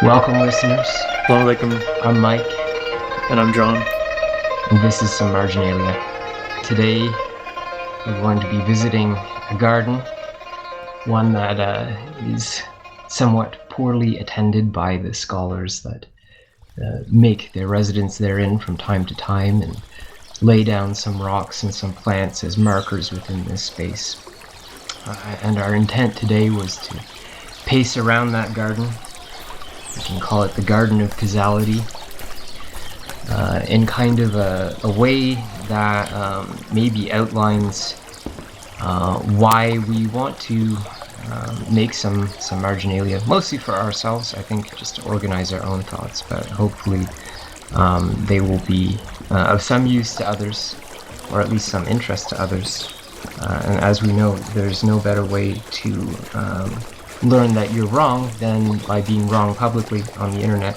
Welcome, listeners. Assalamu alaikum. I'm Mike. And I'm John. And this is Some Marginalia. Today, we're going to be visiting a garden, one that is somewhat poorly attended by the scholars that make their residence therein from time to time and lay down some rocks and some plants as markers within this space. And our intent today was to pace around that garden. We can call it the Garden of Causality, in kind of a way that maybe outlines why we want to make some marginalia, mostly for ourselves, I think, just to organize our own thoughts, but hopefully they will be of some use to others, or at least some interest to others. And as we know, there's no better way to learn that you're wrong than by being wrong publicly on the internet.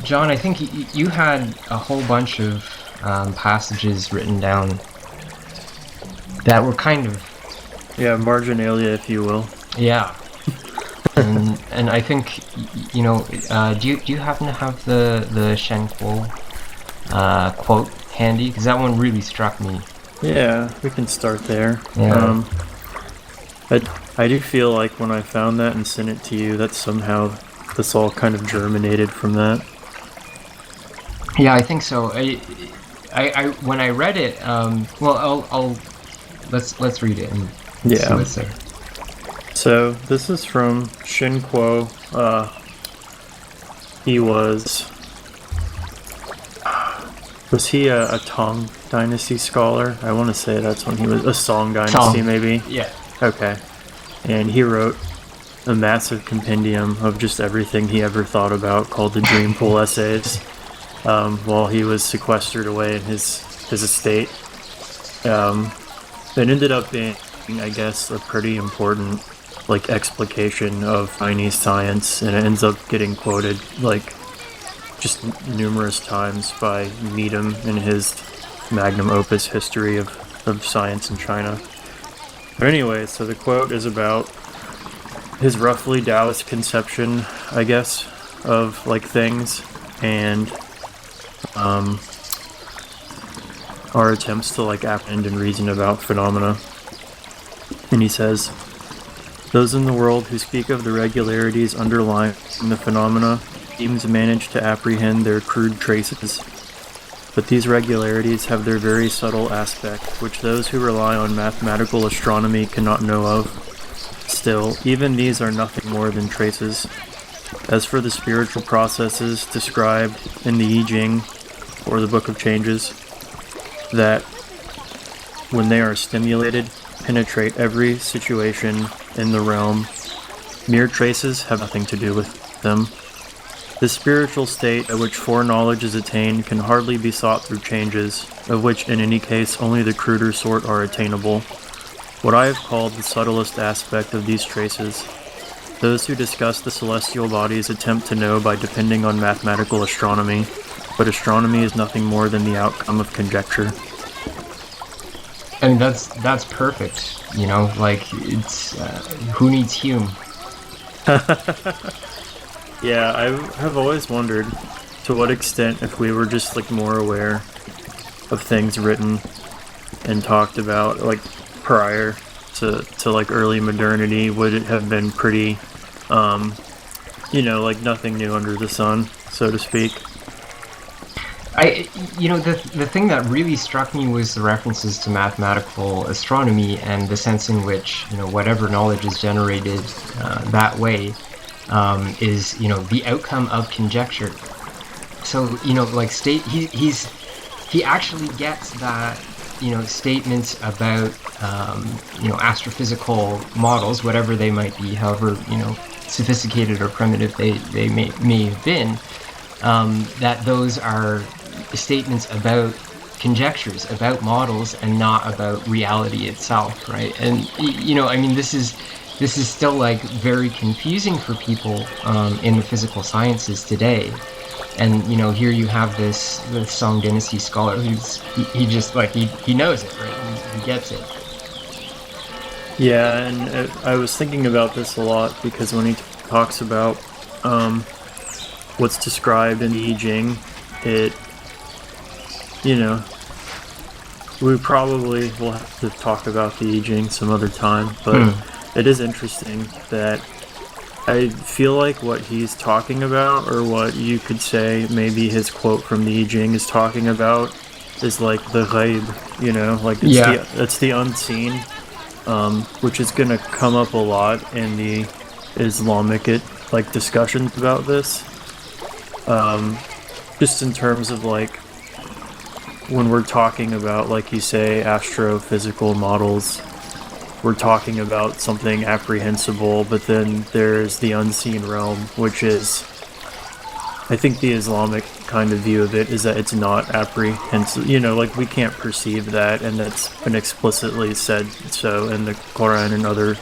John, I think you had a whole bunch of passages written down that were kind of... Yeah, marginalia, if you will. Yeah. and I think, you know, do you happen to have the Shen Kuo quote handy? Because that one really struck me. Yeah, we can start there. Yeah. I do feel like when I found that and sent it to you, that somehow this all kind of germinated from that. Yeah, I think so. I when I read it, let's read it and see what's there. So this is from Shen Kuo. He was he a Tang Dynasty scholar? I want to say that's when he was a Song Dynasty, maybe. Yeah. Okay. And he wrote a massive compendium of just everything he ever thought about called the Dream Pool Essays while he was sequestered away in his estate. It ended up being, I guess, a pretty important explication of Chinese science, and it ends up getting quoted just numerous times by Needham in his magnum opus History of Science in China. But anyway, so the quote is about his roughly Taoist conception, I guess, of things, and our attempts to apprehend and reason about phenomena. And he says, "Those in the world who speak of the regularities underlying the phenomena seem to manage to apprehend their crude traces. But these regularities have their very subtle aspect, which those who rely on mathematical astronomy cannot know of. Still, even these are nothing more than traces. As for the spiritual processes described in the I Ching, or the Book of Changes, that, when they are stimulated, penetrate every situation in the realm, mere traces have nothing to do with them. The spiritual state at which foreknowledge is attained can hardly be sought through changes, of which in any case only the cruder sort are attainable. What I have called the subtlest aspect of these traces. Those who discuss the celestial bodies attempt to know by depending on mathematical astronomy, but astronomy is nothing more than the outcome of conjecture." I mean, that's perfect. You know, it's who needs Hume? Yeah, I have always wondered to what extent, if we were just more aware of things written and talked about prior to early modernity, would it have been pretty nothing new under the sun, so to speak. The thing that really struck me was the references to mathematical astronomy and the sense in which, whatever knowledge is generated that way is, the outcome of conjecture. So, he actually gets that, statements about, astrophysical models, whatever they might be, however, sophisticated or primitive they may have been, that those are statements about conjectures, about models, and not about reality itself, right? And, this is still very confusing for people in the physical sciences today. And here you have this Song Dynasty scholar who's he just he knows it, right? He gets it. Yeah, and I was thinking about this a lot because when he talks about what's described in the I Ching, it, we probably will have to talk about the I Ching some other time, but it is interesting that I feel like what he's talking about, or what you could say maybe his quote from the I Ching is talking about, is like the ghaib, like it's the unseen, which is going to come up a lot in the Islamic discussions about this. Just in terms of when we're talking about, like you say, astrophysical models, we're talking about something apprehensible, but then there's the unseen realm, which is, I think the Islamic kind of view of it is that it's not apprehensible. We can't perceive that, and that's been explicitly said so in the Quran and other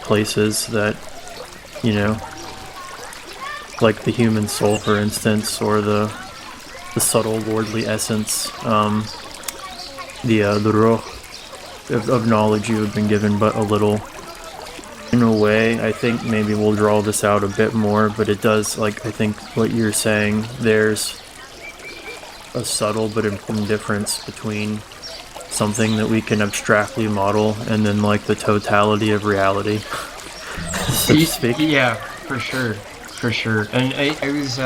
places that, like the human soul, for instance, or the subtle lordly essence, the ruh of knowledge you have been given but a little. In a way, I think maybe we'll draw this out a bit more, but it does, I think what you're saying, there's a subtle but important difference between something that we can abstractly model and then the totality of reality, so to speak. Yeah, for sure. And I was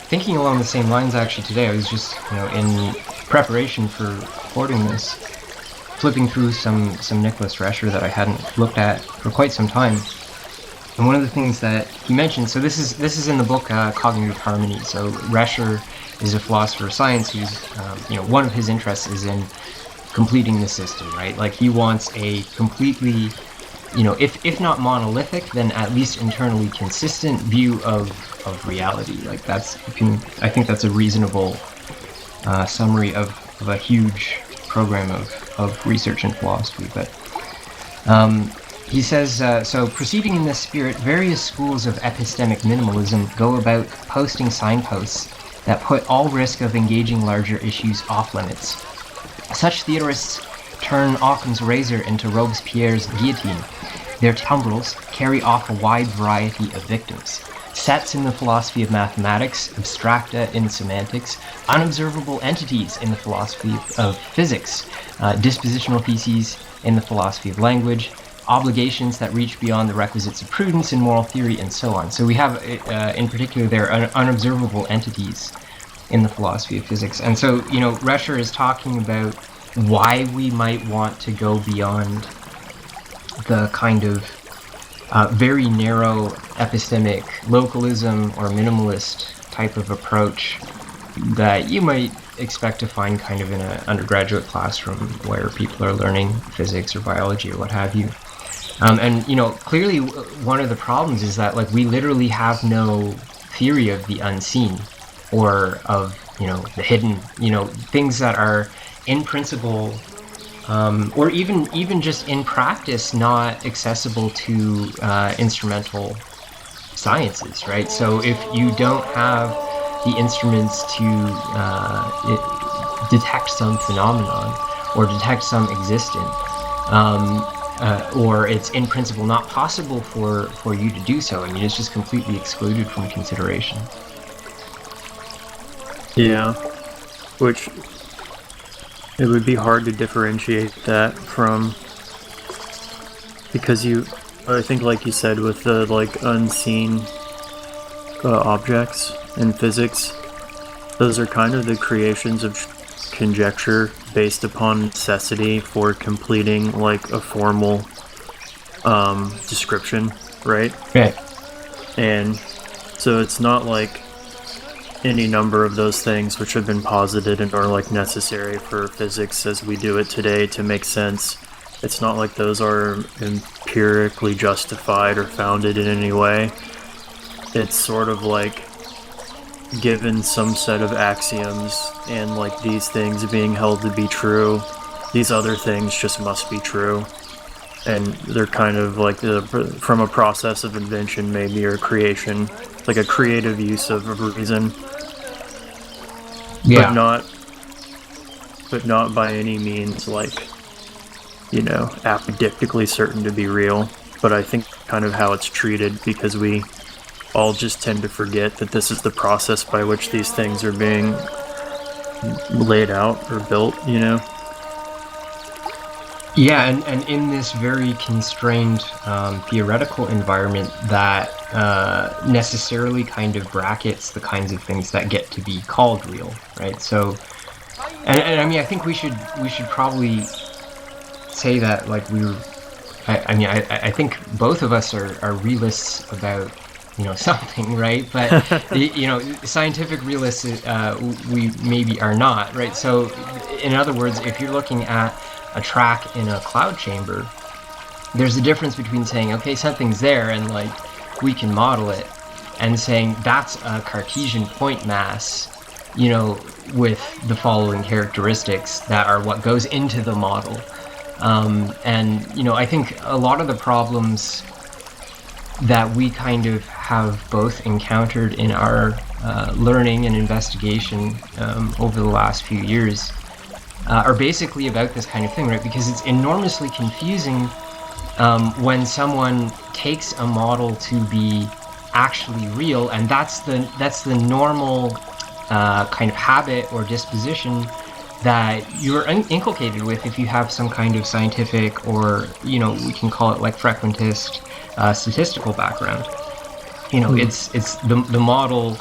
thinking along the same lines actually today. I was just, in preparation for recording this, flipping through some Nicholas Rescher that I hadn't looked at for quite some time. And one of the things that he mentioned, so this is in the book Cognitive Harmony. So Rescher is a philosopher of science who's, one of his interests is in completing the system, right? He wants a completely, if not monolithic, then at least internally consistent view of reality. I think that's a reasonable summary of a huge program of research in philosophy. But he says, so proceeding in this spirit, various schools of epistemic minimalism go about posting signposts that put all risk of engaging larger issues off limits. Such theorists turn Occam's razor into Robespierre's guillotine. Their tumbrils carry off a wide variety of victims. Sets in the philosophy of mathematics, abstracta in semantics, unobservable entities in the philosophy of physics, dispositional theses in the philosophy of language, obligations that reach beyond the requisites of prudence in moral theory, and so on. So we have, in particular, there unobservable entities in the philosophy of physics. And so, Rescher is talking about why we might want to go beyond the kind of very narrow epistemic localism or minimalist type of approach that you might expect to find kind of in an undergraduate classroom where people are learning physics or biology or what have you. And clearly one of the problems is that we literally have no theory of the unseen or of the hidden, things that are in principle or even just in practice not accessible to instrumental sciences, right? So if you don't have the instruments to detect some phenomenon or detect some existence, or it's in principle not possible for you to do so, it's just completely excluded from consideration. Yeah, which it would be hard to differentiate that from, because I think like you said, with the unseen objects in physics, those are kind of the creations of conjecture based upon necessity for completing a formal description, right? Right. And so it's not any number of those things which have been posited and are necessary for physics as we do it today to make sense. It's not like those are empirically justified or founded in any way. It's sort of given some set of axioms and these things being held to be true, these other things just must be true. And they're kind of from a process of invention maybe, or creation, a creative use of reason. Yeah. But not by any means apodictically certain to be real. but I think kind of how it's treated, because we all just tend to forget that this is the process by which these things are being laid out or built, you know? Yeah, and in this very constrained theoretical environment that necessarily kind of brackets the kinds of things that get to be called real, right? So, and I mean, I think we should probably say that, like, I think both of us are realists about, you know, something, right? But you know, scientific realists we maybe are not, right? So, in other words, if you're looking at a track in a cloud chamber, there's a difference between saying, okay, something's there and like we can model it, and saying that's a Cartesian point mass, you know, with the following characteristics that are what goes into the model. And you know, I think a lot of the problems that we kind of have both encountered in our learning and investigation over the last few years are basically about this kind of thing, right? Because it's enormously confusing when someone takes a model to be actually real, and that's the normal kind of habit or disposition that you're inculcated with if you have some kind of scientific, or, you know, we can call it like frequentist statistical background. You know, it's the model,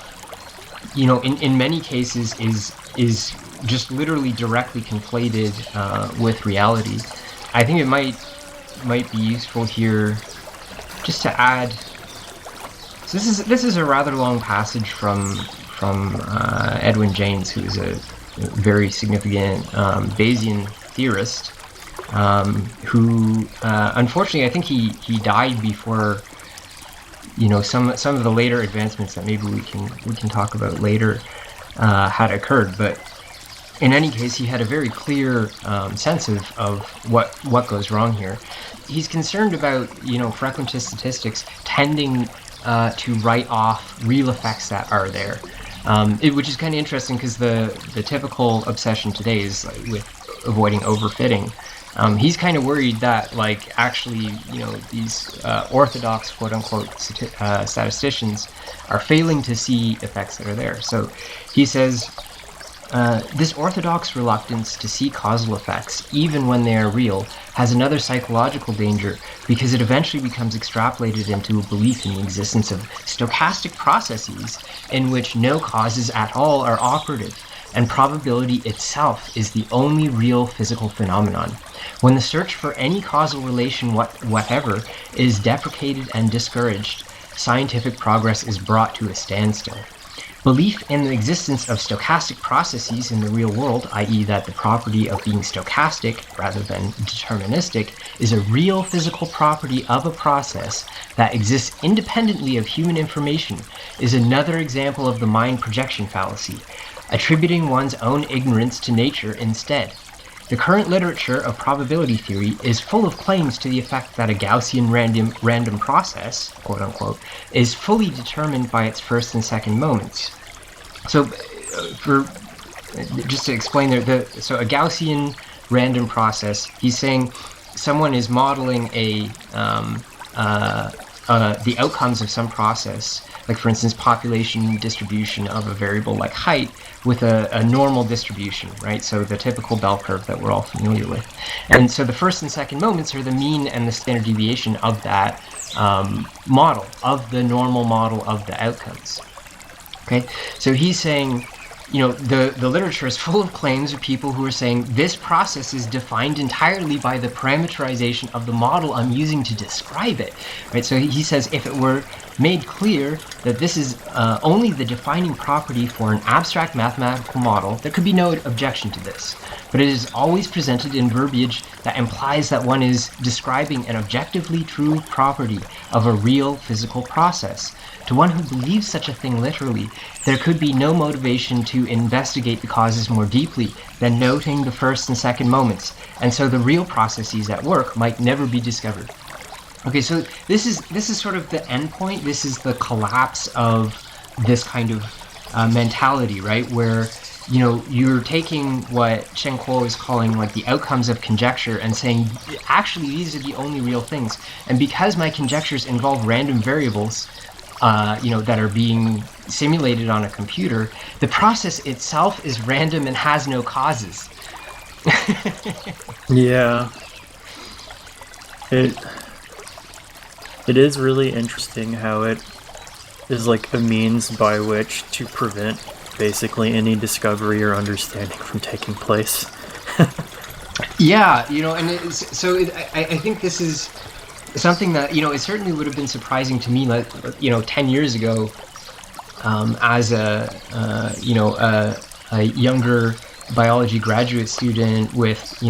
you know, in many cases is just literally directly conflated with reality. I think it might be useful here just to add. So this is a rather long passage from Edwin Jaynes, who is a very significant Bayesian theorist, who unfortunately I think he died before, you know, some of the later advancements that maybe we can talk about later had occurred. But in any case, he had a very clear sense of what goes wrong here. He's concerned about, you know, frequentist statistics tending to write off real effects that are there, which is kind of interesting, because the typical obsession today is like with avoiding overfitting. He's kind of worried that, like, actually, you know, these orthodox quote-unquote statisticians are failing to see effects that are there. So he says, this orthodox reluctance to see causal effects, even when they are real, has another psychological danger, because it eventually becomes extrapolated into a belief in the existence of stochastic processes in which no causes at all are operative, and probability itself is the only real physical phenomenon. When the search for any causal relation whatever is deprecated and discouraged, scientific progress is brought to a standstill. Belief in the existence of stochastic processes in the real world, i.e. that the property of being stochastic rather than deterministic is a real physical property of a process that exists independently of human information, is another example of the mind projection fallacy, attributing one's own ignorance to nature instead. The current literature of probability theory is full of claims to the effect that a Gaussian random process, quote unquote, is fully determined by its first and second moments. So, just to explain there, so a Gaussian random process, he's saying someone is modeling the outcomes of some process, like for instance population distribution of a variable like height, with a normal distribution, right? So the typical bell curve that we're all familiar with. And so the first and second moments are the mean and the standard deviation of that model, of the normal model of the outcomes. Okay, so he's saying, you know, the literature is full of claims of people who are saying this process is defined entirely by the parameterization of the model I'm using to describe it, right? So he says if it were made clear that this is only the defining property for an abstract mathematical model, there could be no objection to this. But it is always presented in verbiage that implies that one is describing an objectively true property of a real physical process. To one who believes such a thing literally, there could be no motivation to investigate the causes more deeply than noting the first and second moments, and so the real processes at work might never be discovered. Okay, so this is sort of the endpoint. This is the collapse of this kind of mentality, right? Where you're taking what Shen Kuo is calling like the outcomes of conjecture and saying, actually, these are the only real things. And because my conjectures involve random variables, that are being simulated on a computer, the process itself is random and has no causes. Yeah. It is really interesting how it is like a means by which to prevent basically any discovery or understanding from taking place. Yeah, and I think this is something that, it certainly would have been surprising to me, like, 10 years ago, as a younger biology graduate student with,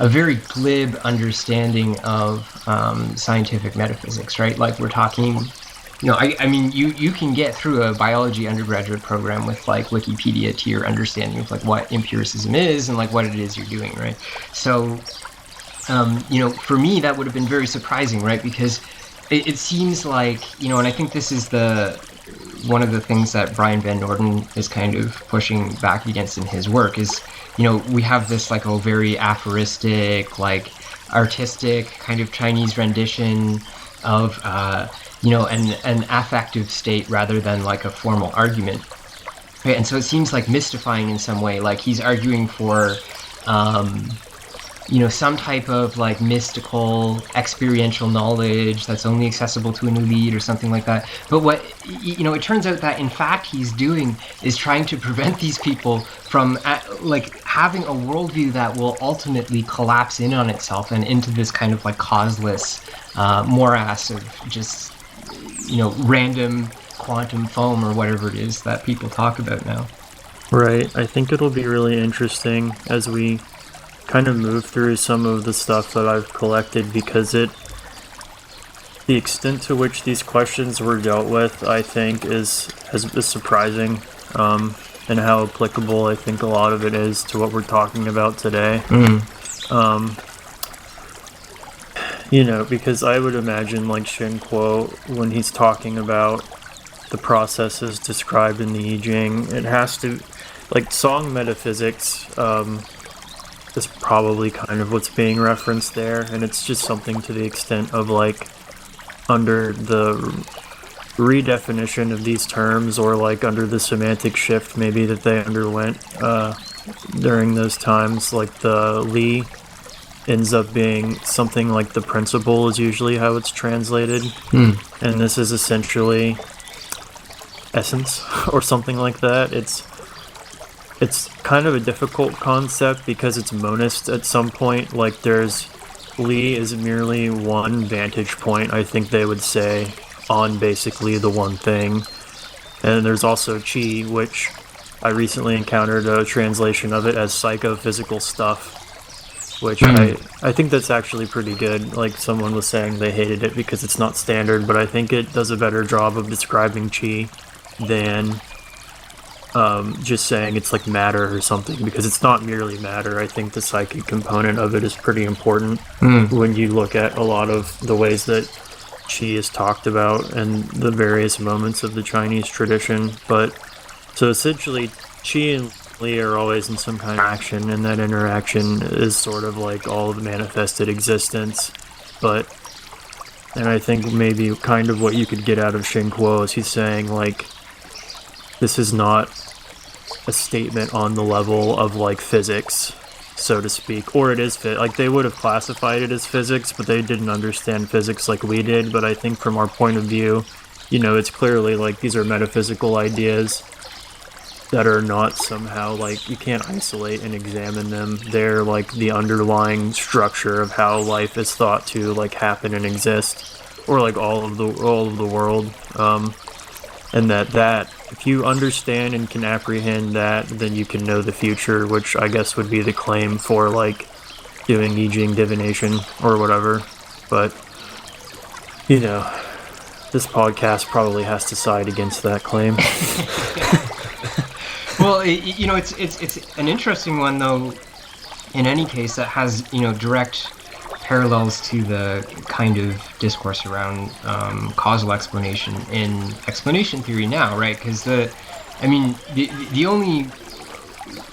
a very glib understanding of scientific metaphysics, right? Like, we're talking, you can get through a biology undergraduate program with like Wikipedia to your understanding of like what empiricism is and like what it is you're doing, right? So, for me, that would have been very surprising, right? Because it seems like, and I think this is one of the things that Brian Van Norden is kind of pushing back against in his work is, we have this like a very aphoristic, like artistic kind of Chinese rendition of, an affective state rather than like a formal argument. Right? And so it seems like mystifying in some way, like he's arguing for, some type of like mystical experiential knowledge that's only accessible to an elite or something like that. But what, it turns out that in fact he's doing is trying to prevent these people from like having a worldview that will ultimately collapse in on itself and into this kind of like causeless morass of just, random quantum foam or whatever it is that people talk about now. Right. I think it'll be really interesting as we kind of move through some of the stuff that I've collected, because the extent to which these questions were dealt with, I think, is surprising, and how applicable I think a lot of it is to what we're talking about today. Because I would imagine like Shen Kuo, when he's talking about the processes described in the I Ching, it has to, like, song metaphysics is probably kind of what's being referenced there, and it's just something to the extent of like under the redefinition of these terms, or like under the semantic shift maybe that they underwent during those times, like the Li ends up being something like the principle is usually how it's translated, and this is essentially essence or something like that. It's kind of a difficult concept because it's monist at some point. Like, there's Li is merely one vantage point, I think they would say, on basically the one thing. And there's also Qi, which I recently encountered a translation of it as psychophysical stuff, which I think that's actually pretty good. Like, someone was saying they hated it because it's not standard, but I think it does a better job of describing Qi than just saying it's like matter or something, because it's not merely matter. I think the psychic component of it is pretty important when you look at a lot of the ways that Qi is talked about and the various moments of the Chinese tradition. But so essentially Qi and Li are always in some kind of action, and that interaction is sort of like all of the manifested existence. And I think maybe kind of what you could get out of Shen Kuo is he's saying, like, this is not a statement on the level of like physics, so to speak, or it is like they would have classified it as physics, but they didn't understand physics like we did. But I think from our point of view, it's clearly like these are metaphysical ideas that are not somehow like you can't isolate and examine them. They're like the underlying structure of how life is thought to like happen and exist, or like all of the world. And that if you understand and can apprehend that, then you can know the future, which I guess would be the claim for like doing I Ching divination or whatever. But this podcast probably has to side against that claim. Well, it's an interesting one though. In any case, that has direct parallels to the kind of discourse around causal explanation in explanation theory now, right? Because the only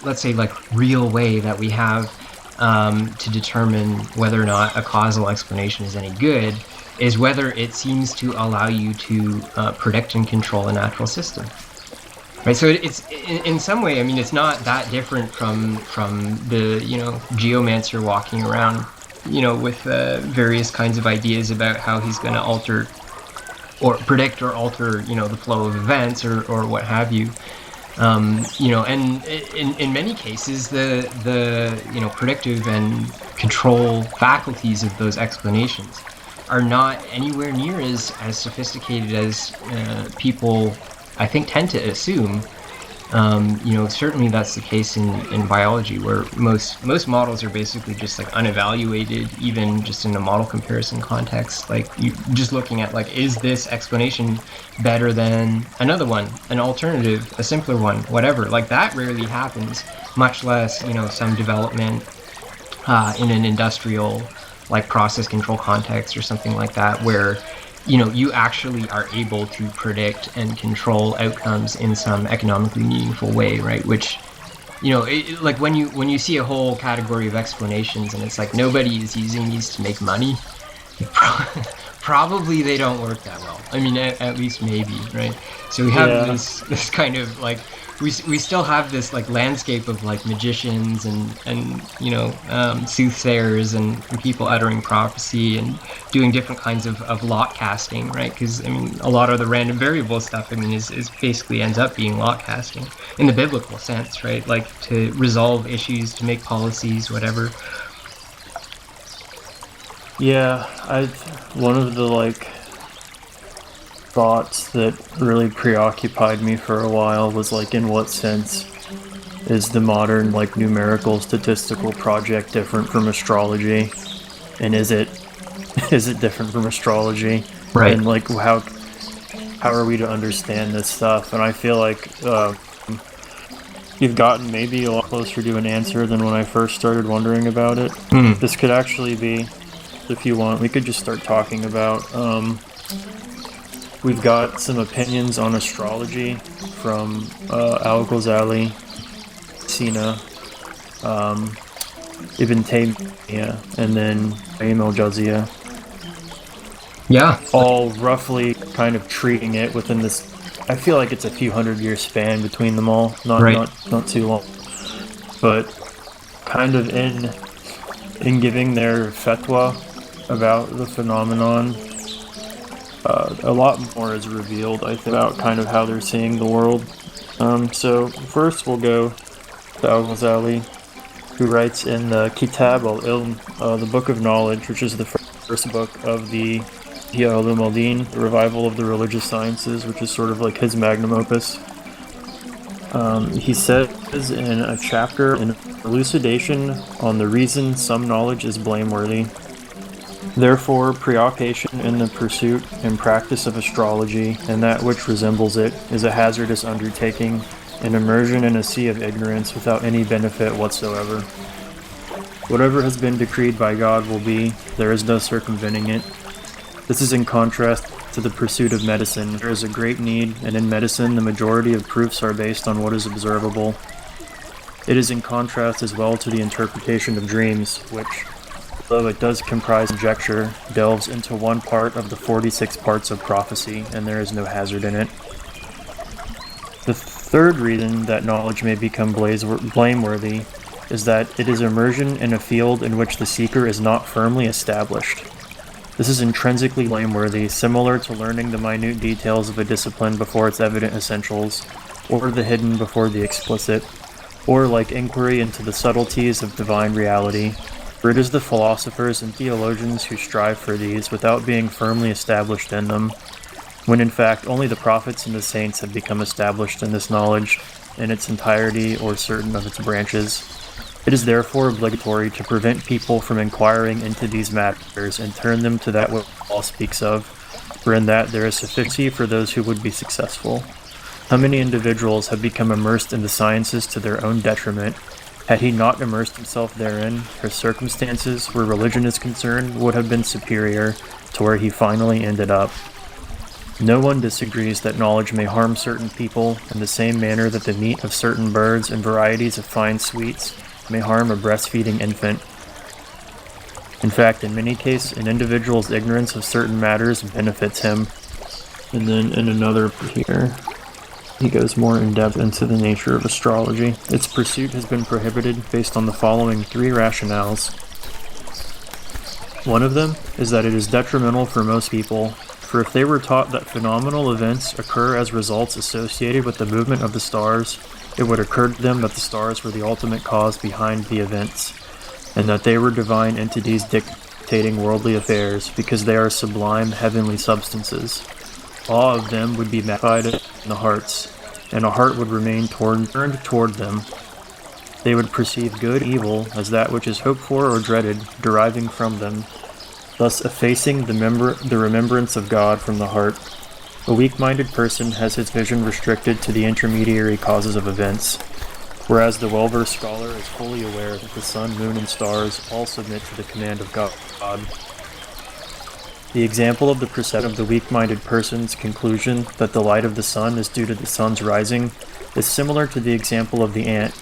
let's say, like, real way that we have to determine whether or not a causal explanation is any good is whether it seems to allow you to predict and control a natural system. Right, so it's in some way, I mean, it's not that different from the geomancer walking around, with various kinds of ideas about how he's going to alter or predict or alter, the flow of events or what have you. And in many cases, the predictive and control faculties of those explanations are not anywhere near as sophisticated as people, I think, tend to assume. Certainly that's the case in biology, where most models are basically just like unevaluated, even just in a model comparison context. Like, you just looking at, like, is this explanation better than another one, an alternative, a simpler one, whatever. Like, that rarely happens, much less some development in an industrial, like, process control context or something like that, where you actually are able to predict and control outcomes in some economically meaningful way, right? Which, like, when you see a whole category of explanations and it's like nobody is using these to make money, probably they don't work that well. I mean, at least maybe, right? So we have this kind of, like, we still have this, like, landscape of, like, magicians and soothsayers and people uttering prophecy and doing different kinds of lot casting, right? Because, I mean, a lot of the random variable stuff, I mean, is basically ends up being lot casting in the biblical sense, right? Like, to resolve issues, to make policies, whatever. Yeah, one of the, like, thoughts that really preoccupied me for a while was, like, in what sense is the modern, like, numerical statistical project different from astrology, and is it different from astrology, right? And, like, how are we to understand this stuff? And I feel like you've gotten maybe a lot closer to an answer than when I first started wondering about it. This could actually be, if you want, we could just start talking about we've got some opinions on astrology from Al-Ghazali, Sina, Ibn Taymiyyah, and then Qayyim al-Jawziyah. Yeah. All roughly kind of treating it within this, I feel like it's a few 100-year span between them all, not too long. But kind of in giving their fatwa about the phenomenon, a lot more is revealed, I think, about kind of how they're seeing the world. So first we'll go to Al-Ghazali, who writes in the Kitab al-Ilm, the Book of Knowledge, which is the first book of the Ihya Ulum al-Din, the revival of the religious sciences, which is sort of like his magnum opus. He says in a chapter, an elucidation on the reason some knowledge is blameworthy. Therefore, preoccupation in the pursuit and practice of astrology, and that which resembles it, is a hazardous undertaking, an immersion in a sea of ignorance without any benefit whatsoever. Whatever has been decreed by God will be, there is no circumventing it. This is in contrast to the pursuit of medicine. There is a great need, and in medicine the majority of proofs are based on what is observable. It is in contrast as well to the interpretation of dreams, which, though it does comprise conjecture, delves into one part of the 46 parts of prophecy, and there is no hazard in it. The third reason that knowledge may become blameworthy is that it is immersion in a field in which the seeker is not firmly established. This is intrinsically blameworthy, similar to learning the minute details of a discipline before its evident essentials, or the hidden before the explicit, or like inquiry into the subtleties of divine reality. For it is the philosophers and theologians who strive for these without being firmly established in them, when in fact only the prophets and the saints have become established in this knowledge in its entirety or certain of its branches. It is therefore obligatory to prevent people from inquiring into these matters and turn them to that which Paul speaks of, for in that there is sufficiency for those who would be successful. How many individuals have become immersed in the sciences to their own detriment? Had he not immersed himself therein, his circumstances, where religion is concerned, would have been superior to where he finally ended up. No one disagrees that knowledge may harm certain people in the same manner that the meat of certain birds and varieties of fine sweets may harm a breastfeeding infant. In fact, in many cases, an individual's ignorance of certain matters benefits him. And then in another here, he goes more in depth into the nature of astrology. Its pursuit has been prohibited based on the following 3 rationales. One of them is that it is detrimental for most people, for if they were taught that phenomenal events occur as results associated with the movement of the stars, it would occur to them that the stars were the ultimate cause behind the events, and that they were divine entities dictating worldly affairs, because they are sublime heavenly substances. Awe of them would be magnified in the hearts, and a heart would remain turned toward them. They would perceive good and evil as that which is hoped for or dreaded, deriving from them, thus effacing the remembrance of God from the heart. A weak-minded person has his vision restricted to the intermediary causes of events, whereas the well-versed scholar is fully aware that the sun, moon, and stars all submit to the command of God. The example of the perception of the weak-minded person's conclusion that the light of the sun is due to the sun's rising is similar to the example of the ant,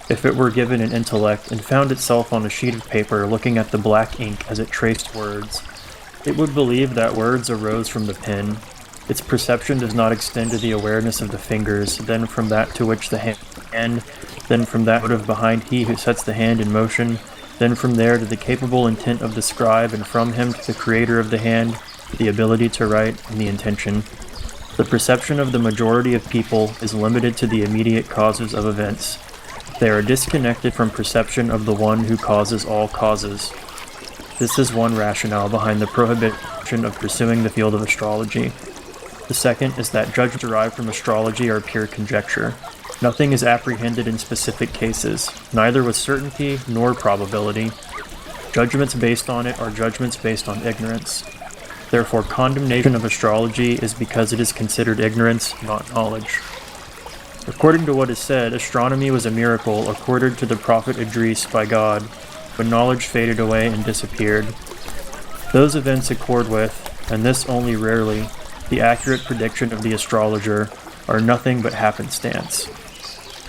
if it were given an intellect and found itself on a sheet of paper looking at the black ink as it traced words. It would believe that words arose from the pen. Its perception does not extend to the awareness of the fingers, then from that to which the hand, then from that motive behind he who sets the hand in motion, then from there to the capable intent of the scribe, and from him to the creator of the hand, the ability to write, and the intention. The perception of the majority of people is limited to the immediate causes of events. They are disconnected from perception of the one who causes all causes. This is one rationale behind the prohibition of pursuing the field of astrology. The second is that judgments derived from astrology are pure conjecture. Nothing is apprehended in specific cases, neither with certainty nor probability. Judgments based on it are judgments based on ignorance. Therefore, condemnation of astrology is because it is considered ignorance, not knowledge. According to what is said, astronomy was a miracle accorded to the prophet Idris by God, when knowledge faded away and disappeared. Those events accord with, and this only rarely, the accurate prediction of the astrologer, are nothing but happenstance.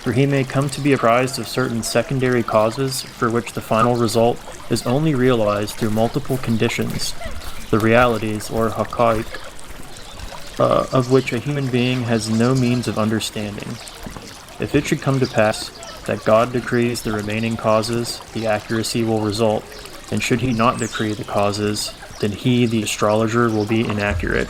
For he may come to be apprised of certain secondary causes for which the final result is only realized through multiple conditions, the realities, or haqa'iq, of which a human being has no means of understanding. If it should come to pass that God decrees the remaining causes, the accuracy will result, and should he not decree the causes, then he, the astrologer, will be inaccurate.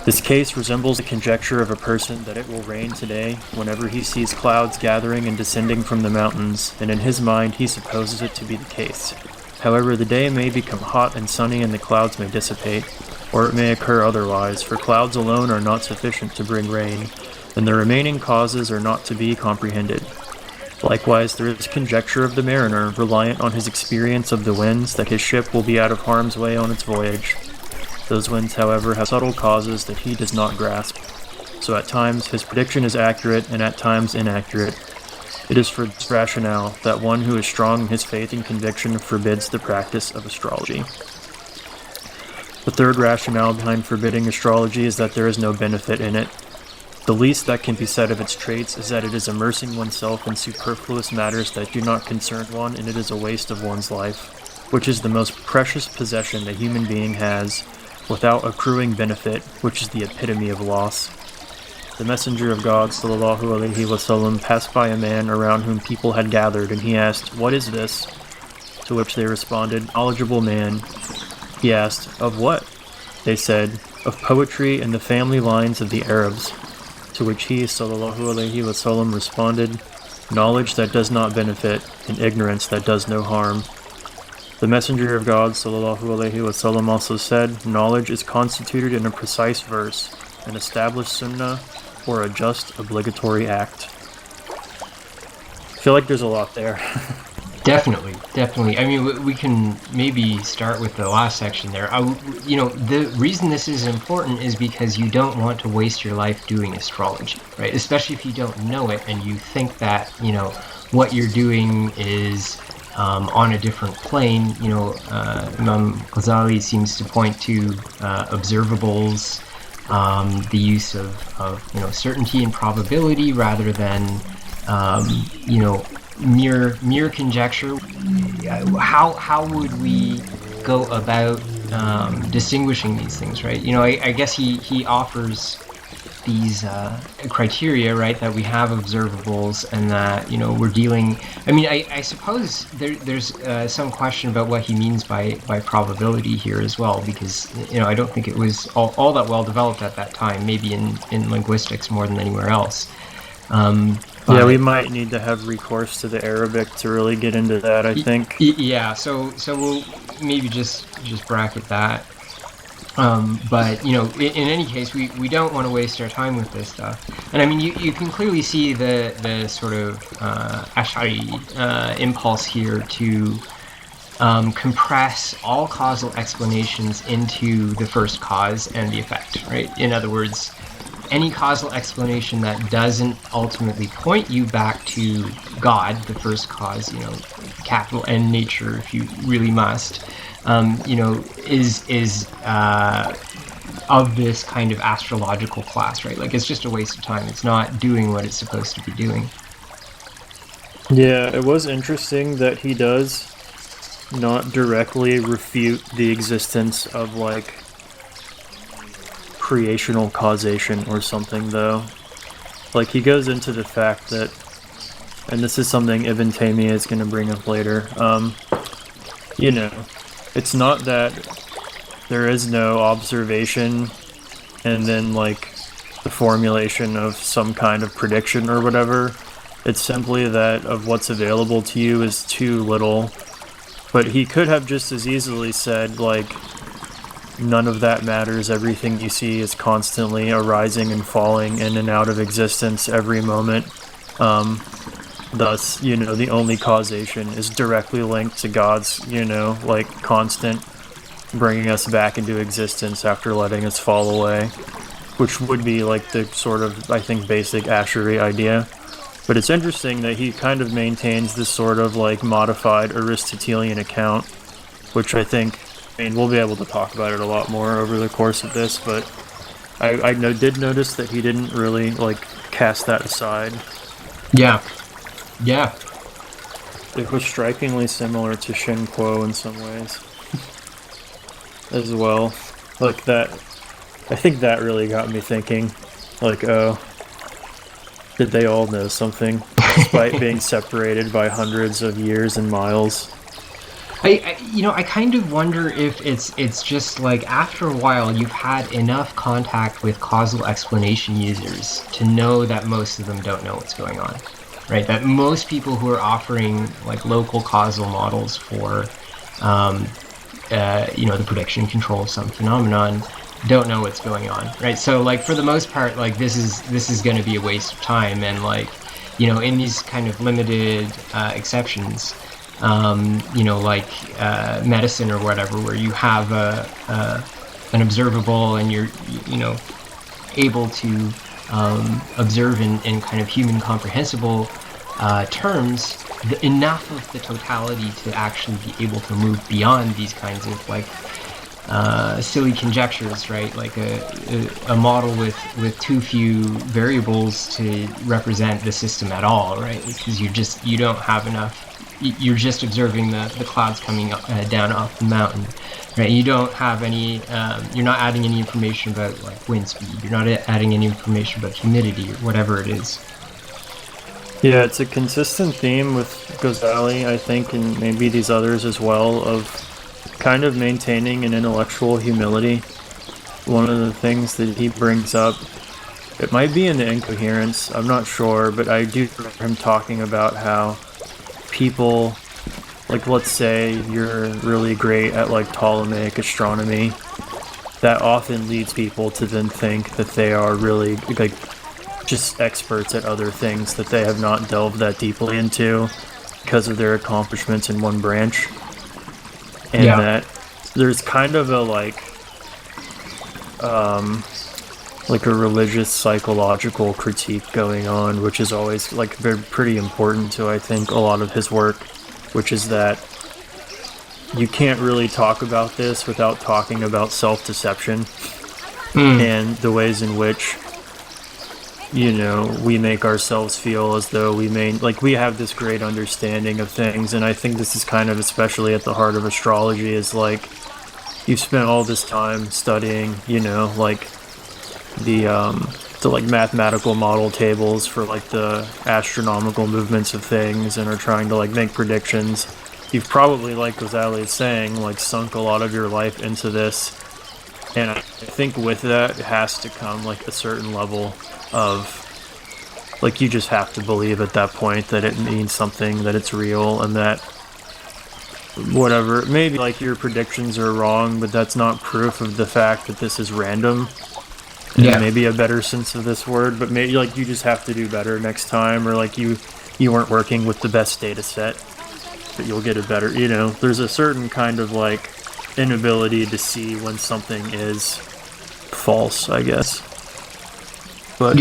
This case resembles the conjecture of a person that it will rain today whenever he sees clouds gathering and descending from the mountains, and in his mind he supposes it to be the case. However, the day may become hot and sunny and the clouds may dissipate, or it may occur otherwise, for clouds alone are not sufficient to bring rain, and the remaining causes are not to be comprehended. Likewise, there is conjecture of the mariner, reliant on his experience of the winds, that his ship will be out of harm's way on its voyage. Those winds, however, have subtle causes that he does not grasp, so at times his prediction is accurate and at times inaccurate. It is for this rationale that one who is strong in his faith and conviction forbids the practice of astrology. The third rationale behind forbidding astrology is that there is no benefit in it. The least that can be said of its traits is that it is immersing oneself in superfluous matters that do not concern one, and it is a waste of one's life, which is the most precious possession a human being has, without accruing benefit, which is the epitome of loss. The messenger of God, sallallahu alaihi wasallam, passed by a man around whom people had gathered, and he asked, "What is this?" To which they responded, "Knowledgeable man." He asked, "Of what?" They said, "Of poetry and the family lines of the Arabs." To which he, sallallahu alaihi wasallam, responded, "Knowledge that does not benefit, and ignorance that does no harm." The messenger of God, sallallahu alaihi wasallam, also said, "Knowledge is constituted in a precise verse, an established sunnah, or a just obligatory act." I feel like there's a lot there. Definitely. I mean, we can maybe start with the last section there. The reason this is important is because you don't want to waste your life doing astrology, right? Especially if you don't know it and you think that, what you're doing is on a different plane. Imam Ghazali seems to point to observables, the use of certainty and probability rather than mere conjecture. How would we go about distinguishing these things, right? I guess he offers these criteria, right, that we have observables and that we're dealing. I suppose there's some question about what he means by probability here as well, because I don't think it was all that well developed at that time, maybe in linguistics more than anywhere else. Yeah, we might need to have recourse to the Arabic to really get into that, I think. Yeah, so we'll maybe just bracket that. But in any case, we don't want to waste our time with this stuff. And you can clearly see the sort of Ash'ari impulse here to compress all causal explanations into the first cause and the effect, right? In other words, any causal explanation that doesn't ultimately point you back to God, the first cause, capital N nature, if you really must, is of this kind of astrological class, right? Like, it's just a waste of time. It's not doing what it's supposed to be doing. Yeah, it was interesting that he does not directly refute the existence of, like, creational causation or something, though. Like, he goes into the fact that, and this is something Ibn Taymiyyah is going to bring up later, it's not that there is no observation and then, like, the formulation of some kind of prediction or whatever. It's simply that of what's available to you is too little. But he could have just as easily said, like, none of that matters. Everything you see is constantly arising and falling in and out of existence every moment. Thus, the only causation is directly linked to God's, constant bringing us back into existence after letting us fall away, which would be like the sort of, I think, basic Ash'ari idea. But it's interesting that he kind of maintains this sort of like modified Aristotelian account, which I think, we'll be able to talk about it a lot more over the course of this, but I did notice that he didn't really like cast that aside. Yeah. It was strikingly similar to Shen Kuo in some ways as well. Like that, I think that really got me thinking, like, oh, did they all know something despite being separated by hundreds of years and miles? I kind of wonder if it's just like after a while you've had enough contact with causal explanation users to know that most of them don't know what's going on, right? That most people who are offering like local causal models for, the prediction and control of some phenomenon don't know what's going on, right? So like for the most part, like this is going to be a waste of time, and like in these kind of limited exceptions. Medicine or whatever, where you have an observable and you're able to observe in kind of human comprehensible terms enough of the totality to actually be able to move beyond these kinds of like silly conjectures, right? Like a model with too few variables to represent the system at all, right? Because you don't have enough. You're just observing the clouds coming down off the mountain, right? You don't have any. You're not adding any information about like wind speed. You're not adding any information about humidity or whatever it is. Yeah, it's a consistent theme with Ghazali, I think, and maybe these others as well, of kind of maintaining an intellectual humility. One of the things that he brings up, it might be in the Incoherence, I'm not sure, but I do remember him talking about how people, like, let's say you're really great at like Ptolemaic astronomy, that often leads people to then think that they are really like just experts at other things that they have not delved that deeply into because of their accomplishments in one branch. And that there's kind of a like a religious psychological critique going on, which is always like very pretty important to, I think, a lot of his work. which is that you can't really talk about this without talking about self-deception and the ways in which, you know, we make ourselves feel as though we have this great understanding of things. And I think this is kind of especially at the heart of astrology, is like, you've spent all this time studying, you know, like the like mathematical model tables for like the astronomical movements of things, and are trying to like make predictions. You've probably, like Causality is saying, like sunk a lot of your life into this, and I think with that has to come like a certain level of, like, you just have to believe at that point that it means something, that it's real, and that whatever, maybe like your predictions are wrong, but that's not proof of the fact that this is random. Yeah, maybe a better sense of this word, but maybe like you just have to do better next time, or like you weren't working with the best data set, but you'll get a better, you know, there's a certain kind of like inability to see when something is false, I guess. But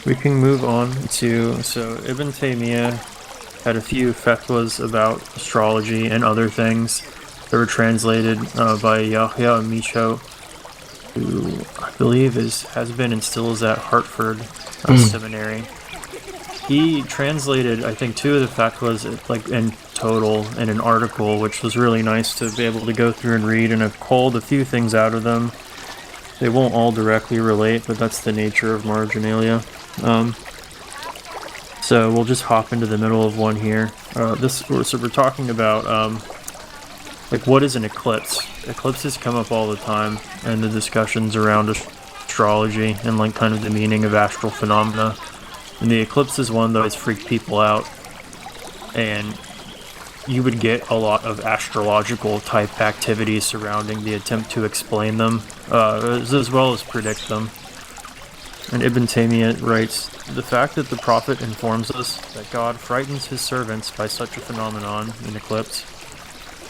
we can move on to, so Ibn Taymiyyah had a few fatwas about astrology and other things that were translated by Yahya Micho, who I believe has been and still is at Hartford Seminary. He translated, I think, 2 of the fatwas like in total in an article, which was really nice to be able to go through and read, and I've culled a few things out of them. They won't all directly relate, but that's the nature of marginalia. So we'll just hop into the middle of one here. So we're talking about like, what is an eclipse? Eclipses come up all the time in the discussions around astrology and like kind of the meaning of astral phenomena. And the eclipse is one that always freaked people out, and you would get a lot of astrological type activity surrounding the attempt to explain them, as well as predict them. And Ibn Taymiyyah writes, the fact that the Prophet informs us that God frightens his servants by such a phenomenon, an eclipse,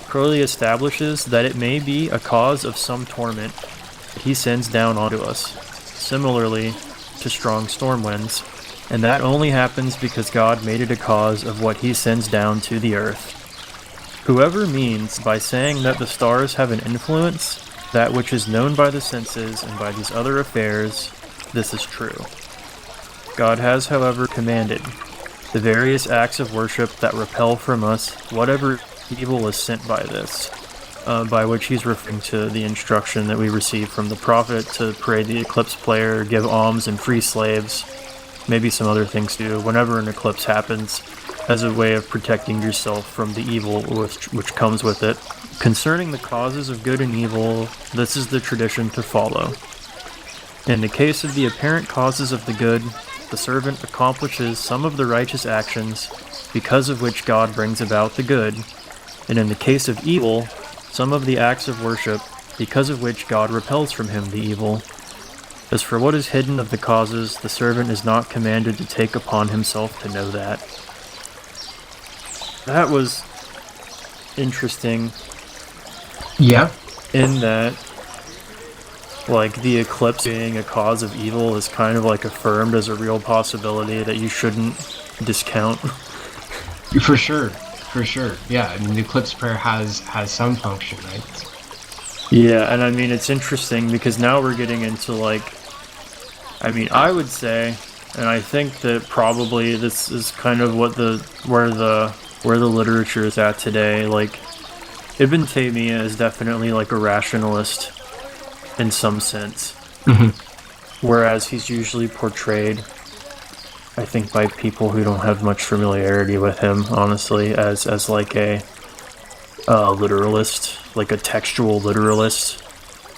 clearly establishes that it may be a cause of some torment that he sends down onto us, similarly to strong storm winds, and that only happens because God made it a cause of what he sends down to the earth. Whoever means by saying that the stars have an influence, that which is known by the senses and by these other affairs, this is true. God has, however, commanded the various acts of worship that repel from us whatever evil is sent by this, by which he's referring to the instruction that we receive from the Prophet to pray the eclipse player, give alms and free slaves, maybe some other things too, whenever an eclipse happens, as a way of protecting yourself from the evil which comes with it. Concerning the causes of good and evil, this is the tradition to follow. In the case of the apparent causes of the good, the servant accomplishes some of the righteous actions, because of which God brings about the good, and in the case of evil, some of the acts of worship, because of which God repels from him the evil. As for what is hidden of the causes, the servant is not commanded to take upon himself to know that. That was interesting. Yeah. In that, like, the eclipse being a cause of evil is kind of like affirmed as a real possibility that you shouldn't discount. For sure. Yeah, I mean, the eclipse prayer has some function, right? Yeah, and I mean, it's interesting because now we're getting into, like, I mean, I would say, and I think that probably this is kind of where the literature is at today. Like, Ibn Taymiyyah is definitely like a rationalist in some sense, whereas he's usually portrayed, I think, by people who don't have much familiarity with him, honestly, as like a literalist, like a textual literalist,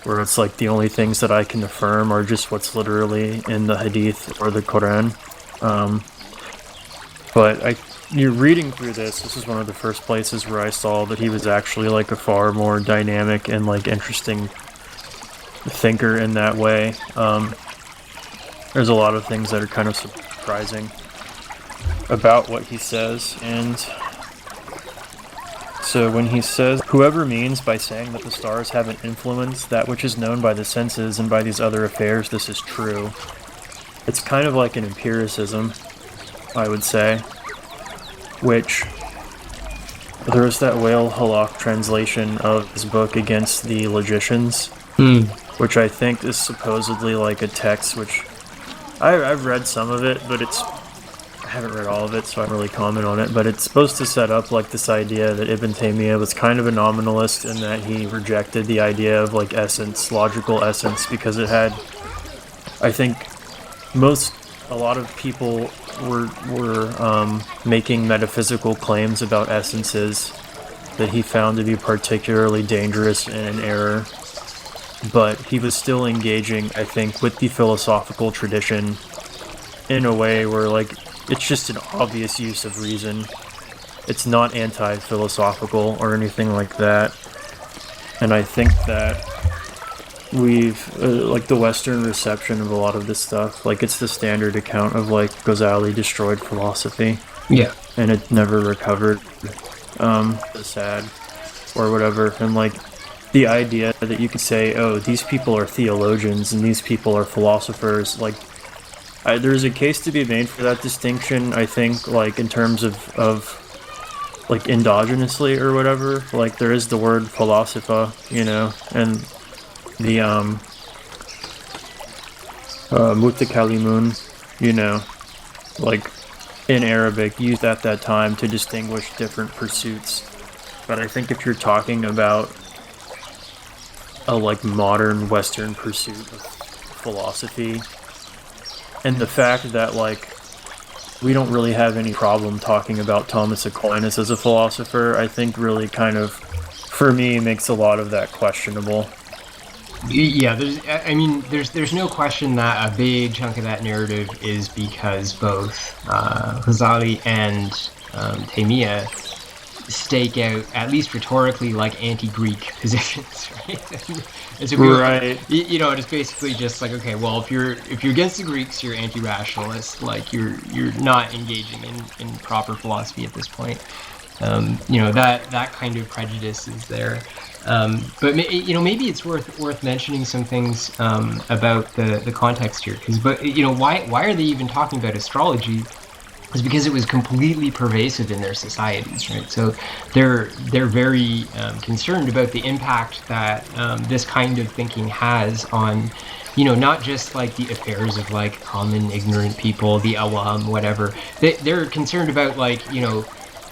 where it's like the only things that I can affirm are just what's literally in the Hadith or the Quran. But you're reading through this is one of the first places where I saw that he was actually like a far more dynamic and like interesting thinker in that way. There's a lot of things that are kind of surprising about what he says, and so when he says, whoever means by saying that the stars have an influence, that which is known by the senses and by these other affairs, this is true. It's kind of like an empiricism, I would say, which there was that Whale Halak translation of his book Against the Logicians, which I think is supposedly like a text which I've read some of it, but I haven't read all of it, so I don't really comment on it. But it's supposed to set up like this idea that Ibn Taymiyyah was kind of a nominalist and that he rejected the idea of like essence, logical essence, because it had, I think, a lot of people were making metaphysical claims about essences that he found to be particularly dangerous and an error. But he was still engaging, I think, with the philosophical tradition in a way where, like, it's just an obvious use of reason. It's not anti-philosophical or anything like that. And I think that we've, like, the Western reception of a lot of this stuff, like, it's the standard account of, like, Ghazali destroyed philosophy. Yeah. And it never recovered. Sad. Or whatever. And, like, the idea that you could say, oh, these people are theologians and these people are philosophers, like, there's a case to be made for that distinction, I think, like, in terms of like, endogenously or whatever. Like, there is the word philosopha, you know, and the, mutakalimun, you know, like, in Arabic, used at that time to distinguish different pursuits. But I think if you're talking about a, like, modern Western pursuit of philosophy, and the fact that, like, we don't really have any problem talking about Thomas Aquinas as a philosopher, I think really kind of, for me, makes a lot of that questionable. Yeah, there's no question that a big chunk of that narrative is because both Ghazali and Taymiyyah stake out, at least rhetorically, like anti-Greek positions, right? And so right. You know, it's basically just like, okay, well, if you're against the Greeks, you're anti-rationalist. Like you're not engaging in proper philosophy at this point. You know, that kind of prejudice is there. But you know, maybe it's worth mentioning some things about the context here, but you know, why are they even talking about astrology? Is because it was completely pervasive in their societies, right? So they're very concerned about the impact that this kind of thinking has on, you know, not just like the affairs of like common ignorant people, the awam, whatever. They're concerned about, like, you know,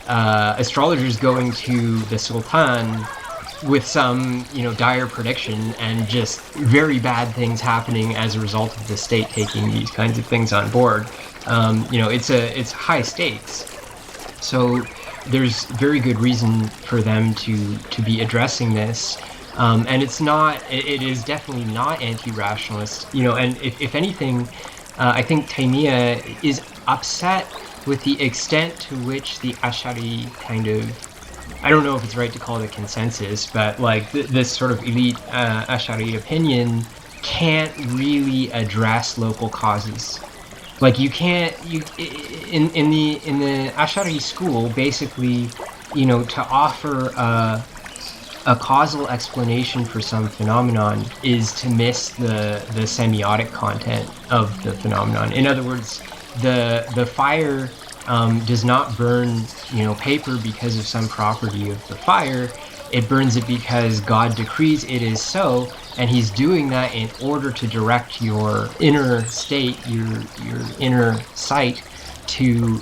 astrologers going to the sultan with some, you know, dire prediction and just very bad things happening as a result of the state taking these kinds of things on board. You know, it's high stakes. So there's very good reason for them to be addressing this. And it is definitely not anti-rationalist, you know, and if anything, I think Taymiyyah is upset with the extent to which the Ash'ari kind of, I don't know if it's right to call it a consensus, but like this sort of elite Ash'ari opinion can't really address local causes. Like in the Ash'ari school, basically, you know, to offer a causal explanation for some phenomenon is to miss the semiotic content of the phenomenon. In other words, the fire does not burn, you know, paper because of some property of the fire. It burns it because God decrees it is so, and he's doing that in order to direct your inner state, your inner sight to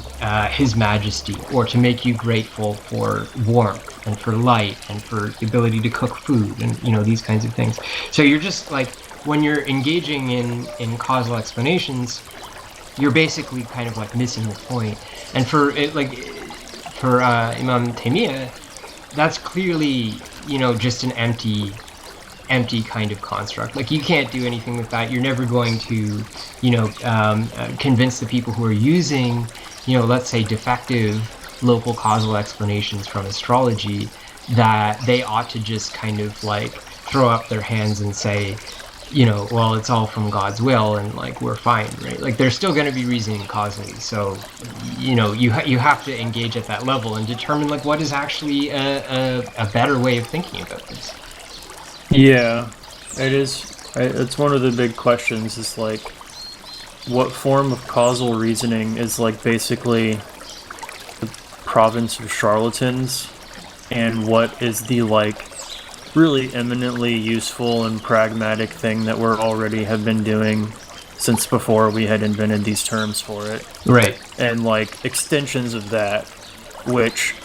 his majesty, or to make you grateful for warmth and for light and for the ability to cook food and, you know, these kinds of things. So you're just like, when you're engaging in causal explanations, you're basically kind of like missing the point. And for Imam Taymiyyah, that's clearly, you know, just an empty kind of construct. Like, you can't do anything with that. You're never going to, you know, convince the people who are using, you know, let's say defective local causal explanations from astrology that they ought to just kind of like throw up their hands and say, you know, well, it's all from God's will and like we're fine, right? Like, there's still going to be reasoning causally. So, you know, you have to engage at that level and determine like what is actually a better way of thinking about this. Yeah, it is. It's one of the big questions is like, what form of causal reasoning is like basically the province of charlatans, and what is the, really eminently useful and pragmatic thing that we're already have been doing since before we had invented these terms for it. Right. And, extensions of that, which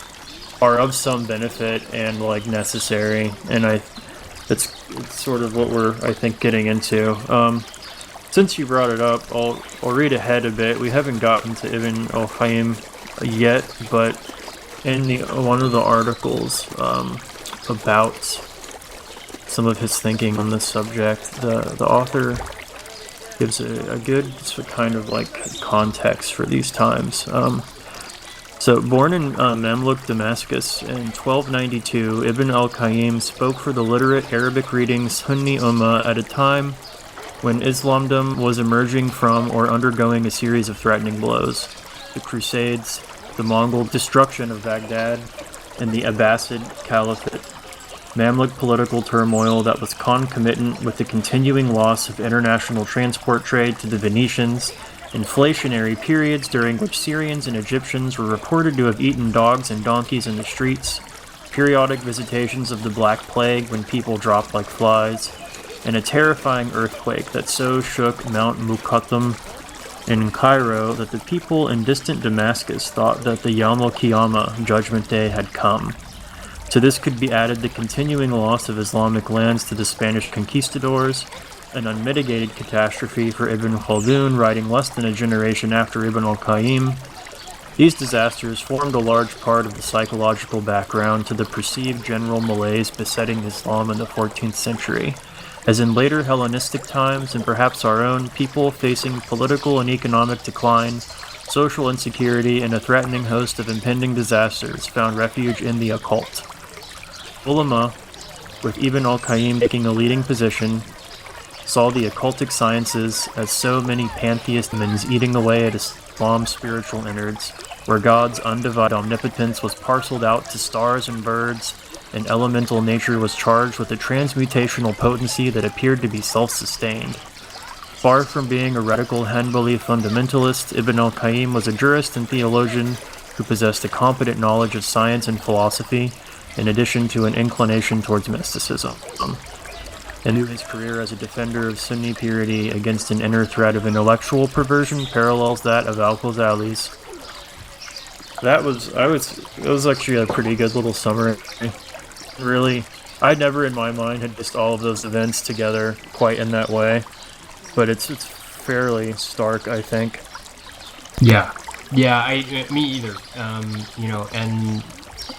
are of some benefit and, necessary. And it's sort of what we're, I think, getting into. Since you brought it up, I'll read ahead a bit. We haven't gotten to Ibn al-Qayyim yet, but in one of the articles about some of his thinking on this subject, the author gives a good kind of context for these times. So, born in Mamluk, Damascus in 1292, Ibn al-Qayyim spoke for the literate Arabic reading Sunni Ummah at a time when Islamdom was emerging from or undergoing a series of threatening blows. The Crusades, the Mongol destruction of Baghdad, and the Abbasid Caliphate. Mamluk political turmoil that was concomitant with the continuing loss of international transport trade to the Venetians, inflationary periods during which Syrians and Egyptians were reported to have eaten dogs and donkeys in the streets, periodic visitations of the Black Plague when people dropped like flies, and a terrifying earthquake that so shook Mount Muqattam in Cairo that the people in distant Damascus thought that the Yawm al-Qiyamah, Judgment Day, had come. To this could be added the continuing loss of Islamic lands to the Spanish conquistadors, an unmitigated catastrophe for Ibn Khaldun writing less than a generation after Ibn al-Qayyim. These disasters formed a large part of the psychological background to the perceived general malaise besetting Islam in the 14th century. As in later Hellenistic times, and perhaps our own, people facing political and economic decline, social insecurity, and a threatening host of impending disasters found refuge in the occult. Ulama, with Ibn al-Qayyim taking a leading position, saw the occultic sciences as so many pantheist demons eating away at Islam's spiritual innards, where God's undivided omnipotence was parceled out to stars and birds, and elemental nature was charged with a transmutational potency that appeared to be self-sustained. Far from being a radical Hanbali fundamentalist, Ibn al-Qayyim was a jurist and theologian who possessed a competent knowledge of science and philosophy, in addition to an inclination towards mysticism. And his career as a defender of Sunni purity against an inner threat of intellectual perversion parallels that of al-Ghazali's. That was actually a pretty good little summary. Really, I never in my mind had just all of those events together quite in that way, but it's fairly stark, I think. Yeah, me either.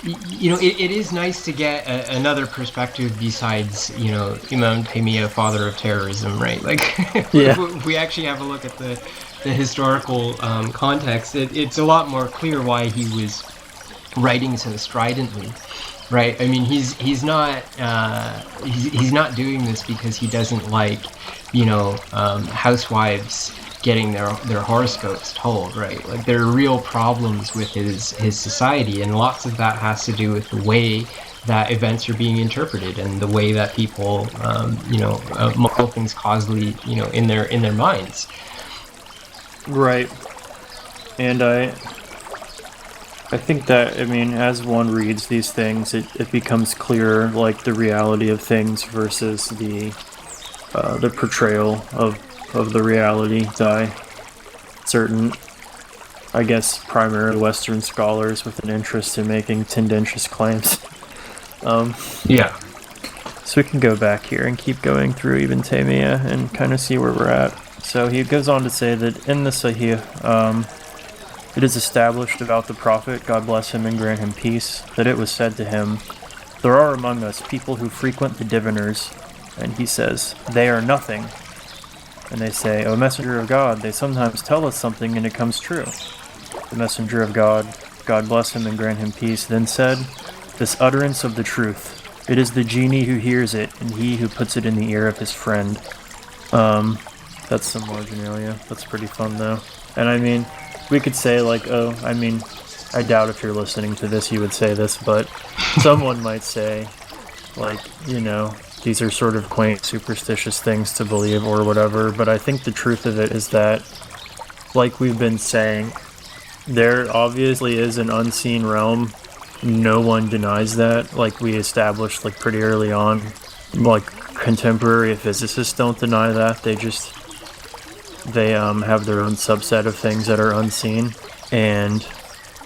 It is nice to get another perspective besides, Imam Taymiyyah, father of terrorism, right? If we actually have a look at the historical context, it's a lot more clear why he was writing so stridently. Right. I mean, he's not doing this because he doesn't like, housewives getting their horoscopes told. Right. Like, there are real problems with his society, and lots of that has to do with the way that events are being interpreted and the way that people, model things causally, in their minds. Right. And I think that, as one reads these things, it becomes clearer, the reality of things versus the portrayal of the reality by certain, I guess, primarily Western scholars with an interest in making tendentious claims. So we can go back here and keep going through Ibn Taymiyyah and kind of see where we're at. So he goes on to say that in the Sahih, it is established about the Prophet, God bless him and grant him peace, that it was said to him, "There are among us people who frequent the diviners," and he says, "They are nothing." And they say, "O Messenger of God, they sometimes tell us something and it comes true." The Messenger of God, God bless him and grant him peace, then said, "This utterance of the truth, it is the genie who hears it and he who puts it in the ear of his friend." That's some marginalia. That's pretty fun though. And we could say I doubt if you're listening to this you would say this, but someone might say, these are sort of quaint, superstitious things to believe or whatever, but I think the truth of it is that, like we've been saying, there obviously is an unseen realm no one denies that. Like, we established, like, pretty early on. Like, contemporary physicists don't deny that. They have their own subset of things that are unseen. And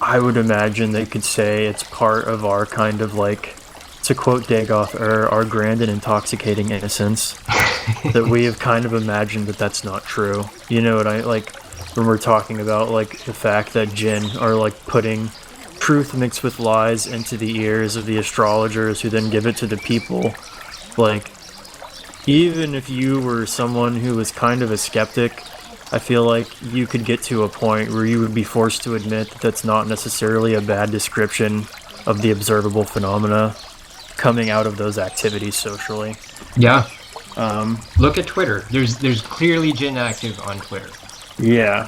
I would imagine they could say it's part of our kind of, like, to quote Dagoth, our grand and intoxicating innocence, that we have kind of imagined that that's not true. You know what I, like, when we're talking about, like, the fact that jinn are, like, putting truth mixed with lies into the ears of the astrologers who then give it to the people. Like, even if you were someone who was kind of a skeptic, I feel like you could get to a point where you would be forced to admit that that's not necessarily a bad description of the observable phenomena coming out of those activities socially. Yeah. Look at Twitter. There's clearly jinn active on Twitter. Yeah.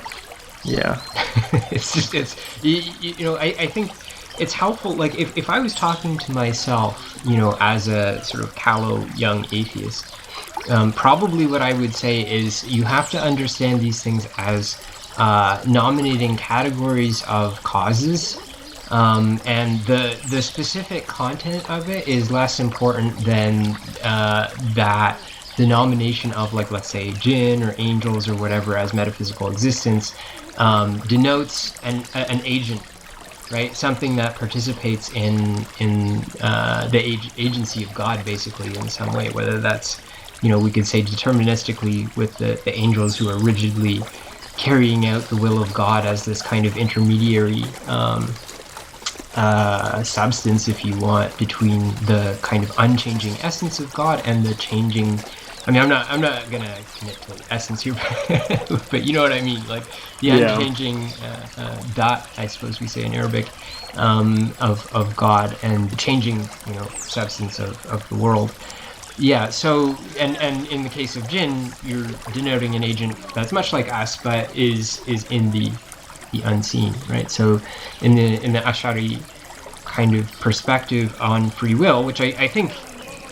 I think it's helpful. Like, if I was talking to myself, as a sort of callow young atheist, probably what I would say is you have to understand these things as nominating categories of causes. And the specific content of it is less important than that the nomination of, like, let's say, jinn or angels or whatever as metaphysical existence denotes an agent, right? Something that participates in the agency of God, basically, in some way. Whether that's, we could say deterministically with the angels who are rigidly carrying out the will of God as this kind of intermediary substance, if you want, between the kind of unchanging essence of God and the changing. I mean, I'm not gonna commit to essence here, but you know what I mean. Like the unchanging dot, I suppose we say in Arabic, of God, and the changing, substance of the world. Yeah. So, and in the case of jinn, you're denoting an agent that's much like us, but is in the unseen, right? So in the Ash'ari kind of perspective on free will, which I think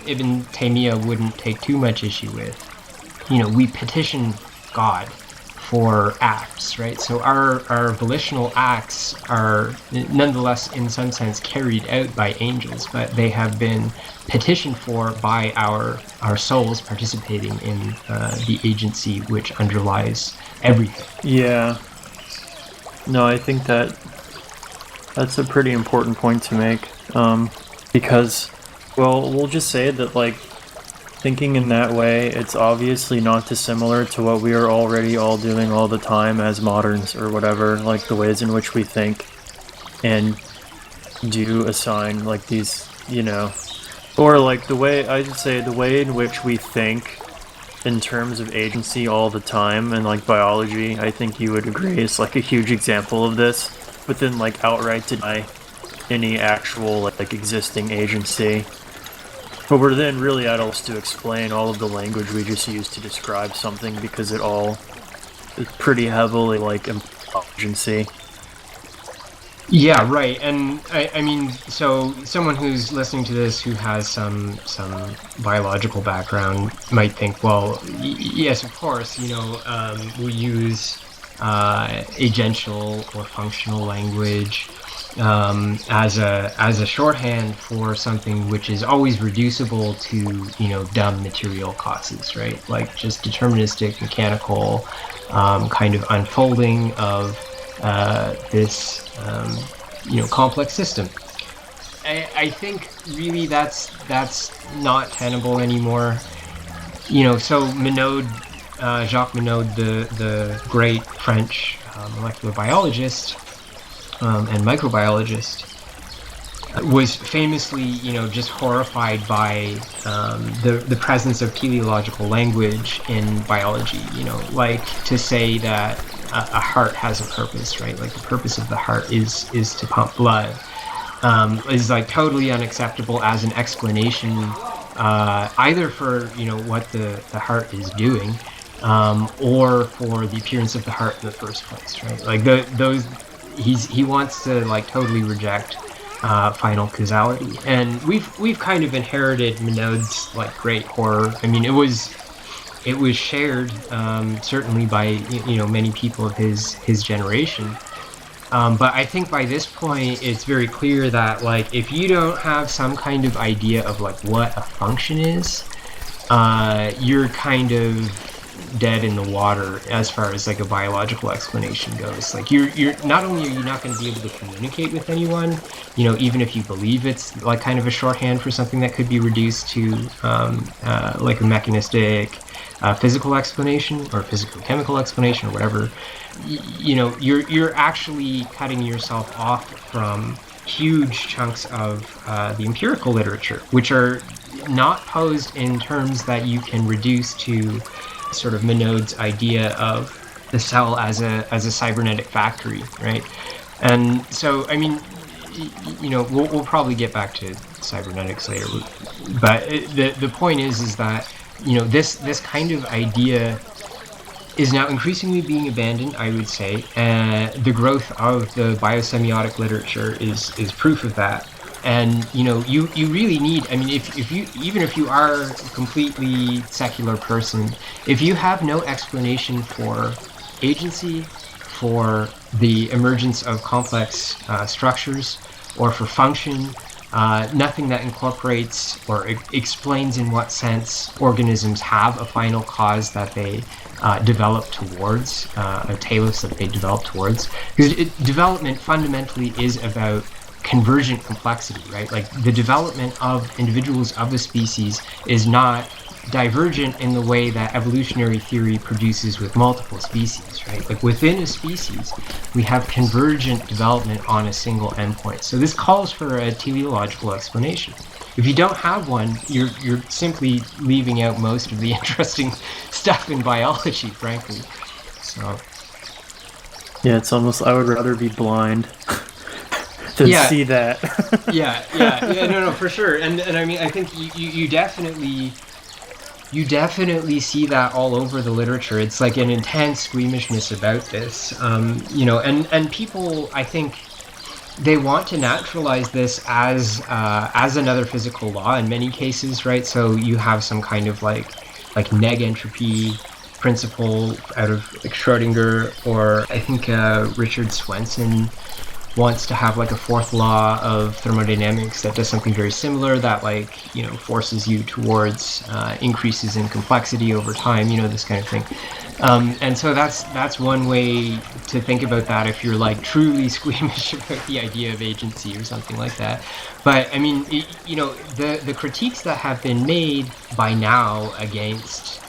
Ibn Taymiyyah wouldn't take too much issue with, we petition God for acts, right? So our volitional acts are nonetheless in some sense carried out by angels, but they have been petitioned for by our souls participating in the agency which underlies everything. Yeah. No, I think that's a pretty important point to make, because, well, we'll just say that, like, thinking in that way, it's obviously not dissimilar to what we are already all doing all the time as moderns or whatever, like the ways in which we think and do assign, like, these, or like the way in which we think in terms of agency all the time, and like biology, I think you would agree, is like a huge example of this, but then like outright deny any actual like existing agency. But we're then really at us to explain all of the language we just use to describe something, because it all is pretty heavily like agency. Yeah, right. And I mean, so someone who's listening to this who has some biological background might think, well, yes, of course, we use agential or functional language as a shorthand for something which is always reducible to dumb material causes, right? Like just deterministic, mechanical kind of unfolding of this complex system. I think really that's not tenable anymore. So Jacques Monod, the great French molecular biologist and microbiologist, was famously just horrified by the presence of teleological language in biology. Like to say that a heart has a purpose, right? Like the purpose of the heart is to pump blood, is like totally unacceptable as an explanation, either for what the heart is doing, or for the appearance of the heart in the first place, right? Like he wants to like totally reject final causality, and we've kind of inherited Monod's like great horror. I mean, it was shared certainly by many people of his generation, But I think by this point, it's very clear that, like, if you don't have some kind of idea of, like, what a function is, you're kind of dead in the water as far as, like, a biological explanation goes. Like, you're not only are you not going to be able to communicate with anyone, even if you believe it's, like, kind of a shorthand for something that could be reduced to, like, a mechanistic physical explanation or physical-chemical explanation or whatever. You're actually cutting yourself off from huge chunks of the empirical literature, which are not posed in terms that you can reduce to sort of Minod's idea of the cell as a cybernetic factory, right? And so, I mean, we'll probably get back to cybernetics later, but the point is that this kind of idea is now increasingly being abandoned, I would say. The growth of the biosemiotic literature is proof of that. And you really need, I mean, if you, even if you are a completely secular person, if you have no explanation for agency, for the emergence of complex structures, or for function, nothing that incorporates or explains in what sense organisms have a final cause that they develop towards, a telos that they develop towards. Because development fundamentally is about convergent complexity, right? Like, the development of individuals of a species is not divergent in the way that evolutionary theory produces with multiple species, right? Like, within a species, we have convergent development on a single endpoint. So this calls for a teleological explanation. If you don't have one, you're simply leaving out most of the interesting stuff in biology, frankly. So yeah, it's almost, I would rather be blind to see that. No, for sure. And I mean, I think you definitely see that all over the literature. It's like an intense squeamishness about this, and people, I think, they want to naturalize this as another physical law in many cases, right? So you have some kind of like neg entropy principle out of Schrodinger, or I think Richard Swenson wants to have like a fourth law of thermodynamics that does something very similar, that forces you towards increases in complexity over time, this kind of thing. And so that's one way to think about that if you're like truly squeamish about the idea of agency or something like that. But I mean, the critiques that have been made by now against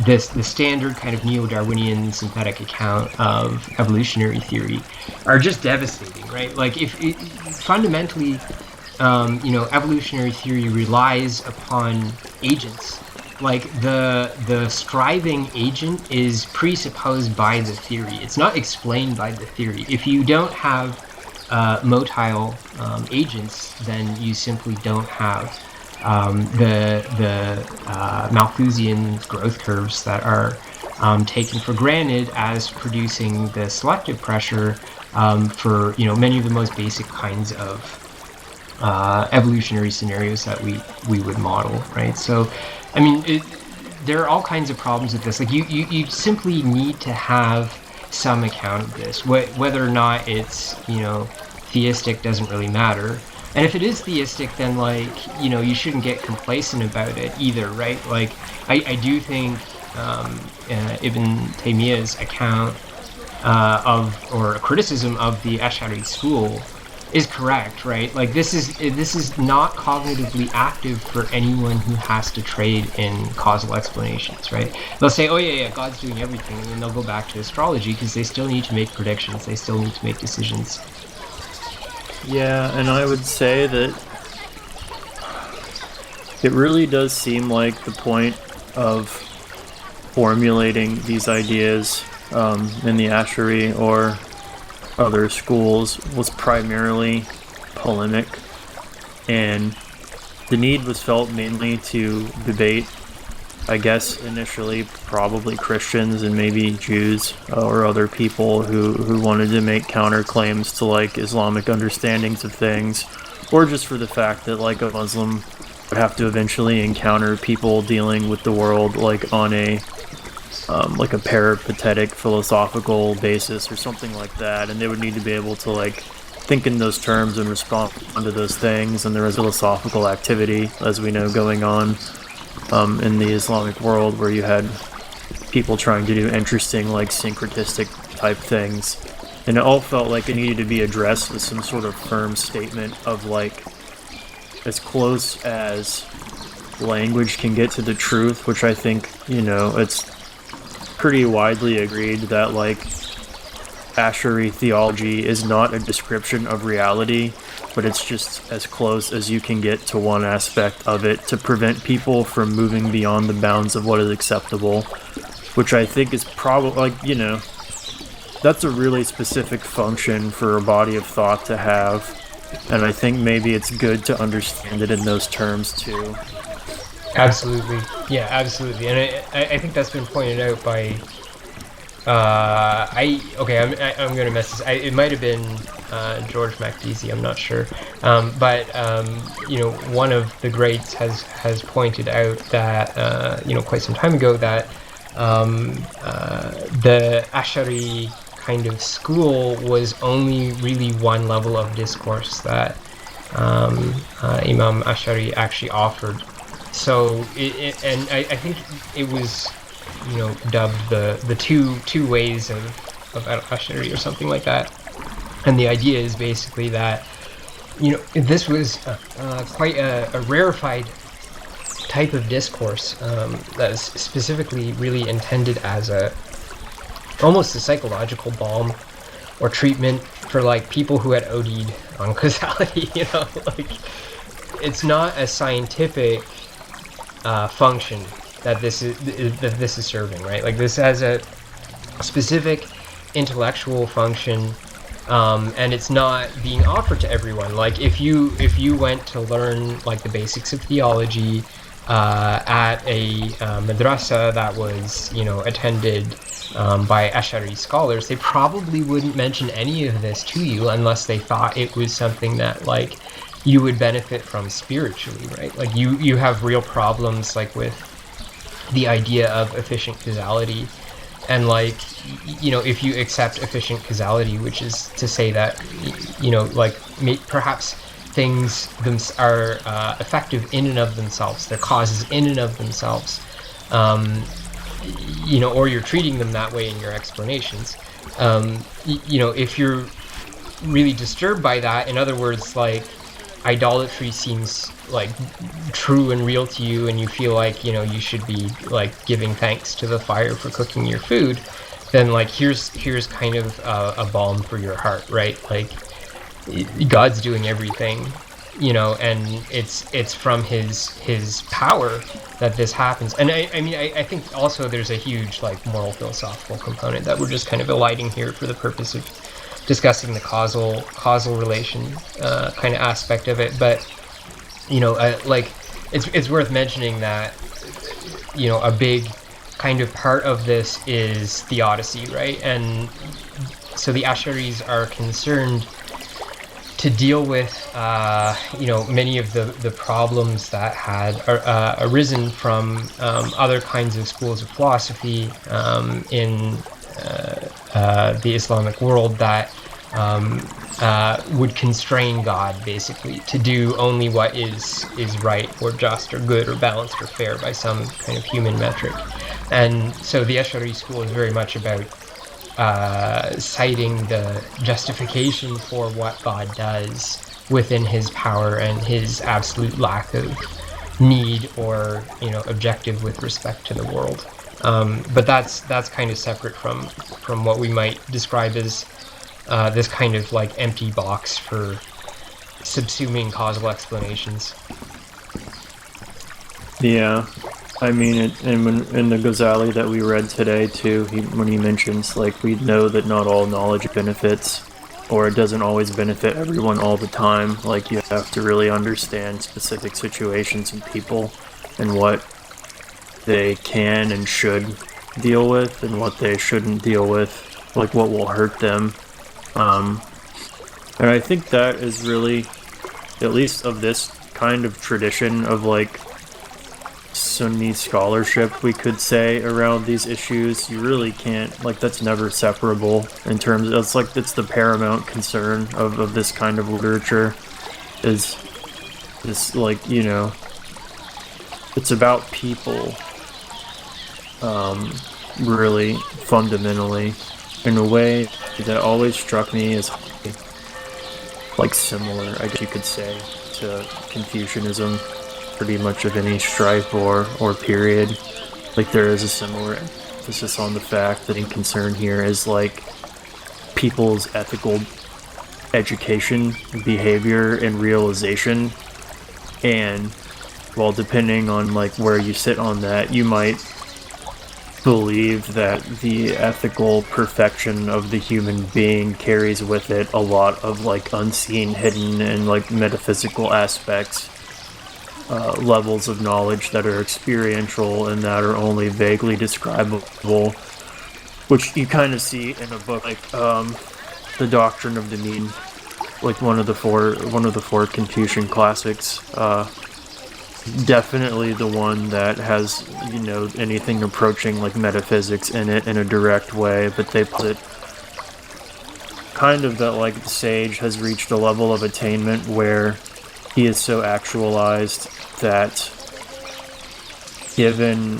the standard kind of neo-Darwinian synthetic account of evolutionary theory are just devastating, right? Like, if fundamentally, evolutionary theory relies upon agents. Like, the striving agent is presupposed by the theory. It's not explained by the theory. If you don't have motile agents, then you simply don't have the Malthusian growth curves that are taken for granted as producing the selective pressure for many of the most basic kinds of evolutionary scenarios that we would model, right? So, I mean, there are all kinds of problems with this. Like, you simply need to have some account of this. Whether or not it's theistic doesn't really matter. And if it is theistic, then you shouldn't get complacent about it either, right? Like, I do think Ibn Taymiyyah's account or a criticism of the Ash'ari school is correct, right? Like, this is not cognitively active for anyone who has to trade in causal explanations, right? They'll say, oh yeah, God's doing everything, and then they'll go back to astrology because they still need to make predictions, they still need to make decisions. Yeah, and I would say that it really does seem like the point of formulating these ideas in the Ash'ari or other schools was primarily polemic, and the need was felt mainly to debate, I guess, initially probably Christians and maybe Jews or other people who wanted to make counterclaims to Islamic understandings of things, or just for the fact that a Muslim would have to eventually encounter people dealing with the world on a like a peripatetic philosophical basis or something like that, and they would need to be able to like think in those terms and respond to those things. And there is philosophical activity, as we know, going on in the Islamic world, where you had people trying to do interesting, like syncretistic type things, and it all felt like it needed to be addressed with some sort of firm statement of like as close as language can get to the truth, which I think, you know, it's pretty widely agreed that like Ash'ari theology is not a description of reality, but it's just as close as you can get to one aspect of it to prevent people from moving beyond the bounds of what is acceptable, which I think is probably, like, you know, that's a really specific function for a body of thought to have, and I think maybe it's good to understand it in those terms too. Absolutely. Yeah, absolutely. And I think that's been pointed out by I'm going to mess this. It might have been George Macdesy, I'm not sure. But you know, one of the greats has pointed out that you know, quite some time ago, that the Ash'ari kind of school was only really one level of discourse that Imam Ash'ari actually offered. So I think it was, you know, dubbed the two ways of Ash'ari or something like that. And the idea is basically that, you know, this was quite a rarefied type of discourse that is specifically really intended as almost a psychological balm or treatment for like people who had OD'd on causality. You know, like, it's not a scientific function that this is serving, right? Like, this has a specific intellectual function, and it's not being offered to everyone. Like, if you went to learn like the basics of theology at a madrasa that was, you know, attended by Ash'ari scholars, they probably wouldn't mention any of this to you unless they thought it was something that like you would benefit from spiritually, right? Like, you have real problems like with the idea of efficient causality, and like, you know, if you accept efficient causality, which is to say that, you know, like, perhaps things are effective in and of themselves, they're causes in and of themselves, you know, or you're treating them that way in your explanations. You know, if you're really disturbed by that, in other words, like, idolatry seems like true and real to you, and you feel like, you know, you should be like giving thanks to the fire for cooking your food, then like here's kind of a balm for your heart, right? Like, God's doing everything, you know, and it's from his power that this happens. And I mean, I think also there's a huge like moral philosophical component that we're just kind of eliding here for the purpose of discussing the causal relation kind of aspect of it. But, you know, like, it's worth mentioning that, you know, a big kind of part of this is theodicy, right? And so the Ash'aris are concerned to deal with, you know, many of the problems that had arisen from other kinds of schools of philosophy in the Islamic world that would constrain God, basically, to do only what is right or just or good or balanced or fair by some kind of human metric. And so the Ash'ari school is very much about citing the justification for what God does within his power and his absolute lack of need or, you know, objective with respect to the world. But that's kind of separate from what we might describe as this kind of like empty box for subsuming causal explanations. Yeah, I mean, in the Ghazali that we read today too, when he mentions like, we know that not all knowledge benefits, or it doesn't always benefit everyone all the time. Like, you have to really understand specific situations and people and what they can and should deal with and what they shouldn't deal with, like what will hurt them. And I think that is really, at least of this kind of tradition of like Sunni scholarship, we could say, around these issues. You really can't, like, that's never separable in terms of, it's the paramount concern of this kind of literature is this, like, you know, it's about people, really fundamentally, in a way that always struck me as like similar, I guess you could say, to Confucianism, pretty much of any strife or period. Like, there is a similar emphasis on the fact that in concern here is like people's ethical education, behavior, and realization. And well, depending on like where you sit on that, you might believe that the ethical perfection of the human being carries with it a lot of like unseen, hidden, and like metaphysical aspects, levels of knowledge that are experiential and that are only vaguely describable, which you kind of see in a book like The Doctrine of the Mean, like one of the four Confucian classics. Definitely the one that has, you know, anything approaching like metaphysics in it in a direct way, but they put it kind of that like the sage has reached a level of attainment where he is so actualized that, given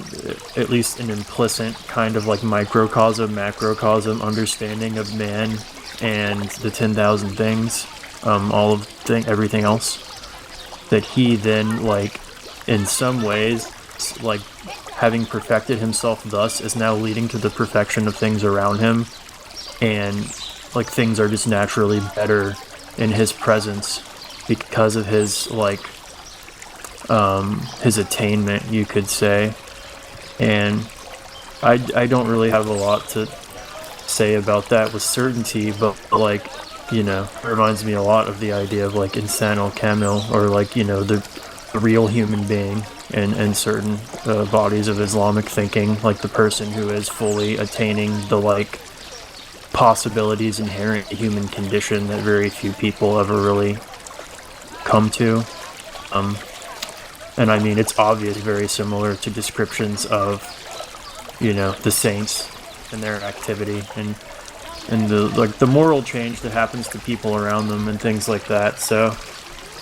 at least an implicit kind of like microcosm, macrocosm understanding of man and the 10,000 things, all of everything else, that he then, like, in some ways, like, having perfected himself thus, is now leading to the perfection of things around him, and like things are just naturally better in his presence because of his like his attainment, you could say. And I don't really have a lot to say about that with certainty, but like, you know, it reminds me a lot of the idea of like insan al-kamil, or like, you know, the real human being in certain bodies of Islamic thinking, like the person who is fully attaining the like possibilities inherent in human condition that very few people ever really come to. And I mean, it's obviously very similar to descriptions of, you know, the saints and their activity and the like the moral change that happens to people around them and things like that. So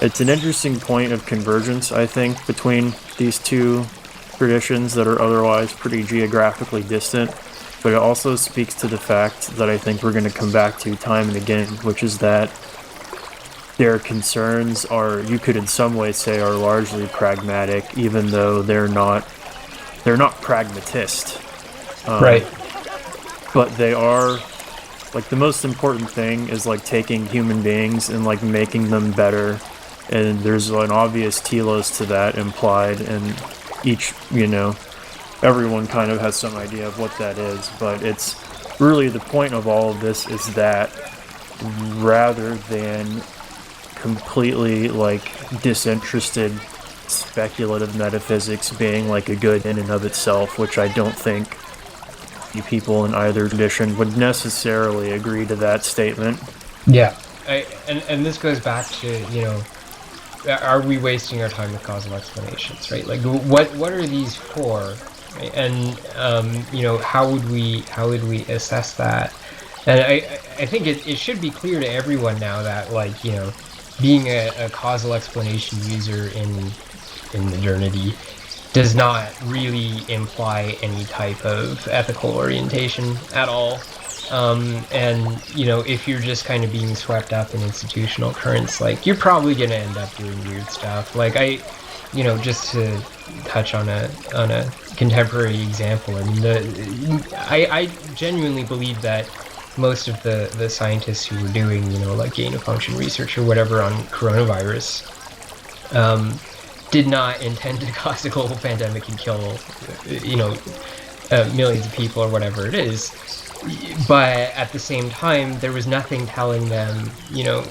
it's an interesting point of convergence, I think, between these two traditions that are otherwise pretty geographically distant. But it also speaks to the fact that I think we're going to come back to time and again, which is that their concerns are, you could in some ways say, are largely pragmatic, even though they're not pragmatist. Right. But they are, like, the most important thing is like taking human beings and like making them better. And there's an obvious telos to that implied, and each, you know, everyone kind of has some idea of what that is, but it's really the point of all of this is that rather than completely like disinterested speculative metaphysics being like a good in and of itself, which I don't think you people in either tradition would necessarily agree to that statement. Yeah, and this goes back to, you know, are we wasting our time with causal explanations, right? Like, what are these for? Right? And you know, how would we assess that? And I think it should be clear to everyone now that, like, you know, being a causal explanation user in modernity does not really imply any type of ethical orientation at all. And, you know, if you're just kind of being swept up in institutional currents, like, you're probably going to end up doing weird stuff. Like, you know, just to touch on a contemporary example, I mean, I genuinely believe that most of the scientists who were doing, you know, like gain-of-function research or whatever on coronavirus, did not intend to cause a global pandemic and kill, you know, millions of people or whatever it is. But at the same time, there was nothing telling them, you know,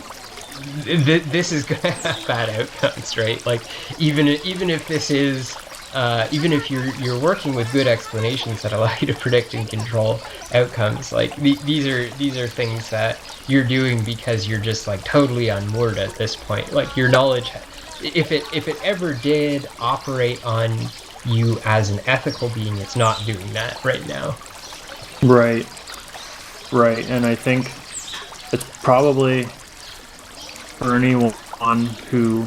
this is going to have bad outcomes, right? Like, even if this is, even if you're working with good explanations that allow you to predict and control outcomes, like these are things that you're doing because you're just like totally unmoored at this point. Like, your knowledge, if it ever did operate on you as an ethical being, it's not doing that right now. Right. And I think it's probably for anyone who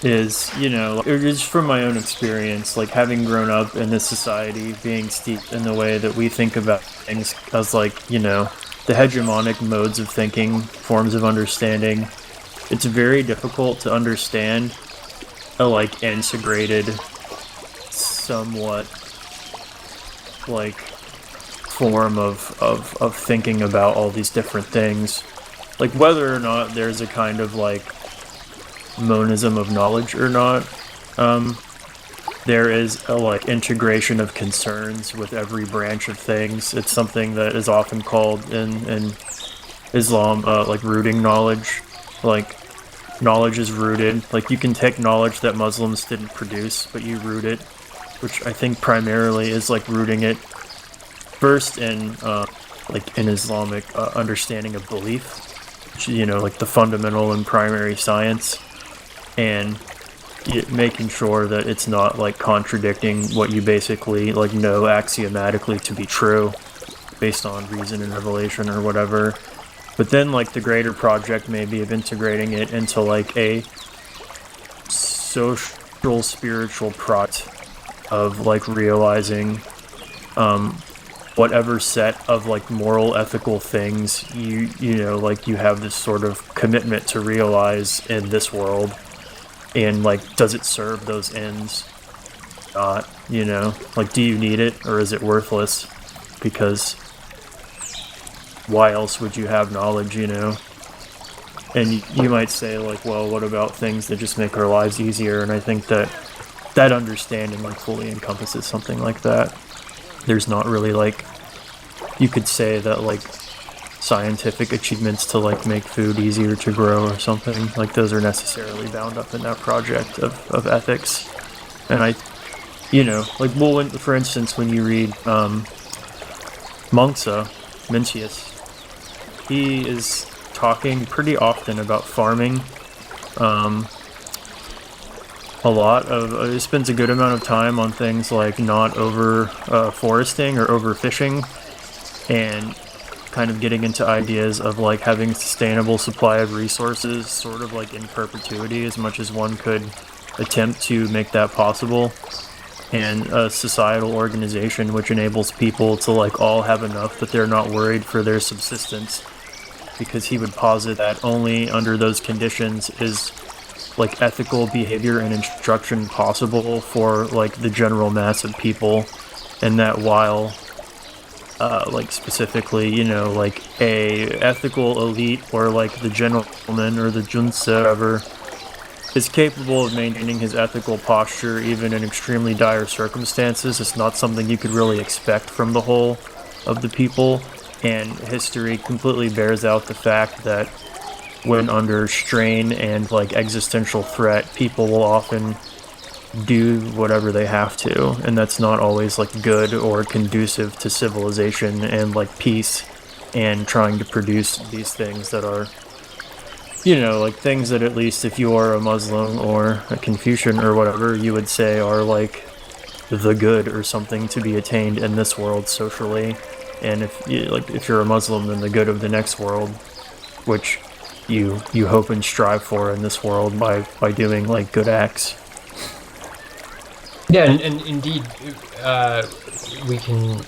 is, just from my own experience, like having grown up in this society, being steeped in the way that we think about things as the hegemonic modes of thinking, forms of understanding, it's very difficult to understand a integrated, somewhat form of thinking about all these different things, whether or not there's a kind of monism of knowledge or not. There is a integration of concerns with every branch of things. It's something that is often called in Islam rooting knowledge. Knowledge is rooted. You can take knowledge that Muslims didn't produce, but you root it, which I think primarily is rooting it first in an Islamic understanding of belief, which, the fundamental and primary science, and making sure that it's not contradicting what you basically know axiomatically to be true based on reason and revelation or whatever. But then the greater project maybe of integrating it into a social spiritual product of realizing whatever set of moral ethical things you have this sort of commitment to realize in this world. And does it serve those ends? Not, do you need it, or is it worthless? Because why else would you have knowledge, And you might say well, what about things that just make our lives easier? And I think that understanding fully encompasses something like that. There's not really you could say that scientific achievements to make food easier to grow or something, those are necessarily bound up in that project of ethics. And I, for instance, when you read Mencius, he is talking pretty often about farming. He spends a good amount of time on things not over foresting or overfishing, and kind of getting into ideas of having a sustainable supply of resources sort of in perpetuity as much as one could attempt to make that possible, and a societal organization which enables people to all have enough that they're not worried for their subsistence, because he would posit that only under those conditions is ethical behavior and instruction possible for the general mass of people, and that while specifically, a ethical elite or the gentleman or the junsa, whatever, is capable of maintaining his ethical posture even in extremely dire circumstances. It's not something you could really expect from the whole of the people, and history completely bears out the fact that when under strain and existential threat, people will often do whatever they have to, and that's not always good or conducive to civilization and peace, and trying to produce these things that are things that, at least if you are a Muslim or a Confucian or whatever, you would say are the good or something to be attained in this world socially. And if you're a Muslim, then the good of the next world, which you hope and strive for in this world by doing good acts. Yeah, and indeed, we can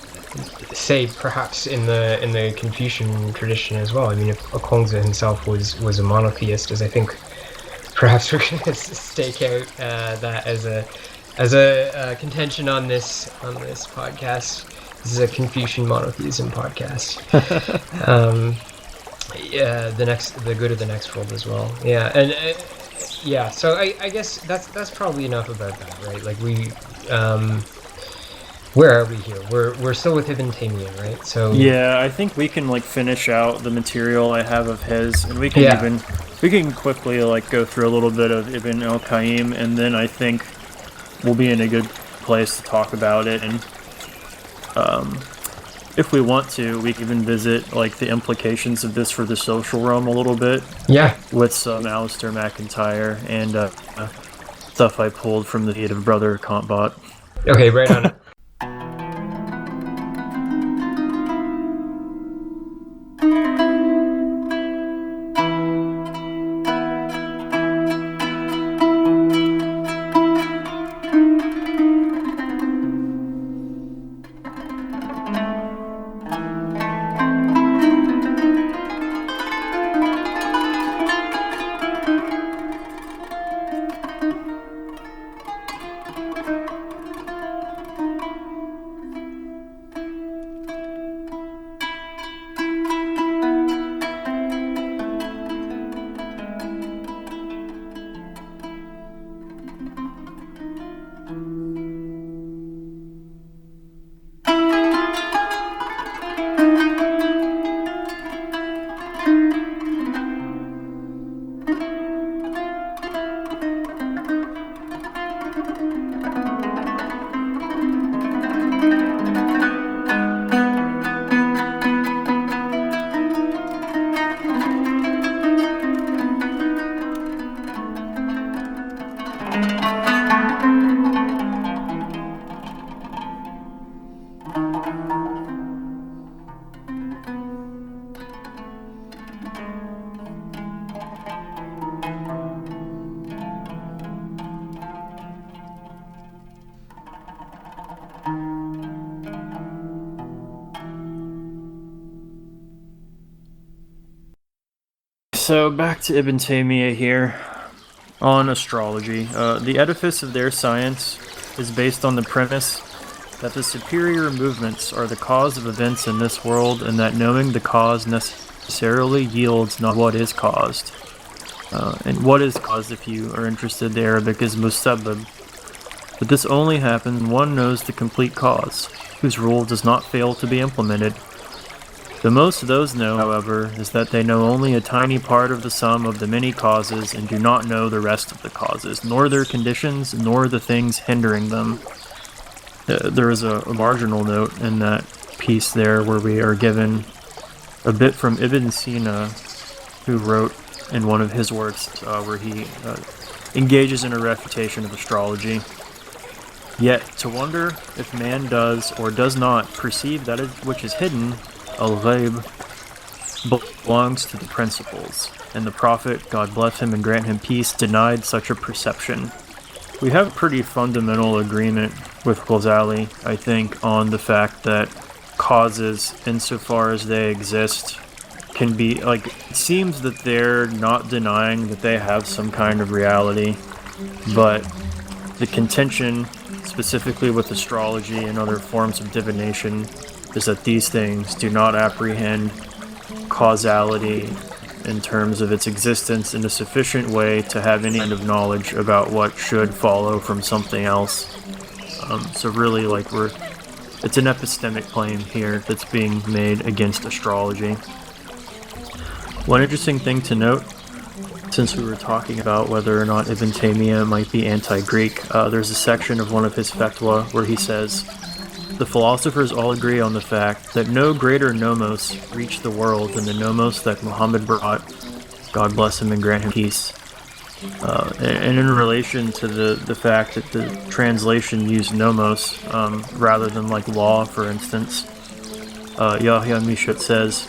say perhaps in the Confucian tradition as well. I mean, if Kongzi himself was a monotheist, as I think perhaps we're going to stake out that as a contention on this podcast. This is a Confucian monotheism podcast. The good of the next world as well. Yeah, and. Yeah, so I guess that's probably enough about that, right? We, where are we here? We're still with Ibn Taymiyyah, right? So yeah, I think we can finish out the material I have of his, and we can quickly go through a little bit of Ibn al-Qayyim, and then I think we'll be in a good place to talk about it. And if we want to, we can even visit the implications of this for the social realm a little bit. Yeah. With some Alistair McIntyre and stuff I pulled from the native brother Kantbot. Okay, right on it. So back to Ibn Taymiyyah here on astrology. The edifice of their science is based on the premise that the superior movements are the cause of events in this world, and that knowing the cause necessarily yields not what is caused. And what is caused, if you are interested, the Arabic is musabbab. But this only happens when one knows the complete cause, whose rule does not fail to be implemented. The most those know, however, is that they know only a tiny part of the sum of the many causes and do not know the rest of the causes, nor their conditions, nor the things hindering them. There is a marginal note in that piece there where we are given a bit from Ibn Sina, who wrote in one of his works where he engages in a refutation of astrology. Yet, to wonder if man does or does not perceive that which is hidden, al-ghayb, belongs to the principles, and the Prophet, God bless him and grant him peace, denied such a perception. We have pretty fundamental agreement with Causality, I think, on the fact that causes, insofar as they exist, can be, like, it seems that they're not denying that they have some kind of reality, but the contention, specifically with astrology and other forms of divination, is that these things do not apprehend causality in terms of its existence in a sufficient way to have any kind of knowledge about what should follow from something else. So really, like, it's an epistemic claim here that's being made against astrology. One interesting thing to note, since we were talking about whether or not Ibn Taymiyyah might be anti-Greek, there's a section of one of his fatwa where he says, "The philosophers all agree on the fact that no greater nomos reached the world than the nomos that Muhammad brought, God bless him and grant him peace." And in relation to the fact that the translation used nomos rather than like law, for instance, Yahya Mishat says,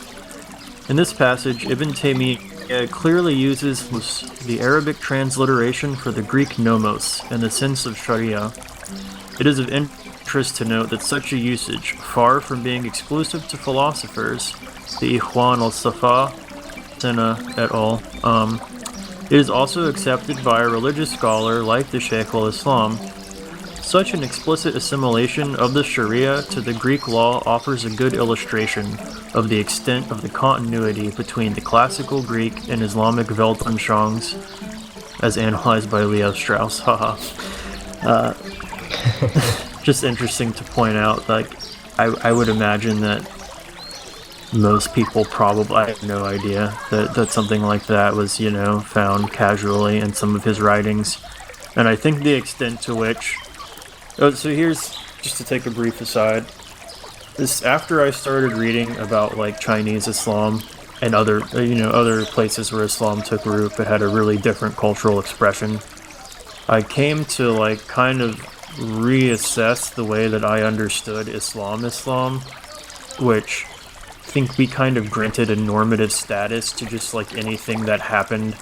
in this passage, Ibn Taymiyyah clearly uses the Arabic transliteration for the Greek nomos in the sense of Sharia. It is of interest to note that such a usage, far from being exclusive to philosophers, the Ikhwan al-Safa, Sena et al., it is also accepted by a religious scholar like the Shaykh al-Islam. Such an explicit assimilation of the Sharia to the Greek law offers a good illustration of the extent of the continuity between the classical Greek and Islamic Weltanschauungs, as analyzed by Leo Strauss. Haha. Just interesting to point out, like, I would imagine that most people probably, I have no idea that something like that was, found casually in some of his writings. And I think the extent to which... so here's, just to take a brief aside, this after I started reading about, like, Chinese Islam and other places where Islam took root but had a really different cultural expression, I came to, like, kind of reassess the way that I understood Islam, which I think we kind of granted a normative status to just like anything that happened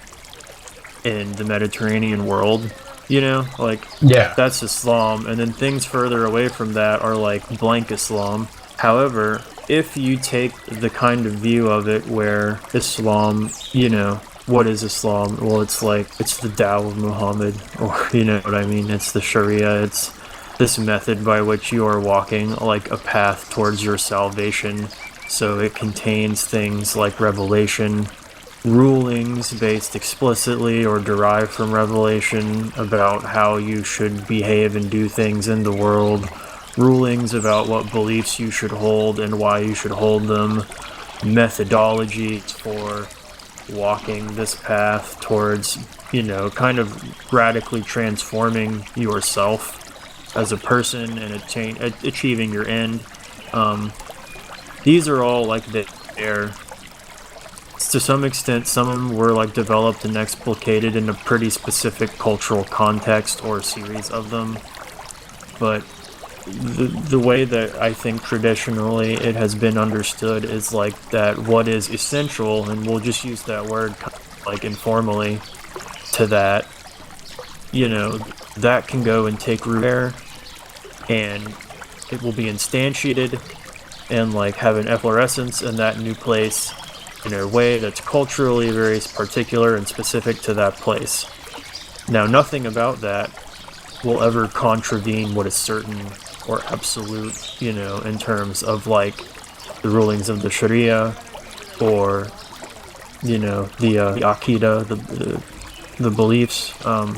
in the Mediterranean world, you know, like that's Islam, and then things further away from that are like blank Islam. However, if you take the kind of view of it where Islam, you know, what is Islam? Well, it's the Tao of Muhammad, or you know what I mean, it's the Sharia, it's this method by which you are walking like a path towards your salvation. So it contains things like revelation, rulings based explicitly or derived from revelation about how you should behave and do things in the world, rulings about what beliefs you should hold and why you should hold them, methodologies for walking this path towards, you know, kind of radically transforming yourself as a person and achieving your end. These are all like they're to some extent, some of them were like developed and explicated in a pretty specific cultural context or a series of them. But the way that I think traditionally it has been understood is like that what is essential, and we'll just use that word like informally to that, you know, that can go and take root there, and it will be instantiated and like have an efflorescence in that new place in a way that's culturally very particular and specific to that place. Now, nothing about that will ever contravene what is certain or absolute, you know, in terms of like the rulings of the Sharia or, you know, the Aqidah, the beliefs,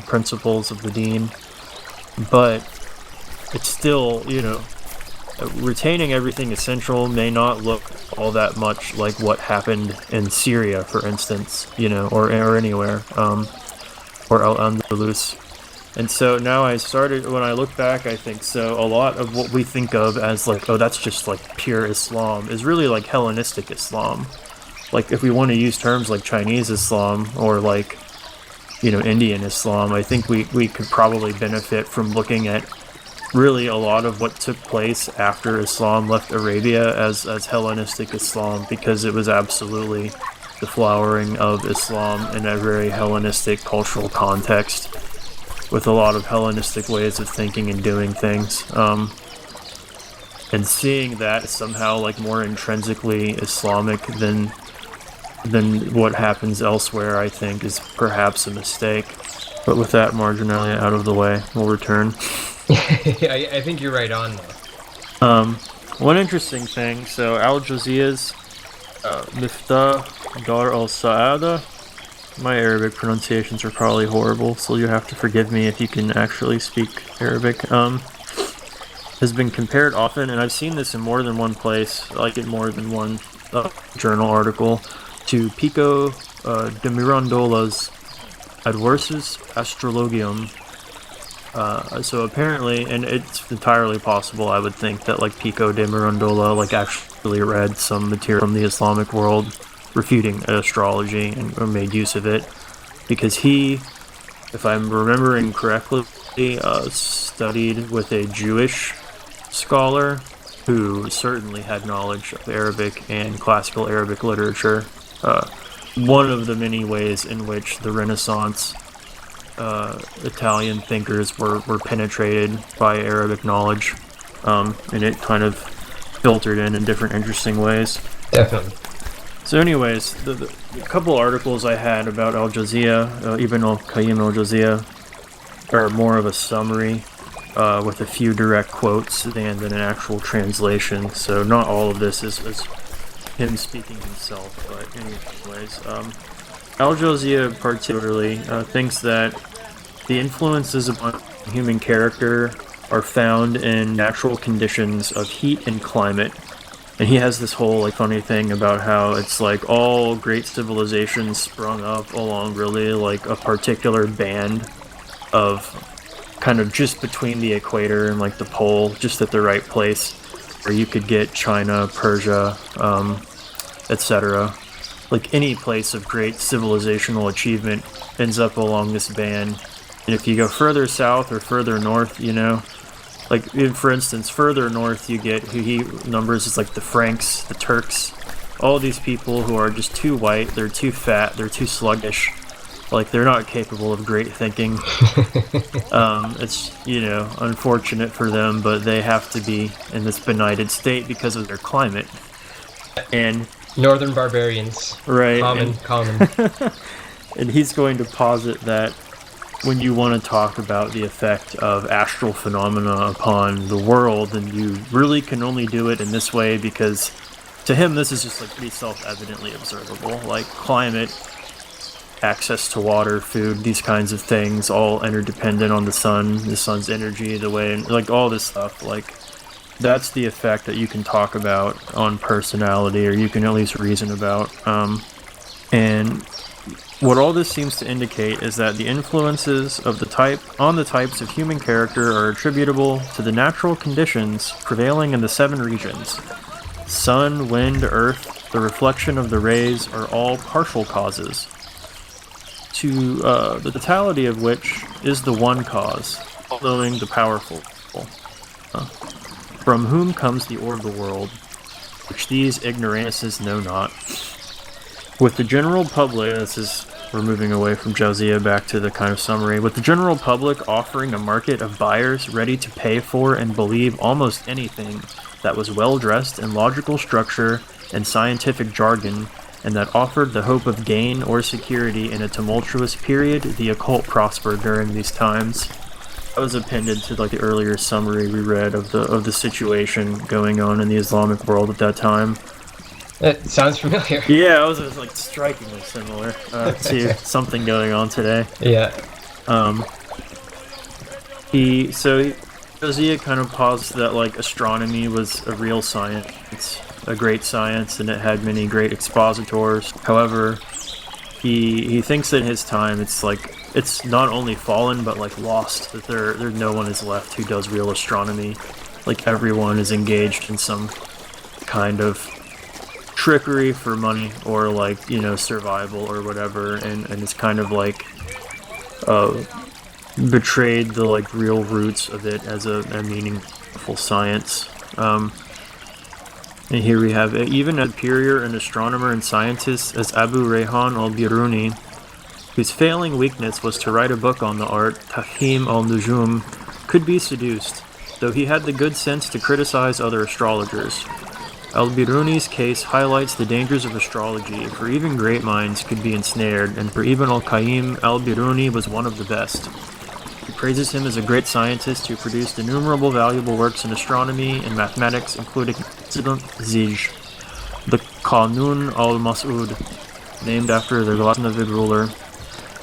principles of the Deen. But it's still, you know, retaining everything essential may not look all that much like what happened in Syria, for instance, you know, or anywhere, or Al-Andalus. And so now when I look back, I think so a lot of what we think of as like, oh, that's just like pure Islam is really like Hellenistic Islam. Like if we want to use terms like Chinese Islam or like, you know, Indian Islam, I think we could probably benefit from looking at really a lot of what took place after Islam left Arabia as Hellenistic Islam, because it was absolutely the flowering of Islam in a very Hellenistic cultural context with a lot of Hellenistic ways of thinking and doing things. And seeing that somehow like more intrinsically Islamic than what happens elsewhere, I think, is perhaps a mistake. But with that marginalia out of the way, we'll return. I think you're right on though. One interesting thing, so Al-Jazziya's Miftah Dar al-Sa'ada, my Arabic pronunciations are probably horrible, so you have to forgive me if you can actually speak Arabic, has been compared often, and I've seen this in more than one place, like in more than one journal article, to Pico de Mirandola's Adversus Astrologium. So apparently, and it's entirely possible, I would think, that like Pico de Mirandola like actually read some material from the Islamic world refuting astrology and or made use of it, because he, if I'm remembering correctly, studied with a Jewish scholar who certainly had knowledge of Arabic and classical Arabic literature. One of the many ways in which the Renaissance Italian thinkers were penetrated by Arabic knowledge, and it kind of filtered in different interesting ways. Definitely. So anyways, the couple articles I had about Al-Jazziya, Ibn al-Qayyim al-Jazziya, are more of a summary with a few direct quotes than an actual translation, so not all of this is him speaking himself, but anyways, Al-Jazziya particularly thinks that the influences upon human character are found in natural conditions of heat and climate. And he has this whole like funny thing about how it's like all great civilizations sprung up along really like a particular band of kind of just between the equator and like the pole, just at the right place where you could get China, Persia, etc. Like any place of great civilizational achievement ends up along this band. And if you go further south or further north, you know, Like, for instance, further north you get who he numbers as like the Franks, the Turks, all these people who are just too white, they're too fat, they're too sluggish. Like, they're not capable of great thinking. It's, unfortunate for them, but they have to be in this benighted state because of their climate. And Northern barbarians. Right. Common. And he's going to posit that when you want to talk about the effect of astral phenomena upon the world, then you really can only do it in this way because to him this is just like pretty self-evidently observable. Like climate, access to water, food, these kinds of things, all interdependent on the sun's energy, the way, like all this stuff, like that's the effect that you can talk about on personality, or you can at least reason about. And what all this seems to indicate is that the influences of the types of human character are attributable to the natural conditions prevailing in the 7 regions. Sun, wind, earth, the reflection of the rays are all partial causes, to the totality of which is the one cause, all-knowing, the powerful, from whom comes the order of the world, which these ignoramuses know not. With the general public, we're moving away from Jauziya back to the kind of summary, with the general public offering a market of buyers ready to pay for and believe almost anything that was well-dressed in logical structure and scientific jargon, and that offered the hope of gain or security in a tumultuous period, the occult prospered during these times. That was appended to like the earlier summary we read of the situation going on in the Islamic world at that time. That sounds familiar. Yeah, it was like strikingly similar to something going on today. Yeah. Jauziya kind of posits that like astronomy was a real science. It's a great science and it had many great expositors. However, he thinks that in his time it's not only fallen but like lost, that there no one is left who does real astronomy. Like everyone is engaged in some kind of trickery for money or like survival or whatever, and it's kind of like betrayed the like real roots of it as a meaningful science. And here we have even a superior an astronomer and scientist as Abu Rayhan al-Biruni, whose failing weakness was to write a book on the art, Tafhim al-Nujum, could be seduced, though he had the good sense to criticize other astrologers. Al-Biruni's case highlights the dangers of astrology, for even great minds could be ensnared, and for Ibn al-Qayyim, Al-Biruni was one of the best. He praises him as a great scientist who produced innumerable valuable works in astronomy and mathematics, including Zij, the Qanun al-Mas'ud, named after the Ghaznavid ruler.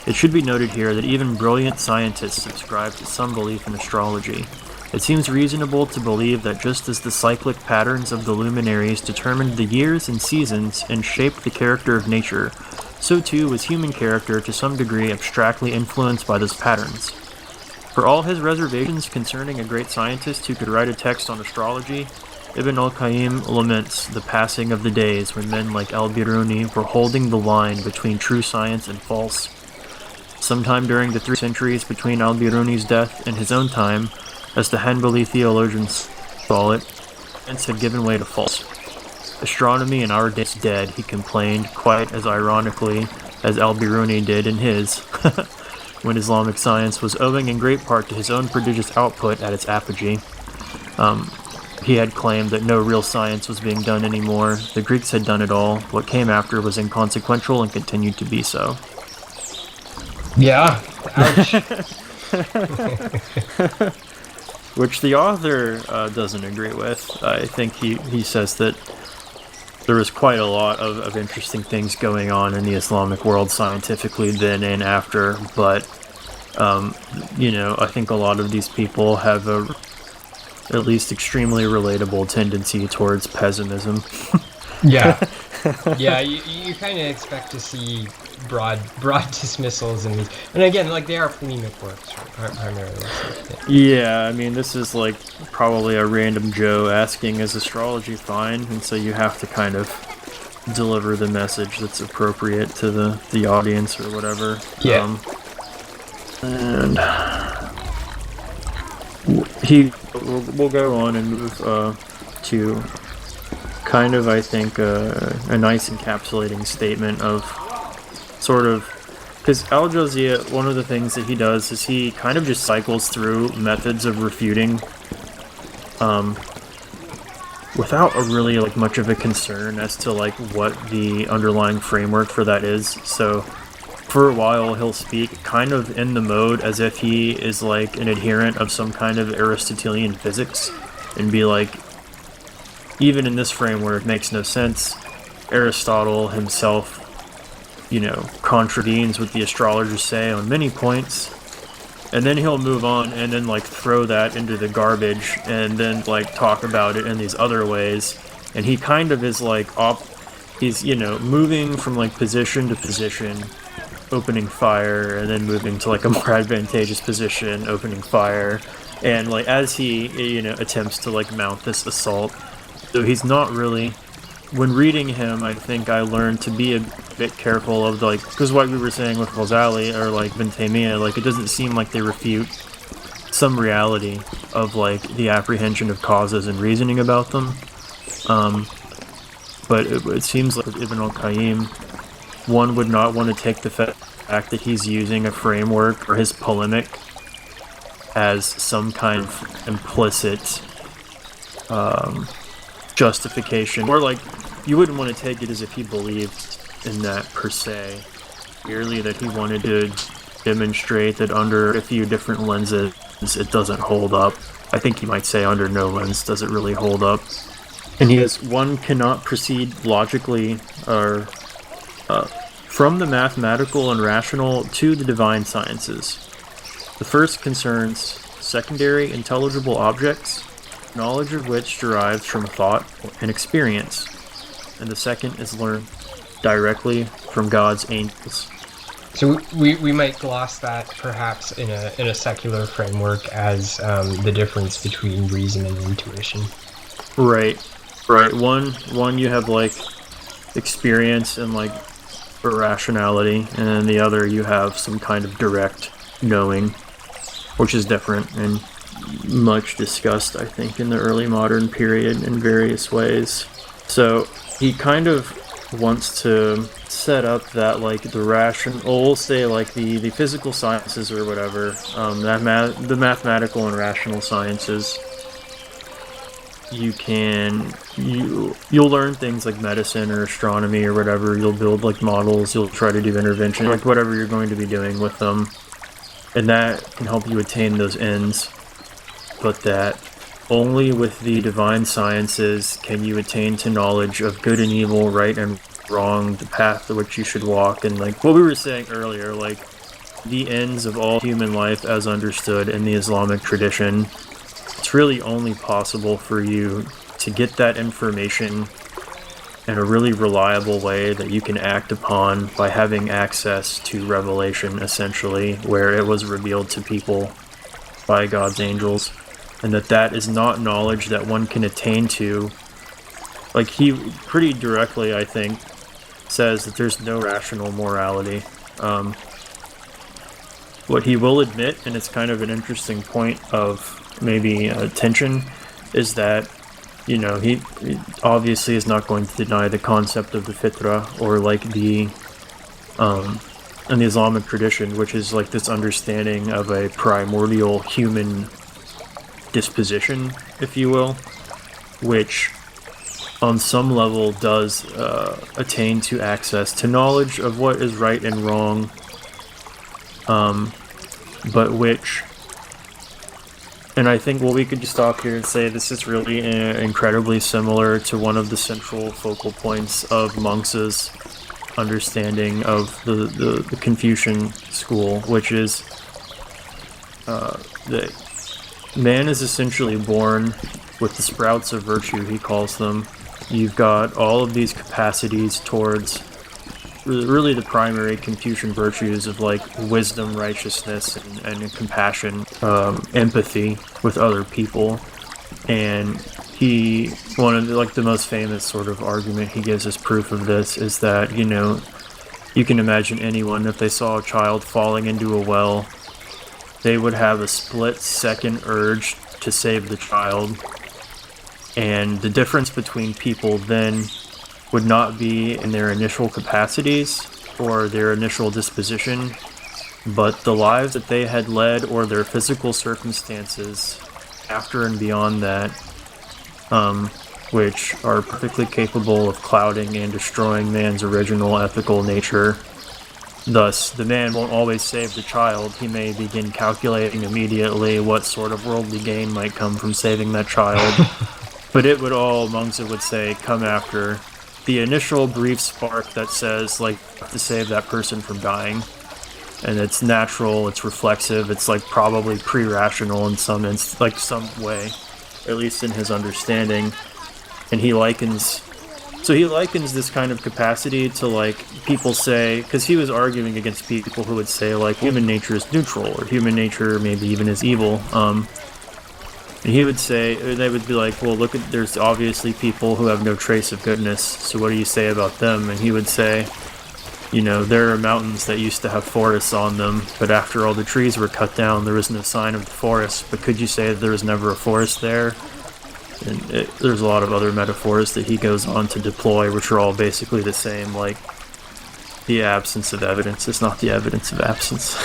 It should be noted here that even brilliant scientists subscribe to some belief in astrology. It seems reasonable to believe that just as the cyclic patterns of the luminaries determined the years and seasons and shaped the character of nature, so too was human character to some degree abstractly influenced by those patterns. For all his reservations concerning a great scientist who could write a text on astrology, Ibn al-Qayyim laments the passing of the days when men like al-Biruni were holding the line between true science and false. Sometime during the 3 centuries between al-Biruni's death and his own time, as the Hanbali theologians call it, science had given way to false. Astronomy in our days is dead, he complained, quite as ironically as al-Biruni did in his, when Islamic science was owing in great part to his own prodigious output at its apogee. He had claimed that no real science was being done anymore. The Greeks had done it all. What came after was inconsequential and continued to be so. Yeah. Ouch. Which the author doesn't agree with. I think he says that there was quite a lot of interesting things going on in the Islamic world scientifically then and after, but I think a lot of these people have a at least extremely relatable tendency towards pessimism. Yeah. Yeah, you kind of expect to see broad dismissals in these, and again, like they are polemic works, primarily. Yeah, I mean, this is like probably a random Joe asking, "Is astrology fine?" And so you have to kind of deliver the message that's appropriate to the audience or whatever. Yeah. And we'll go on and move to kind of, I think, a nice encapsulating statement of sort of, because Al-Jawziyya, one of the things that he does is he kind of just cycles through methods of refuting without a really like much of a concern as to like what the underlying framework for that is. So for a while he'll speak kind of in the mode as if he is like an adherent of some kind of Aristotelian physics and be like, even in this framework, it makes no sense. Aristotle himself, contravenes what the astrologers say on many points. And then he'll move on and then like throw that into the garbage and then like talk about it in these other ways. And he kind of is like he's moving from like position to position, opening fire, and then moving to like a more advantageous position, opening fire. And like as he attempts to like mount this assault. So he's not really, when reading him, I think I learned to be a bit careful of like, because what we were saying with Causality or like Ibn Taymiyyah, like it doesn't seem like they refute some reality of like the apprehension of causes and reasoning about them. But it seems like with Ibn al-Qayyim, one would not want to take the fact that he's using a framework or his polemic as some kind of implicit justification, or like you wouldn't want to take it as if he believed in that per se, merely that he wanted to demonstrate that under a few different lenses it doesn't hold up. I think he might say under no lens does it really hold up. And he has, one cannot proceed logically or from the mathematical and rational to the divine sciences. The first concerns secondary intelligible objects, knowledge of which derives from thought and experience, and the second is learned directly from God's angels. So we might gloss that perhaps in a secular framework as the difference between reason and intuition. Right. One you have like experience and like irrationality, and then the other you have some kind of direct knowing, which is different and much discussed, I think, in the early modern period in various ways. So he kind of wants to set up that like the rational, we'll say like the physical sciences or whatever, the mathematical and rational sciences, you'll learn things like medicine or astronomy or whatever. You'll build like models, you'll try to do intervention, like whatever you're going to be doing with them, and that can help you attain those ends. But that only with the divine sciences can you attain to knowledge of good and evil, right and wrong, the path to which you should walk, and like what we were saying earlier, like the ends of all human life as understood in the Islamic tradition. It's really only possible for you to get that information in a really reliable way that you can act upon by having access to revelation, essentially, where it was revealed to people by God's angels, and that is not knowledge that one can attain to. Like, he pretty directly, I think, says that there's no rational morality. What he will admit, and it's kind of an interesting point of maybe tension, is that, you know, he obviously is not going to deny the concept of the fitra, or like the in the Islamic tradition, which is like this understanding of a primordial human disposition, if you will, which on some level does attain to access to knowledge of what is right and wrong, but which, and I think, well, we could just stop here and say this is really incredibly similar to one of the central focal points of Monks' understanding of the Confucian school, which is that man is essentially born with the sprouts of virtue, he calls them. You've got all of these capacities towards really the primary Confucian virtues of like wisdom, righteousness, and compassion, empathy with other people. And one of the most famous sort of argument he gives as proof of this is that, you know, you can imagine anyone, if they saw a child falling into a well, they would have a split-second urge to save the child. And the difference between people then would not be in their initial capacities or their initial disposition, but the lives that they had led or their physical circumstances after and beyond that, which are perfectly capable of clouding and destroying man's original ethical nature. Thus, the man won't always save the child. He may begin calculating immediately what sort of worldly gain might come from saving that child. But it would all, Mengzi would say, come after the initial brief spark that says, like, to save that person from dying. And it's natural, it's reflexive, it's like probably pre-rational in some way, at least in his understanding. And he likens this kind of capacity to, like, people say, because he was arguing against people who would say, like, human nature is neutral, or human nature maybe even is evil. And he would say, they would be like, well, look, there's obviously people who have no trace of goodness, so what do you say about them? And he would say, you know, there are mountains that used to have forests on them, but after all the trees were cut down, there was no sign of the forest. But could you say that there was never a forest there? And there's a lot of other metaphors that he goes on to deploy, which are all basically the same, like, the absence of evidence is not the evidence of absence.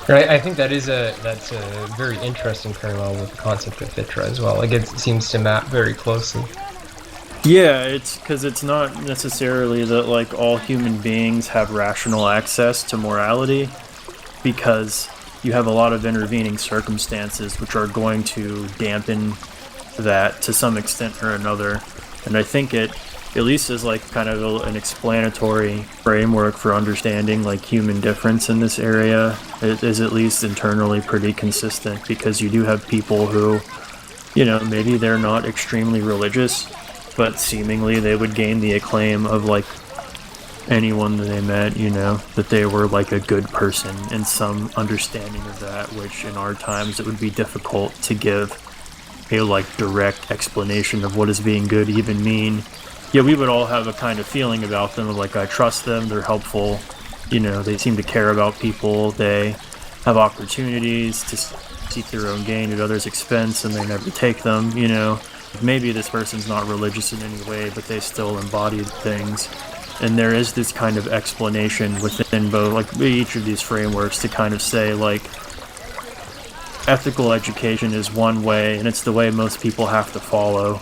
Right, I think that's a very interesting parallel with the concept of fitra as well. Like, it seems to map very closely. Yeah, it's because it's not necessarily that, like, all human beings have rational access to morality, because you have a lot of intervening circumstances which are going to dampen that to some extent or another. And I think it at least is, like, kind of an explanatory framework for understanding, like, human difference in this area. It is at least internally pretty consistent, because you do have people who, you know, maybe they're not extremely religious, but seemingly they would gain the acclaim of, like, anyone that they met, you know, that they were, like, a good person and some understanding of that, which in our times it would be difficult to give a, like, direct explanation of what does being good even mean. Yeah, we would all have a kind of feeling about them of, like, I trust them, they're helpful, you know, they seem to care about people, they have opportunities to seek their own gain at others' expense, and they never take them, you know. Maybe this person's not religious in any way, but they still embodied things. And there is this kind of explanation within both, like, each of these frameworks to kind of say, like, ethical education is one way, and it's the way most people have to follow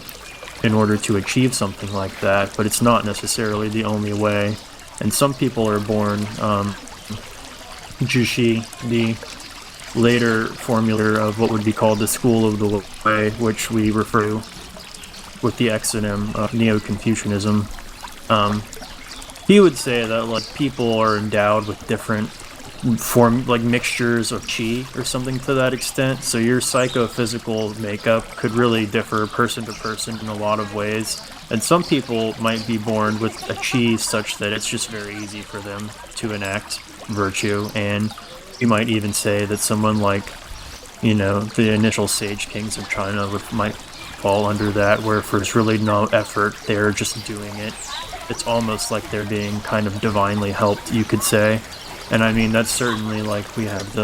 in order to achieve something like that, but it's not necessarily the only way. And some people are born, Jushi, the later formula of what would be called the School of the Way, which we refer to with the exonym of Neo-Confucianism. He would say that, like, people are endowed with different like mixtures of chi or something to that extent. So your psychophysical makeup could really differ person to person in a lot of ways. And some people might be born with a chi such that it's just very easy for them to enact virtue. And you might even say that someone like, you know, the initial sage kings of China might fall under that, where if there's really no effort, they're just doing it. It's almost like they're being kind of divinely helped, you could say. And I mean, that's certainly, like, we have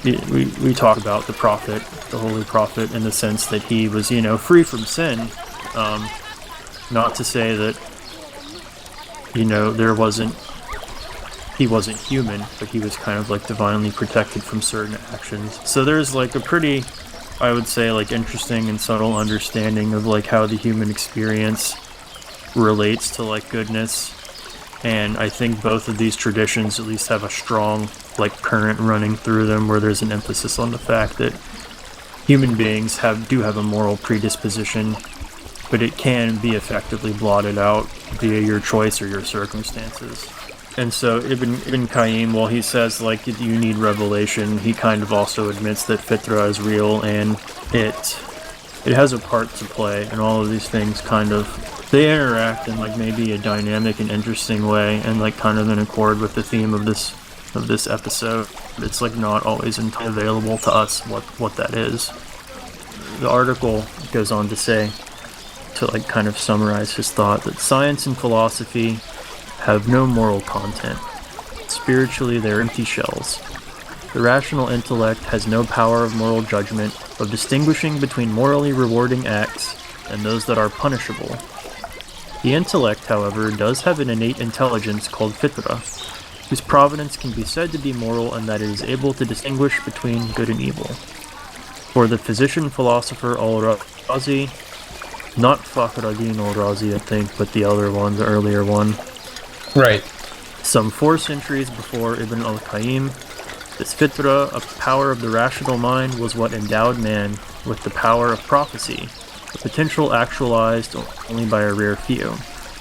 we talk about the prophet, the holy prophet, in the sense that he was, you know, free from sin. Not to say that, you know, he wasn't human, but he was kind of, like, divinely protected from certain actions. So there's, like, a pretty, I would say, like, interesting and subtle understanding of, like, how the human experience relates to, like, goodness. And I think both of these traditions at least have a strong, like, current running through them, where there's an emphasis on the fact that human beings do have a moral predisposition, but it can be effectively blotted out via your choice or your circumstances. And so Ibn Qayyim, while he says, like, you need revelation, he kind of also admits that fitra is real, and it has a part to play, and all of these things kind of, they interact in, like, maybe a dynamic and interesting way, and, like, kind of in accord with the theme of this episode. It's, like, not always entirely available to us what that is. The article goes on to say, to, like, kind of summarize his thought, that science and philosophy have no moral content. Spiritually, they're empty shells. The rational intellect has no power of moral judgment, of distinguishing between morally rewarding acts and those that are punishable. The intellect, however, does have an innate intelligence called fitra, whose providence can be said to be moral in that it is able to distinguish between good and evil. For the physician-philosopher al-Razi, not Fakhruddin al-Razi, I think, but the other one, the earlier one. Right. Some 4 centuries before Ibn al-Qayyim, this fitra, a power of the rational mind, was what endowed man with the power of prophecy, a potential actualized only by a rare few.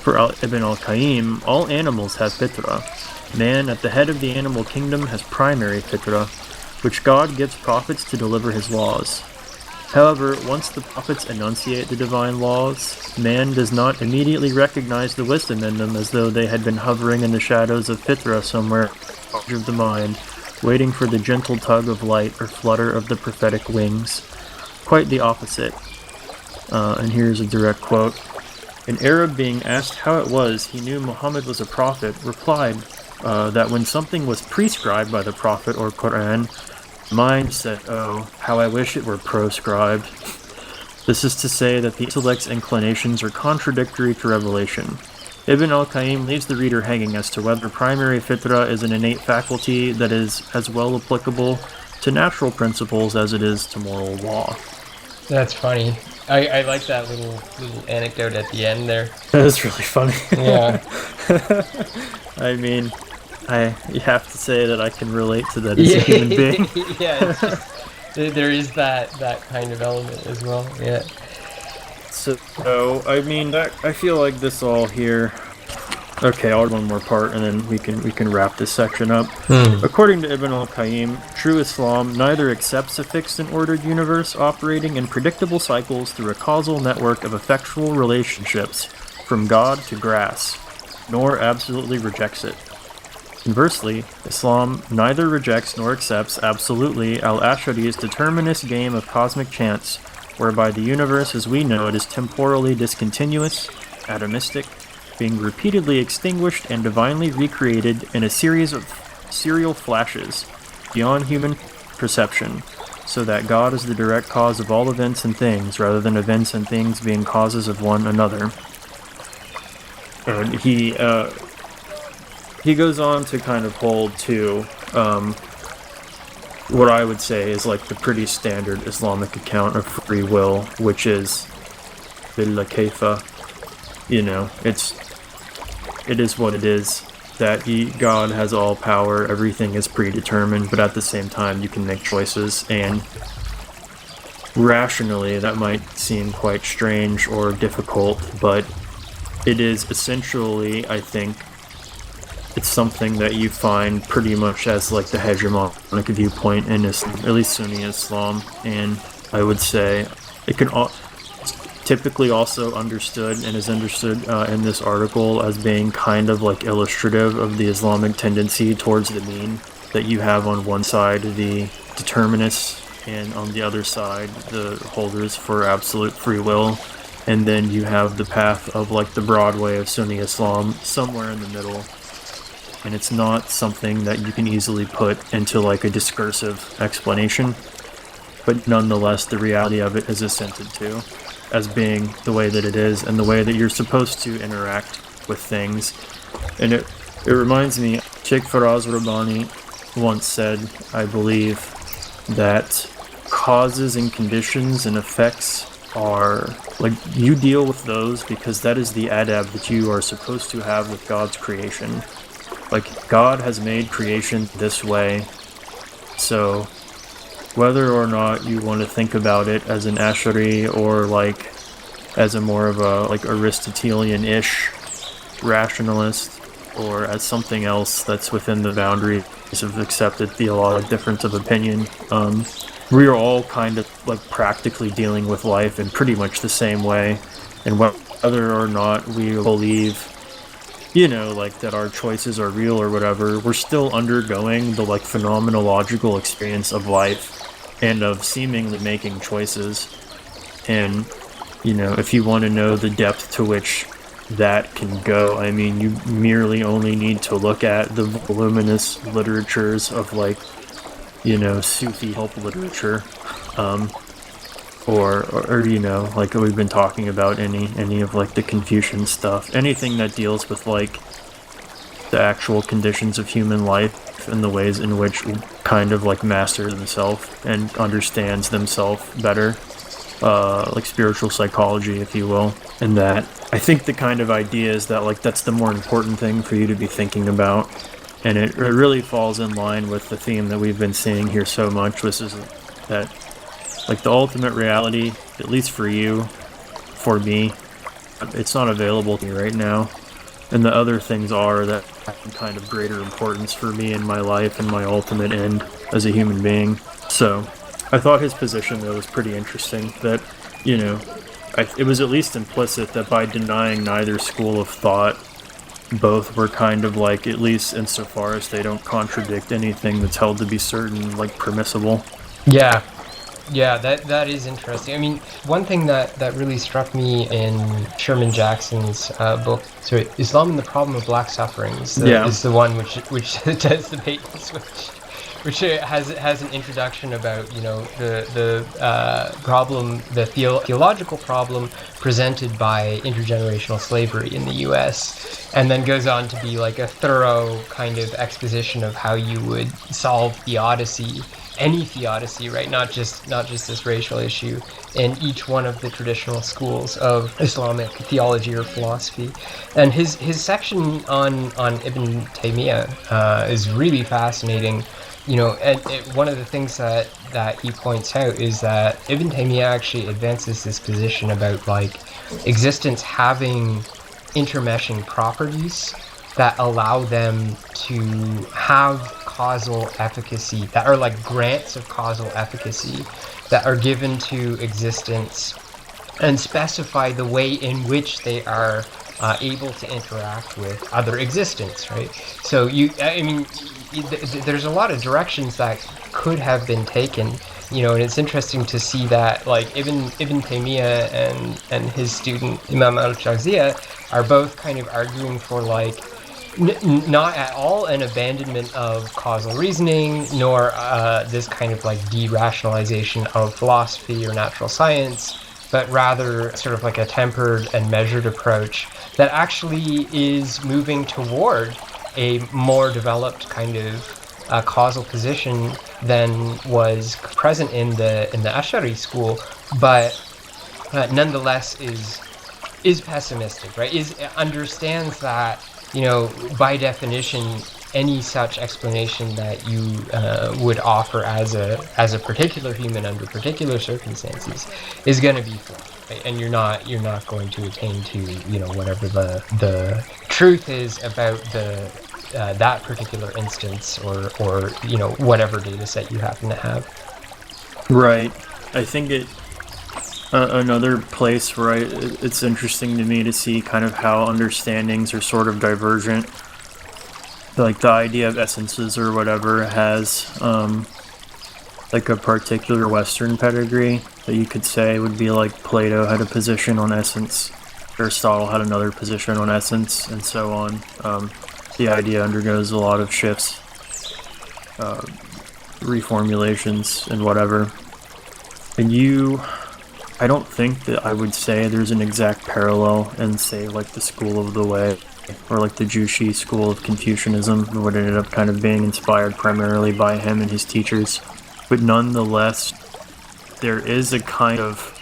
For Ibn al-Qayyim, all animals have fitra. Man, at the head of the animal kingdom, has primary fitra, which God gives prophets to deliver his laws. However, once the prophets enunciate the divine laws, man does not immediately recognize the wisdom in them, as though they had been hovering in the shadows of fitra somewhere of the mind, waiting for the gentle tug of light or flutter of the prophetic wings. Quite the opposite. And here's a direct quote. An Arab being asked how it was he knew Muhammad was a prophet, replied that when something was prescribed by the prophet or Quran, mind said, "Oh, how I wish it were proscribed." This is to say that the intellect's inclinations are contradictory to revelation. Ibn al-Qayyim leaves the reader hanging as to whether primary fitra is an innate faculty that is as well applicable to natural principles as it is to moral law. That's funny. I like that little anecdote at the end there. That is really funny. Yeah. I mean, you have to say that I can relate to that as a human being. Yeah, it's just, there is that kind of element as well. Yeah. So I mean, I feel like this all here. Okay, I'll read one more part, and then we can wrap this section up. According to Ibn al-Qayyim, true Islam neither accepts a fixed and ordered universe operating in predictable cycles through a causal network of effectual relationships from God to grass, nor absolutely rejects it. Conversely, Islam neither rejects nor accepts absolutely al-Ash'ari's determinist game of cosmic chance, whereby the universe as we know it is temporally discontinuous, atomistic, being repeatedly extinguished and divinely recreated in a series of serial flashes beyond human perception, so that God is the direct cause of all events and things, rather than events and things being causes of one another. And he goes on to kind of hold to what I would say is like the pretty standard Islamic account of free will, which is Billah Kaifa. You know, it is what it is, that God has all power, everything is predetermined, but at the same time you can make choices, and rationally that might seem quite strange or difficult, but it is essentially, I think, it's something that you find pretty much as like the hegemonic viewpoint in Islam, at least Sunni Islam, and I would say it can typically also understood and is understood in this article as being kind of like illustrative of the Islamic tendency towards the mean, that you have on one side the determinists and on the other side the holders for absolute free will, and then you have the path of like the broad way of Sunni Islam somewhere in the middle. And it's not something that you can easily put into like a discursive explanation, but nonetheless the reality of it is assented to as being the way that it is and the way that you're supposed to interact with things. And it reminds me, Sheikh Faraz Rabbani once said, I believe, that causes and conditions and effects are, like, you deal with those because that is the adab that you are supposed to have with God's creation. Like, God has made creation this way, so whether or not you want to think about it as an Ash'ari or like as a more of a like Aristotelian-ish rationalist, or as something else that's within the boundaries of accepted theological difference of opinion, we are all kind of like practically dealing with life in pretty much the same way, and whether or not we believe, you know, like that our choices are real or whatever, we're still undergoing the like phenomenological experience of life and of seemingly making choices. And, you know, if you want to know the depth to which that can go, I mean, you merely only need to look at the voluminous literatures of like Sufi pulp literature, or like we've been talking about any of like the Confucian stuff, anything that deals with like the actual conditions of human life and the ways in which we kind of like master themselves and understands themselves better, like spiritual psychology, if you will. And that I think the kind of idea is that like that's the more important thing for you to be thinking about. And it really falls in line with the theme that we've been seeing here so much, which is that like the ultimate reality, at least for you, for me, it's not available to me right now. And the other things are that have kind of greater importance for me in my life and my ultimate end as a human being. So I thought his position, though, was pretty interesting. That, it was at least implicit that by denying neither school of thought, both were kind of like, at least insofar as they don't contradict anything that's held to be certain, like permissible. Yeah, that is interesting. I mean, one thing that really struck me in Sherman Jackson's book, so Islam and the Problem of Black Suffering, is the one which does the bait and switch, which has an introduction about the problem, the theological problem presented by intergenerational slavery in the U.S., and then goes on to be like a thorough kind of exposition of how you would solve theodicy, any theodicy, right? Not just this racial issue, in each one of the traditional schools of Islamic theology or philosophy. And his section on Ibn Taymiyyah is really fascinating. And one of the things that he points out is that Ibn Taymiyyah actually advances this position about like existence having intermeshing properties that allow them to have causal efficacy, that are like grants of causal efficacy that are given to existence and specify the way in which they are able to interact with other existence, right? So there's a lot of directions that could have been taken, and it's interesting to see that like Ibn Taymiyyah and his student Imam al-Jawziyah are both kind of arguing for like not at all an abandonment of causal reasoning, nor this kind of like de-rationalization of philosophy or natural science, but rather sort of like a tempered and measured approach that actually is moving toward a more developed kind of causal position than was present in the Ash'ari school, but nonetheless is pessimistic, right? Understands that by definition, any such explanation that you would offer as a particular human under particular circumstances is going to be flawed, right? And you're not going to attain to whatever the truth is about the that particular instance or whatever data set you happen to have. Right. I think another place where it's interesting to me to see kind of how understandings are sort of divergent. Like the idea of essences or whatever has like a particular Western pedigree that you could say would be like Plato had a position on essence, Aristotle had another position on essence, and so on. The idea undergoes a lot of shifts, reformulations, and whatever. And I don't think that I would say there's an exact parallel in, say, like the School of the Way, or like the Jushi school of Confucianism, what ended up kind of being inspired primarily by him and his teachers. But nonetheless, there is a kind of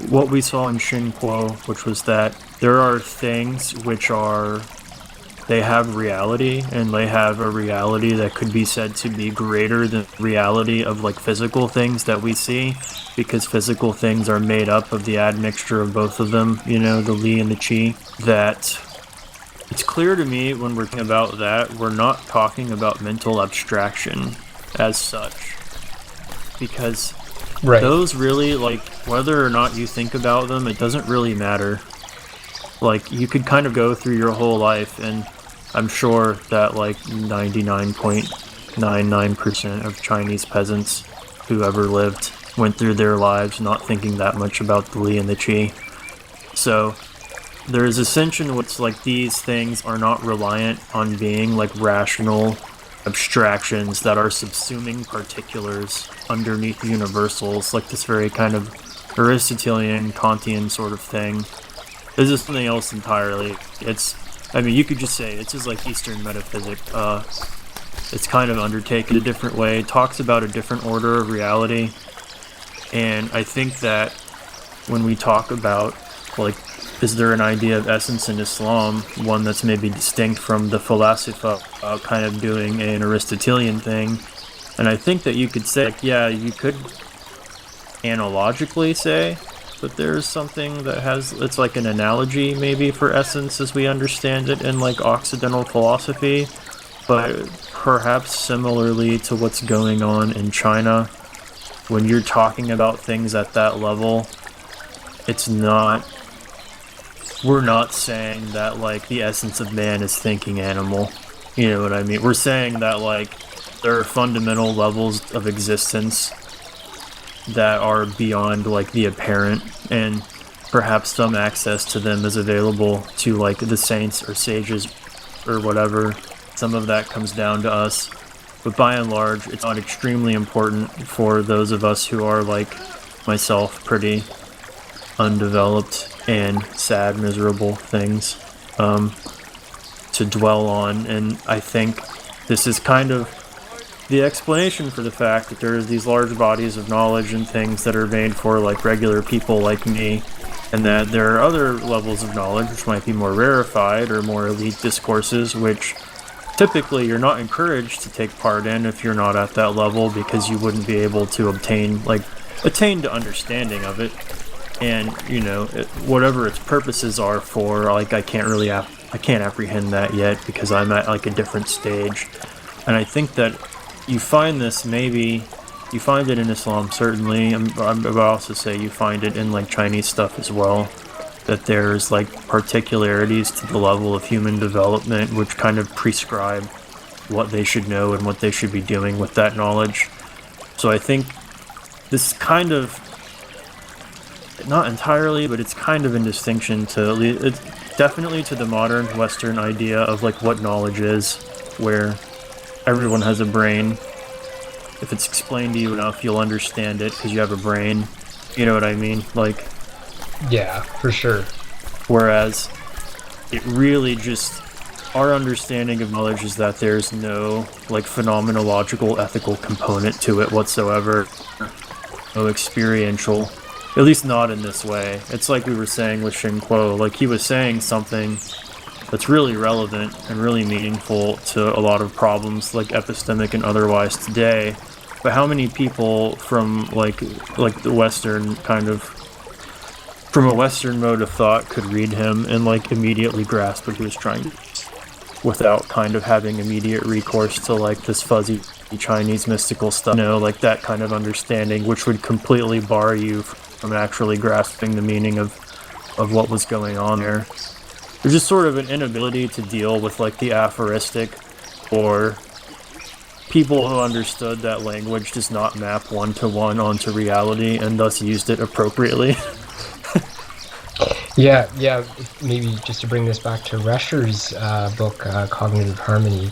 what we saw in Shen Kuo, which was that there are things which they have reality, and they have a reality that could be said to be greater than the reality of like physical things that we see, because physical things are made up of the admixture of both of them, the Li and the Qi. That it's clear to me when we're talking about that, we're not talking about mental abstraction as such, because those really, like, whether or not you think about them, it doesn't really matter. Like, you could kind of go through your whole life, and I'm sure that like 99.99% of Chinese peasants who ever lived went through their lives not thinking that much about the Li and the Qi. So there is a sense in which like these things are not reliant on being like rational abstractions that are subsuming particulars underneath universals, like this very kind of Aristotelian, Kantian sort of thing. This is something else entirely. You could just say it's just like Eastern metaphysics. It's kind of undertaken a different way, talks about a different order of reality, and I think that when we talk about, like, is there an idea of essence in Islam, one that's maybe distinct from the falasifa kind of doing an Aristotelian thing, and I think that you could say, like, yeah, you could analogically say that there's something that it's like an analogy maybe for essence as we understand it in like Occidental philosophy, but perhaps similarly to what's going on in China, when you're talking about things at that level, we're not saying that like the essence of man is thinking animal, you know what I mean? We're saying that like there are fundamental levels of existence that are beyond like the apparent, and perhaps some access to them is available to like the saints or sages or whatever. Some of that comes down to us, but by and large it's not extremely important for those of us who are, like myself, pretty undeveloped and sad, miserable things to dwell on. And I think this is kind of the explanation for the fact that there's these large bodies of knowledge and things that are made for like regular people like me, and that there are other levels of knowledge which might be more rarefied or more elite discourses, which typically you're not encouraged to take part in if you're not at that level, because you wouldn't be able to attain to understanding of it. And whatever its purposes are for, like, I can't apprehend that yet because I'm at like a different stage. And I think that you find it in Islam, certainly. I would also say you find it in like Chinese stuff as well, that there's like particularities to the level of human development which kind of prescribe what they should know and what they should be doing with that knowledge. So I think this kind of, not entirely, but it's kind of in distinction it's definitely to the modern Western idea of like what knowledge is, where everyone has a brain. If it's explained to you enough, you'll understand it because you have a brain. You know what I mean? Like, yeah, for sure. Whereas it really just, our understanding of knowledge is that there's no like phenomenological ethical component to it whatsoever. No experiential. At least not in this way. It's like we were saying with Shen Kuo, like he was saying something that's really relevant and really meaningful to a lot of problems, like epistemic and otherwise today. But how many people from like the Western kind of, from a Western mode of thought could read him and like immediately grasp what he was trying to, without kind of having immediate recourse to like this fuzzy Chinese mystical stuff, like that kind of understanding, which would completely bar you from actually grasping the meaning of what was going on there. There's just sort of an inability to deal with like the aphoristic, or people who understood that language does not map one-to-one onto reality and thus used it appropriately. Yeah, maybe just to bring this back to Rescher's book, Cognitive Harmony,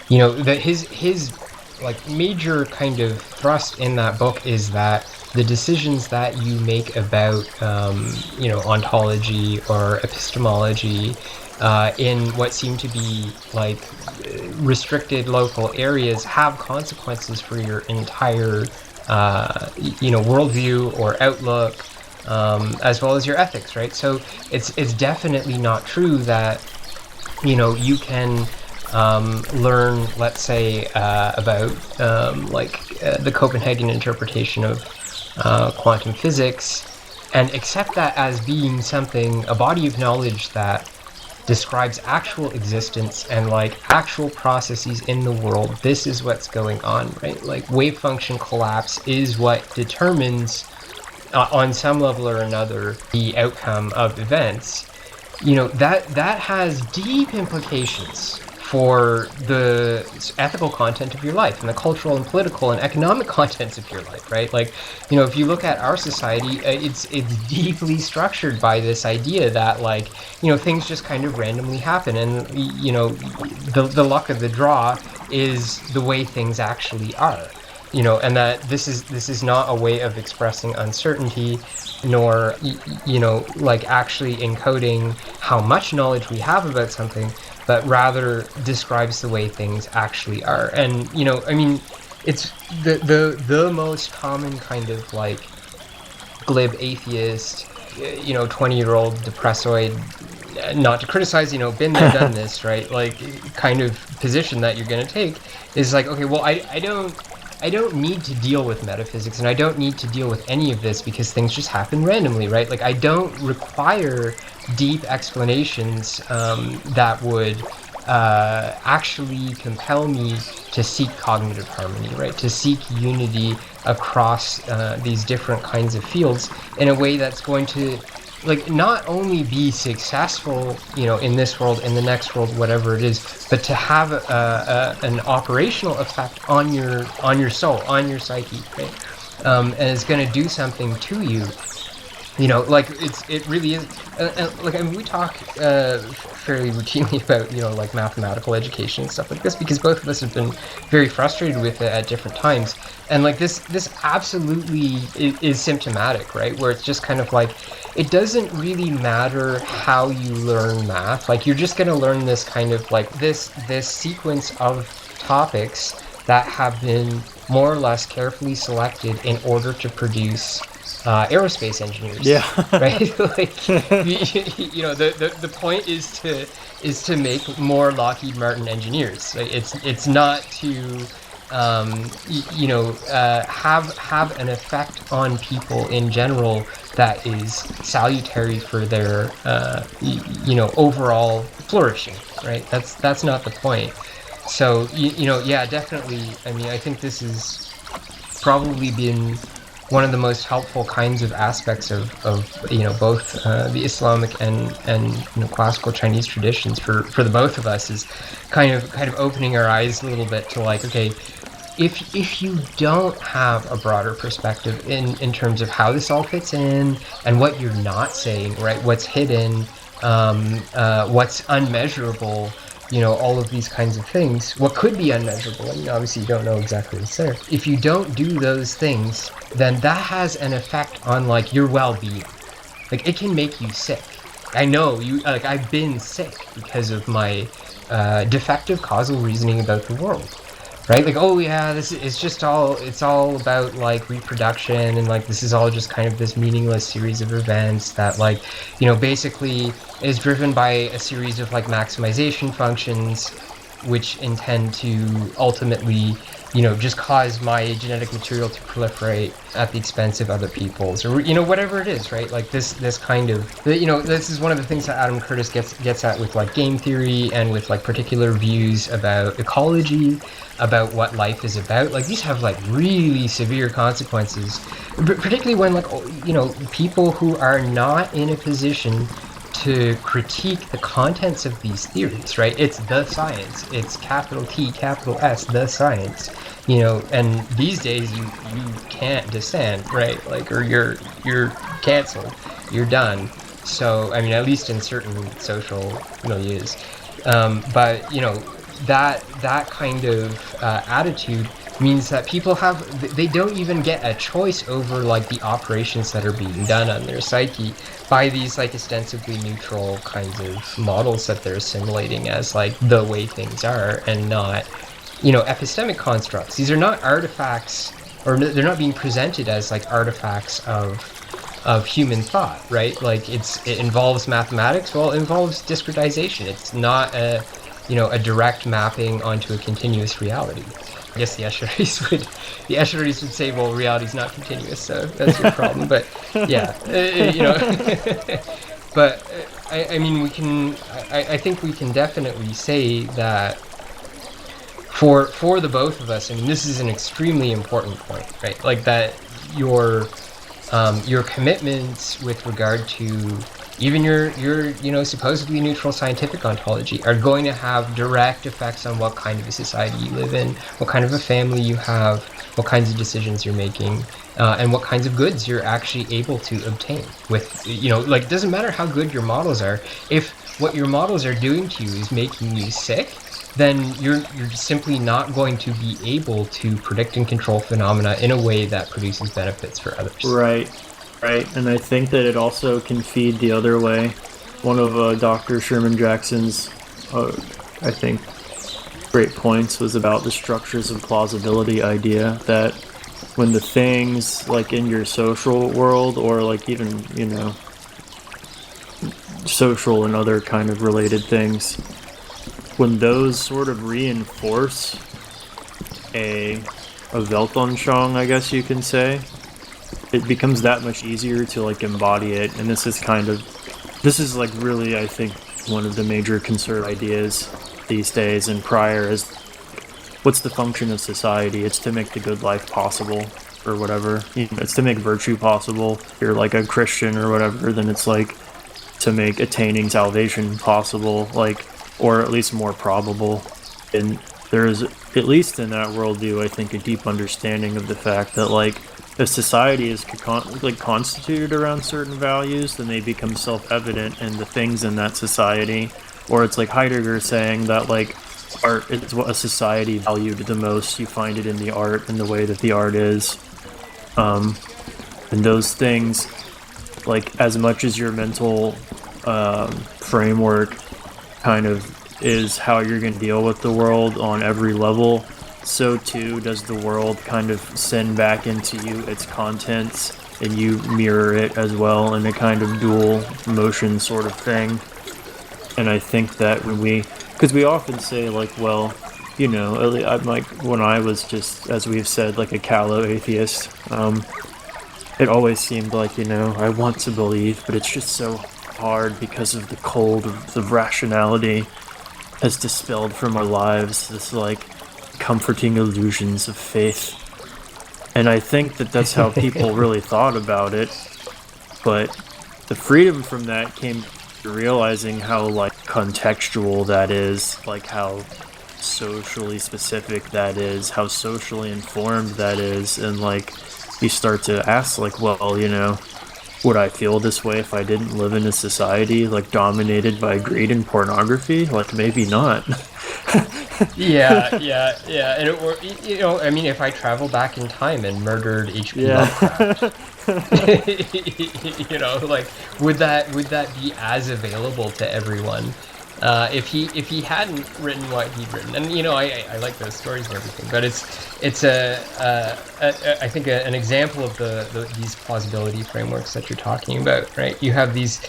that his like major kind of thrust in that book is that the decisions that you make about ontology or epistemology in what seem to be like restricted local areas have consequences for your entire worldview or outlook, as well as your ethics, right? So it's definitely not true that you can learn, let's say, about the Copenhagen interpretation of quantum physics and accept that as being something, a body of knowledge that describes actual existence and like actual processes in the world. This is what's going on, right? Like wave function collapse is what determines on some level or another the outcome of events. That has deep implications for the ethical content of your life and the cultural and political and economic contents of your life, right? Like, if you look at our society, it's deeply structured by this idea that like, things just kind of randomly happen, and the luck of the draw is the way things actually are, and that this is not a way of expressing uncertainty, nor like actually encoding how much knowledge we have about something, but rather describes the way things actually are. And it's the most common kind of like glib atheist, 20-year-old depressoid, not to criticize, been there, done this, right? Like kind of position that you're going to take is like, okay, well, I don't need to deal with metaphysics, and I don't need to deal with any of this because things just happen randomly, right? Like I don't require deep explanations that would actually compel me to seek cognitive harmony, right? To seek unity across these different kinds of fields in a way that's going to like not only be successful, in this world, in the next world, whatever it is, but to have an operational effect on your soul, on your psyche, right? And it's going to do something to you. Like it really is. Like we talk fairly routinely about like mathematical education and stuff like this because both of us have been very frustrated with it at different times. And like this absolutely is symptomatic, right? Where it's just kind of like it doesn't really matter how you learn math. Like you're just going to learn this kind of like this sequence of topics that have been more or less carefully selected in order to produce aerospace engineers. Yeah. Right. Like the point is to make more Lockheed Martin engineers. Like, it's not to have an effect on people in general that is salutary for their overall flourishing. Right. That's not the point. So yeah, definitely. I mean, I think this has probably been one of the most helpful kinds of aspects of both the Islamic and classical Chinese traditions for the both of us is kind of opening our eyes a little bit to like, okay, if you don't have a broader perspective in terms of how this all fits in and what you're not saying, right, what's hidden, what's unmeasurable, all of these kinds of things, what could be unmeasurable, and obviously you don't know exactly what's there. If you don't do those things, then that has an effect on like your well-being. Like it can make you sick. I know I've been sick because of my defective causal reasoning about the world. Right? Like, oh yeah, it's all about like reproduction, and like this is all just kind of this meaningless series of events that like, basically is driven by a series of like maximization functions which intend to ultimately, just cause my genetic material to proliferate at the expense of other people's, or whatever it is, right? Like this kind of, this is one of the things that Adam Curtis gets at with like game theory and with like particular views about ecology, about what life is about. Like these have like really severe consequences, particularly when like people who are not in a position to critique the contents of these theories, right? It's the science. It's capital T, capital S, the science. And these days you can't dissent, right? Like, or you're canceled. You're done. So, I mean, at least in certain social milieus. But that kind of attitude means that people they don't even get a choice over like the operations that are being done on their psyche by these like ostensibly neutral kinds of models that they're assimilating as like the way things are, and not epistemic constructs. These are not artifacts, or they're not being presented as like artifacts of human thought, right? Like it involves mathematics. Well, it involves discretization. It's not a direct mapping onto a continuous reality. I guess the Escharis would say, well, reality's not continuous, so that's your problem. But yeah, but I mean, I think we can definitely say that for the both of us, I mean, this is an extremely important point, right? Like that your commitments with regard to even your supposedly neutral scientific ontology are going to have direct effects on what kind of a society you live in, what kind of a family you have, what kinds of decisions you're making, and what kinds of goods you're actually able to obtain. With it doesn't matter how good your models are, if what your models are doing to you is making you sick, then you're simply not going to be able to predict and control phenomena in a way that produces benefits for others. Right. And I think that it also can feed the other way. One of Dr. Sherman Jackson's, I think, great points was about the structures of plausibility idea, that when the things like in your social world, or like even, social and other kind of related things, when those sort of reinforce a Weltanschauung, I guess you can say, it becomes that much easier to like embody it. And this is like really, I think, one of the major conservative ideas these days and prior is, what's the function of society? It's to make the good life possible, or whatever. It's to make virtue possible. If you're like a Christian or whatever, then it's like to make attaining salvation possible, like, or at least more probable. And there is, at least in that worldview, I think, a deep understanding of the fact that like, if society is constituted around certain values, then they become self-evident in the things in that society. Or it's like Heidegger saying that like art is what a society valued the most. You find it in the art and the way that the art is. And those things, like as much as your mental framework kind of is how you're going to deal with the world on every level, so too does the world kind of send back into you its contents, and you mirror it as well in a kind of dual motion sort of thing. And I think that because we often say like, well, I'm like, when I was just, as we've said, like a callow atheist, it always seemed like, I want to believe, but it's just so hard because of the cold of rationality has dispelled from our lives this like comforting illusions of faith. And I think that that's how people really thought about it. But the freedom from that came to realizing how like contextual that is, like how socially specific that is, how socially informed that is. And like you start to ask like, well, would I feel this way if I didn't live in a society like dominated by greed and pornography? Like maybe not. yeah. And if I travel back in time and murdered H.P. Lovecraft, would that be as available to everyone? If he hadn't written what he'd written, and I like those stories and everything, but it's I think an example of these plausibility frameworks that you're talking about, right? You have these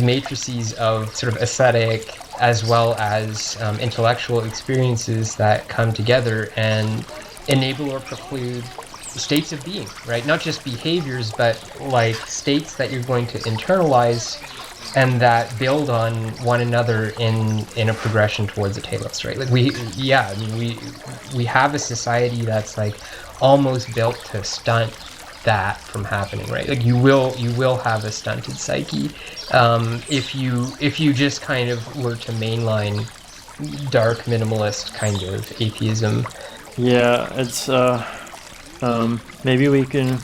matrices of sort of aesthetic as well as intellectual experiences that come together and enable or preclude states of being, right? Not just behaviors, but like states that you're going to internalize and that build on one another in a progression towards a telos, right? Like we have a society that's like almost built to stunt that from happening, right? Like you will have a stunted psyche if you just kind of were to mainline dark minimalist kind of atheism. Yeah, it's maybe we can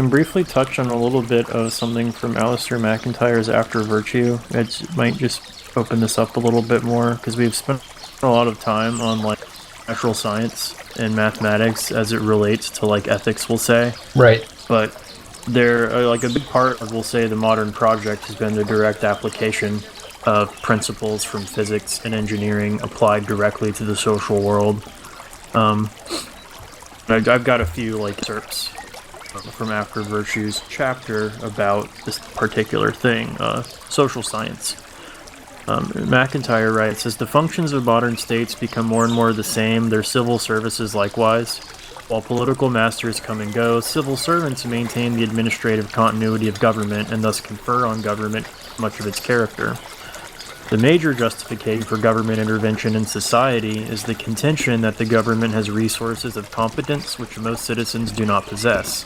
briefly touch on a little bit of something from Alistair McIntyre's After Virtue. It might just open this up a little bit more, because we've spent a lot of time on like natural science and mathematics as it relates to like ethics, we'll say. Right. But there, like a big part of, we'll say, the modern project has been the direct application of principles from physics and engineering applied directly to the social world. I've got a few like excerpts from After Virtue's chapter about this particular thing, social science. McIntyre writes, as the functions of modern states become more and more the same, their civil services likewise. While political masters come and go, civil servants maintain the administrative continuity of government and thus confer on government much of its character. The major justification for government intervention in society is the contention that the government has resources of competence which most citizens do not possess.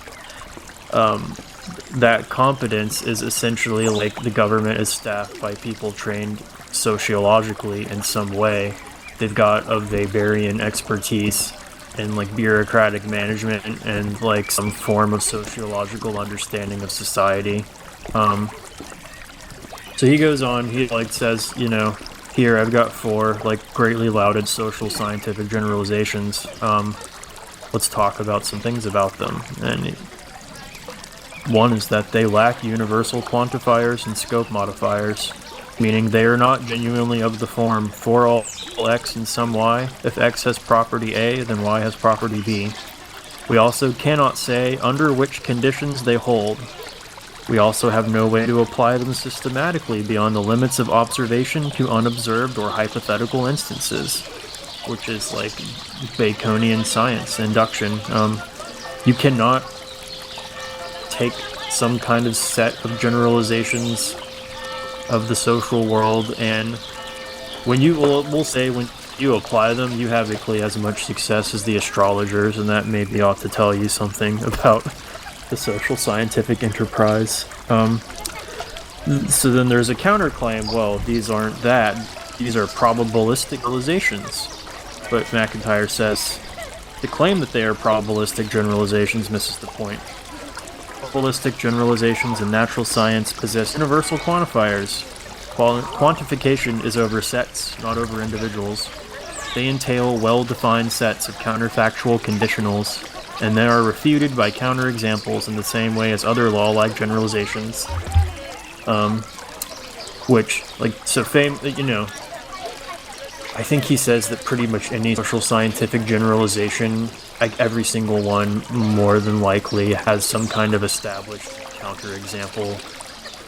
that competence is essentially like the government is staffed by people trained sociologically in some way. They've got a Weberian expertise in like bureaucratic management and like some form of sociological understanding of society. So he goes on, he like says, you know, here I've got 4 like greatly lauded social scientific generalizations. Let's talk about some things about them. And one is that they lack universal quantifiers and scope modifiers, meaning they are not genuinely of the form for all x and some y. If x has property A, then y has property B. We also cannot say under which conditions they hold. We also have no way to apply them systematically beyond the limits of observation to unobserved or hypothetical instances, which is like Baconian science, induction. You cannot take some kind of set of generalizations of the social world, and when you we'll say when you apply them, you have equally as much success as the astrologers, and that maybe ought to tell you something about the social scientific enterprise. So then there's a counterclaim. Well, these aren't that; these are probabilistic generalizations. But McIntyre says the claim that they are probabilistic generalizations misses the point. Probabilistic generalizations in natural science possess universal quantifiers. Quantification is over sets, not over individuals. They entail well-defined sets of counterfactual conditionals, and they are refuted by counterexamples in the same way as other law-like generalizations. I think he says that pretty much any social scientific generalization, like every single one, more than likely has some kind of established counterexample.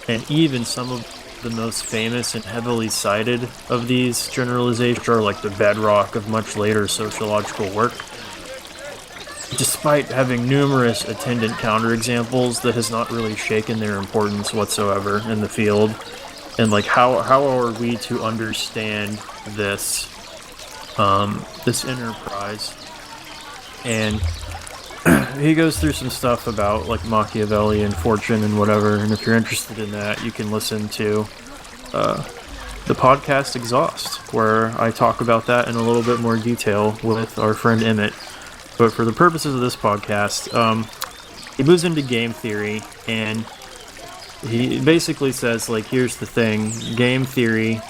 And even some of the most famous and heavily cited of these generalizations are like the bedrock of much later sociological work. Despite having numerous attendant counterexamples, that has not really shaken their importance whatsoever in the field. And like, how are we to understand this this enterprise? And he goes through some stuff about like Machiavelli and fortune and whatever. And if you're interested in that, you can listen to the podcast Exhaust, where I talk about that in a little bit more detail with our friend Emmett. But for the purposes of this podcast, he moves into game theory, and he basically says, like, here's the thing, game theory,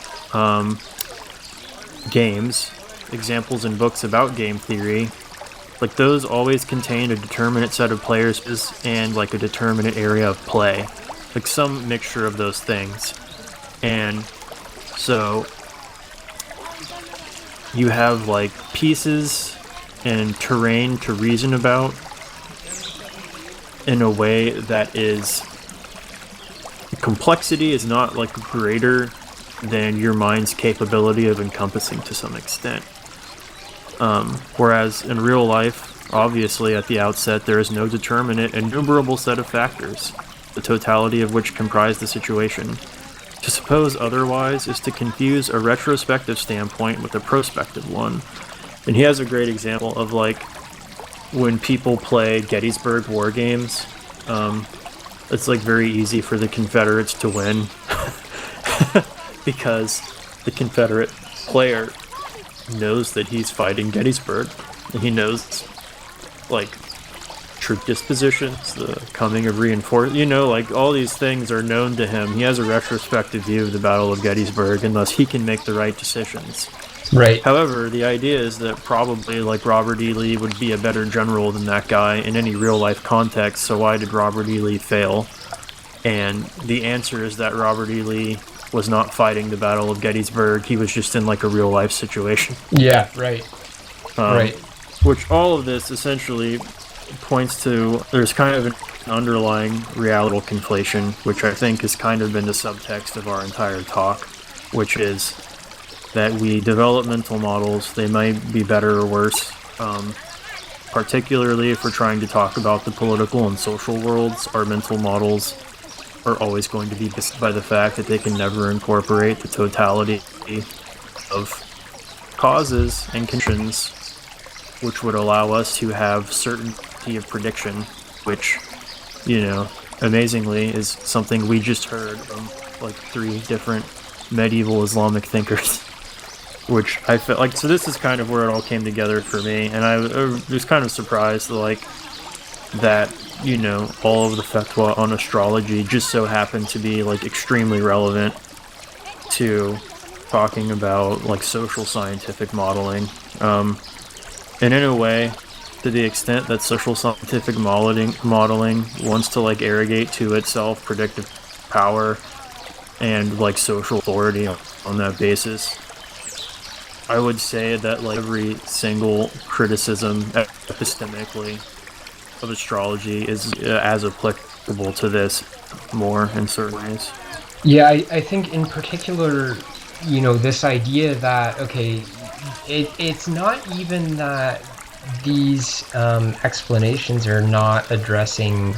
games, examples in books about game theory, like, those always contain a determinate set of players and, like, a determinate area of play. Like, some mixture of those things. And so you have, like, pieces and terrain to reason about in a way that is... complexity is not, like, greater than your mind's capability of encompassing to some extent. Whereas in real life, obviously at the outset, there is no determinate, innumerable set of factors, the totality of which comprise the situation. To suppose otherwise is to confuse a retrospective standpoint with a prospective one. And he has a great example of, like, when people play Gettysburg War games, it's, like, very easy for the Confederates to win because the Confederate player knows that he's fighting Gettysburg, and he knows, like, troop dispositions, the coming of reinforcements, like, all these things are known to him. He has a retrospective view of the Battle of Gettysburg, and thus he can make the right decisions. Right. However, the idea is that probably, like, Robert E. Lee would be a better general than that guy in any real-life context, so why did Robert E. Lee fail? And the answer is that Robert E. Lee was not fighting the Battle of Gettysburg. He was just in, like, a real-life situation. Yeah, right. Right. Which all of this essentially points to there's kind of an underlying reality conflation, which I think has kind of been the subtext of our entire talk, which is that we develop mental models. They might be better or worse, particularly if we're trying to talk about the political and social worlds. Our mental models are always going to be based by the fact that they can never incorporate the totality of causes and conditions, which would allow us to have certainty of prediction, which amazingly, is something we just heard from like 3 different medieval Islamic thinkers, which I felt like. So this is kind of where it all came together for me, and I was kind of surprised that all of the fatwa on astrology just so happened to be like extremely relevant to talking about like social scientific modeling, and in a way, to the extent that social scientific modeling wants to like arrogate to itself predictive power and like social authority on that basis, I would say that like every single criticism epistemically of astrology is as applicable to this more in certain ways. Yeah, I think in particular, this idea that, okay, it's not even that these explanations are not addressing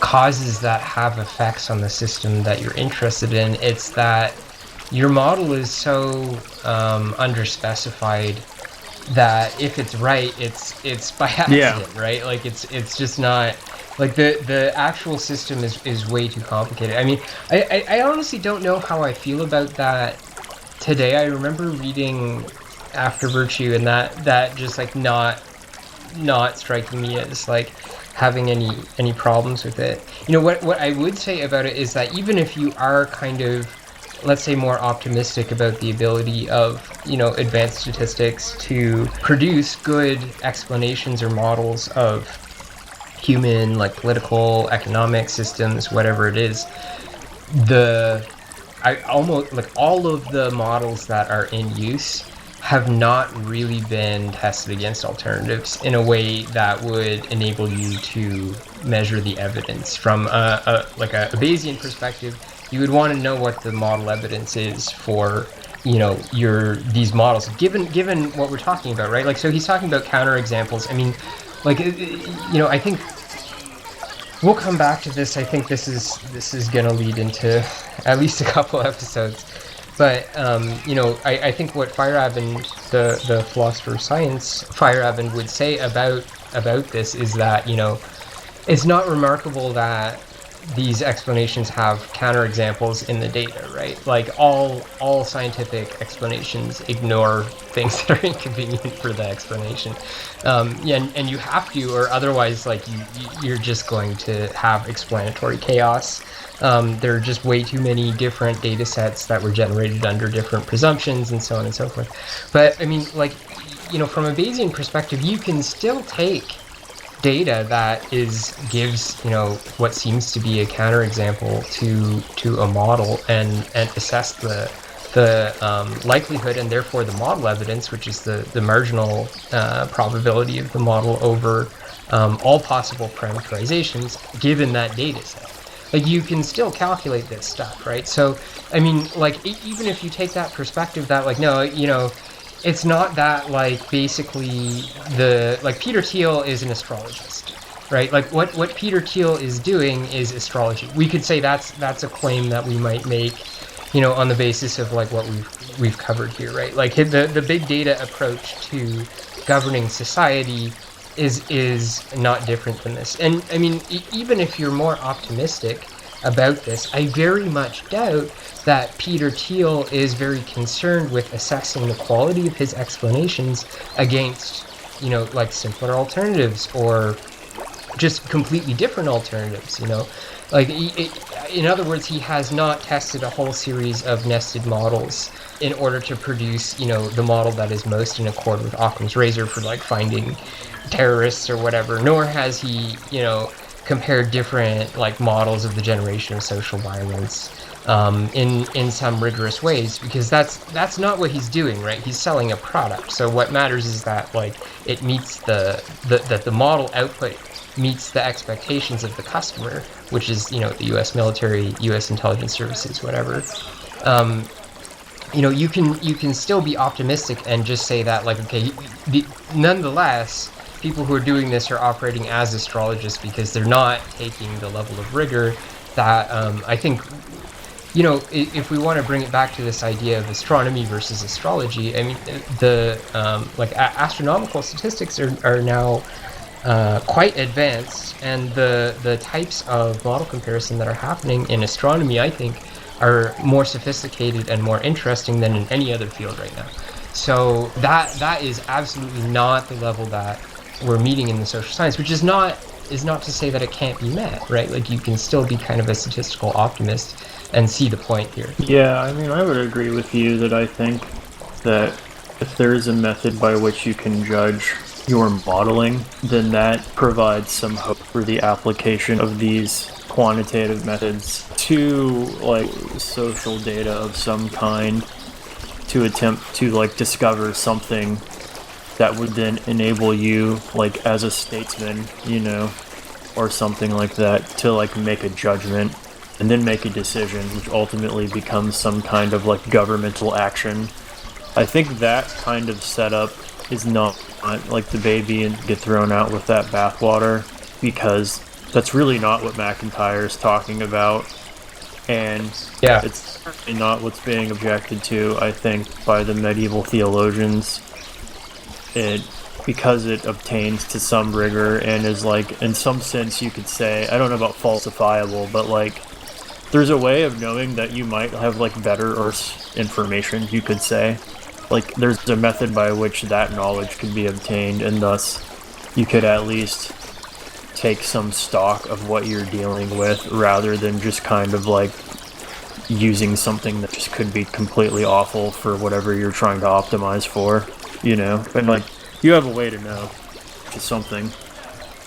causes that have effects on the system that you're interested in. It's that your model is so underspecified that if it's right, it's by accident, right? Like it's just not like the actual system is way too complicated. I mean, I honestly don't know how I feel about that today. I remember reading After Virtue, and that just like not striking me as like having any problems with it. What I would say about it is that even if you are kind of, let's say, more optimistic about the ability of advanced statistics to produce good explanations or models of human, like, political, economic systems, whatever it is, all of the models that are in use have not really been tested against alternatives in a way that would enable you to measure the evidence from a Bayesian perspective. You would want to know what the model evidence is for these models, given what we're talking about, right? Like, so he's talking about counterexamples. I mean, like, I think we'll come back to this. I think this is going to lead into at least a couple episodes. But I think what Feyerabend, the philosopher of science, Feyerabend, would say about this is that it's not remarkable that these explanations have counterexamples in the data, right? Like all scientific explanations ignore things that are inconvenient for the explanation, and you have to, or otherwise, like you're just going to have explanatory chaos. There are just way too many different data sets that were generated under different presumptions and so on and so forth. But I mean, like, from a Bayesian perspective, you can still take data that gives what seems to be a counterexample to a model and assess the likelihood and therefore the model evidence, which is the marginal probability of the model over all possible parameterizations given that data set. Like, you can still calculate this stuff, right? So, I mean, like, even if you take that perspective that, like, no, it's not that, like, basically Peter Thiel is an astrologist, right? Like, what Peter Thiel is doing is astrology. We could say that's a claim that we might make, on the basis of, like, what we've covered here, right? Like, the big data approach to governing society is not different than this. And I mean, even if you're more optimistic about this, I very much doubt that Peter Thiel is very concerned with assessing the quality of his explanations against, like, simpler alternatives or just completely different alternatives, Like, in other words, he has not tested a whole series of nested models in order to produce, the model that is most in accord with Occam's razor for, like, finding terrorists or whatever, nor has he, compared different, like, models of the generation of social violence in some rigorous ways, because that's not what he's doing, right? He's selling a product. So what matters is that, like, it meets that the model output meets the expectations of the customer, which is, the U.S. military, U.S. intelligence services, whatever. You can still be optimistic and just say that, like, okay, nonetheless, people who are doing this are operating as astrologists because they're not taking the level of rigor that I think, if we want to bring it back to this idea of astronomy versus astrology, I mean, astronomical statistics are now quite advanced, and the types of model comparison that are happening in astronomy, I think, are more sophisticated and more interesting than in any other field right now. So that is absolutely not the level that we're meeting in the social science, which is not to say that it can't be met, right? Like, you can still be kind of a statistical optimist and see the point here. Yeah, I mean, I would agree with you that I think that if there is a method by which you can judge your modeling, then that provides some hope for the application of these quantitative methods to, like, social data of some kind, to attempt to, like, discover something that would then enable you, like, as a statesman, you know, or something like that, to, like, make a judgment and then make a decision, which ultimately becomes some kind of, like, governmental action. I think that kind of setup is not like the baby and get thrown out with that bathwater, because that's really not what McIntyre is talking about, and it's certainly not what's being objected to, I think, by the medieval theologians. Because it obtains to some rigor and is, like, in some sense you could say, I don't know about falsifiable, but, like, there's a way of knowing that you might have, like, better Earth information, you could say. Like, there's a method by which that knowledge could be obtained, and thus you could at least take some stock of what you're dealing with, rather than just kind of, like, using something that just could be completely awful for whatever you're trying to optimize for, you know? And, like, you have a way to know, which is something.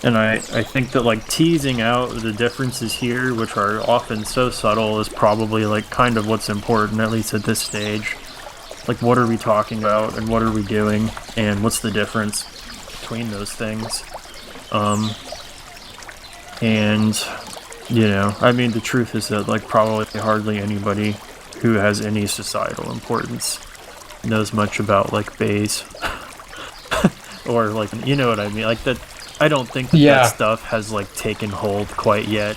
And I think that, like, teasing out the differences here, which are often so subtle, is probably, like, kind of what's important, at least at this stage. Like, what are we talking about, and what are we doing, and what's the difference between those things? And, you know, I mean, the truth is that, like, probably hardly anybody who has any societal importance knows much about, like, Bayes. Or, like, you know what I mean? Like, that, I don't think that stuff has, like, taken hold quite yet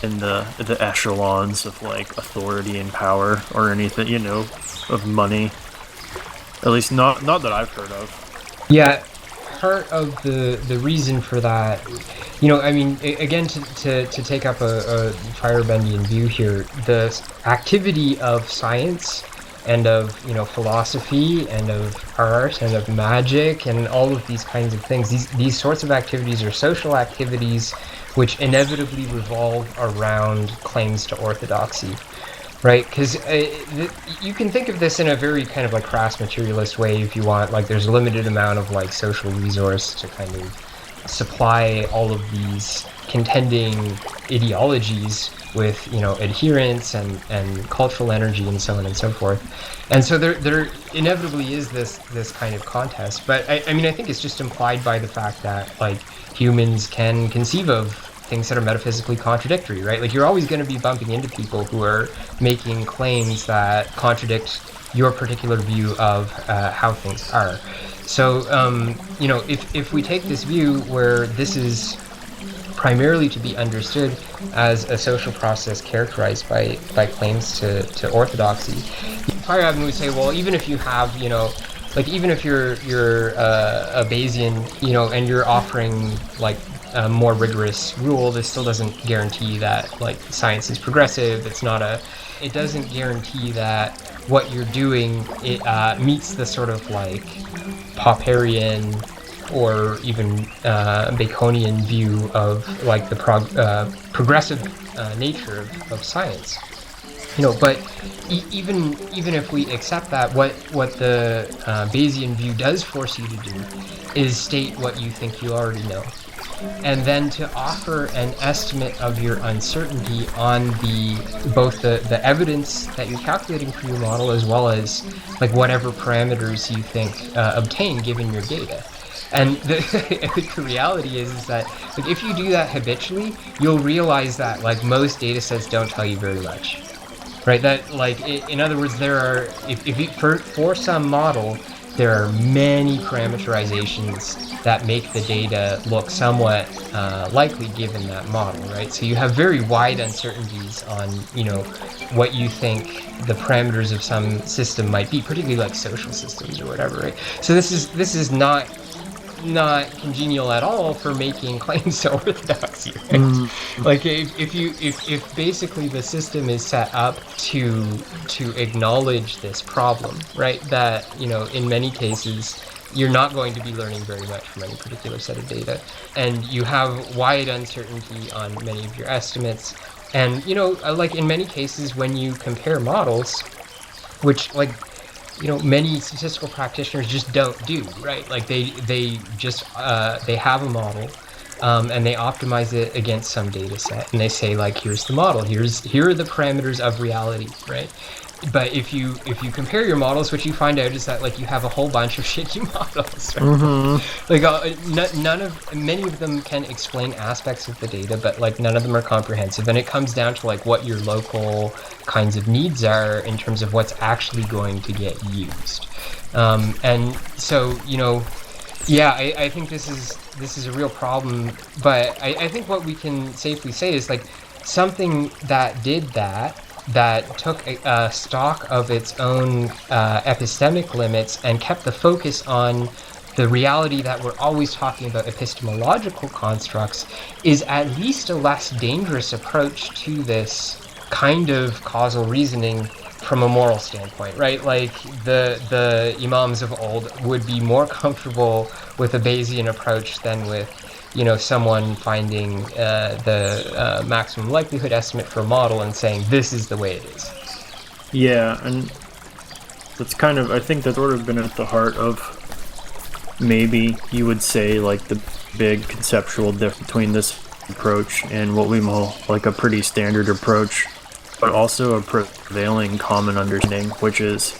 in the echelons of, like, authority and power or anything, you know, of money. At least not that I've heard of. Yeah, part of the reason for that, you know, I mean, again, to take up a firebendian view here, the activity of science and of, you know, philosophy and of art and of magic and all of these kinds of things, these sorts of activities are social activities which inevitably revolve around claims to orthodoxy. Right, because you can think of this in a very kind of, like, crass materialist way if you want. Like, there's a limited amount of, like, social resource to kind of supply all of these contending ideologies with, you know, adherence and cultural energy and so on and so forth. And so there inevitably is this kind of contest. But I mean, I think it's just implied by the fact that, like, humans can conceive of things that are metaphysically contradictory, right? Like, you're always going to be bumping into people who are making claims that contradict your particular view of how things are. So, you know, if we take this view where this is primarily to be understood as a social process characterized by claims to orthodoxy, Feyerabend would say, well, even if you have, you know, like, even if you're a Bayesian, you know, and you're offering, like, a more rigorous rule, this still doesn't guarantee that, like, science is progressive. It doesn't guarantee that what you're doing, it meets the sort of, like, Popperian or even Baconian view of, like, the progressive nature of science. You know, but even if we accept that, what the Bayesian view does force you to do is state what you think you already know, and then to offer an estimate of your uncertainty on both the evidence that you're calculating for your model, as well as, like, whatever parameters you think obtain given your data. And the reality is that, like, if you do that habitually, you'll realize that, like, most data sets don't tell you very much, right? That, like, in other words, there are, for some model, there are many parameterizations that make the data look somewhat likely given that model, right? So you have very wide uncertainties on, you know, what you think the parameters of some system might be, particularly, like, social systems or whatever, right? So this is not not congenial at all for making claims to orthodoxy, right? Like if basically the system is set up to acknowledge this problem, right? That, in many cases you're not going to be learning very much from any particular set of data, and you have wide uncertainty on many of your estimates, and like in many cases when you compare models, which many statistical practitioners just don't do, right? Like they just they have a model, and they optimize it against some data set, and they say, like, here's the model, here are the parameters of reality, right? But if you compare your models, what you find out is that, like, you have a whole bunch of shitty models, right? Like many of them can explain aspects of the data, but like none of them are comprehensive, and it comes down to like what your local kinds of needs are in terms of what's actually going to get used. And so I think this is a real problem, but I think what we can safely say is, like, something that did that took a stock of its own epistemic limits and kept the focus on the reality that we're always talking about epistemological constructs, is at least a less dangerous approach to this kind of causal reasoning from a moral standpoint, right? Like the imams of old would be more comfortable with a Bayesian approach than with someone finding the maximum likelihood estimate for a model and saying this is the way it is. Yeah, and that's kind of, I think that's sort of been at the heart of, maybe you would say, like, the big conceptual difference between this approach and what we call like a pretty standard approach, but also a prevailing common understanding, which is,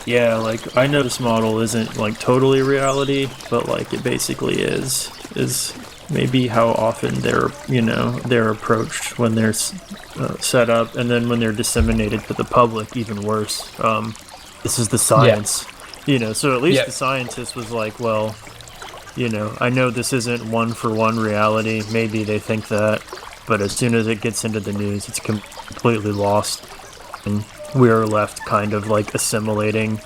yeah, like, I know this model isn't like totally reality, but like it basically is maybe how often they're approached when they're set up, and then when they're disseminated to the public, even worse. This is the science, so at least the scientist was like, well, I know this isn't one-for-one reality, maybe they think that, but as soon as it gets into the news, it's completely lost, and we are left kind of like assimilating,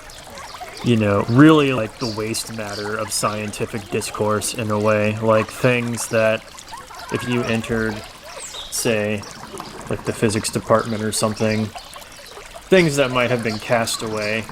really like the waste matter of scientific discourse in a way, like things that if you entered, say, like the physics department or something, things that might have been cast away,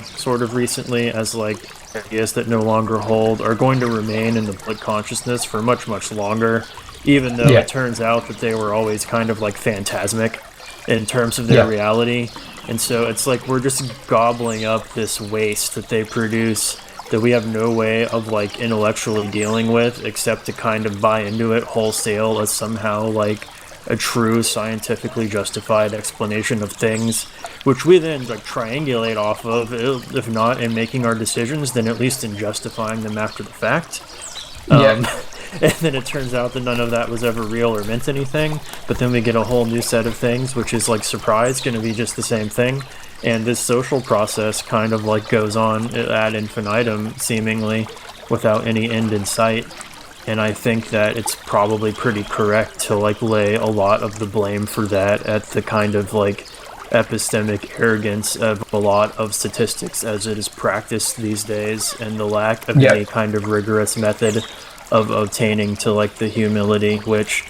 sort of recently as like ideas that no longer hold, are going to remain in the public consciousness for much, much longer, even though it turns out that they were always kind of like phantasmic in terms of their reality. And so it's like we're just gobbling up this waste that they produce that we have no way of like intellectually dealing with except to kind of buy into it wholesale as somehow like a true scientifically justified explanation of things, which we then like triangulate off of, if not in making our decisions, then at least in justifying them after the fact. And then it turns out that none of that was ever real or meant anything, but then we get a whole new set of things, which is like, surprise, going to be just the same thing. And this social process kind of like goes on ad infinitum, seemingly, without any end in sight. And I think that it's probably pretty correct to like lay a lot of the blame for that at the kind of like epistemic arrogance of a lot of statistics as it is practiced these days, and the lack of any kind of rigorous method of obtaining to like the humility, which,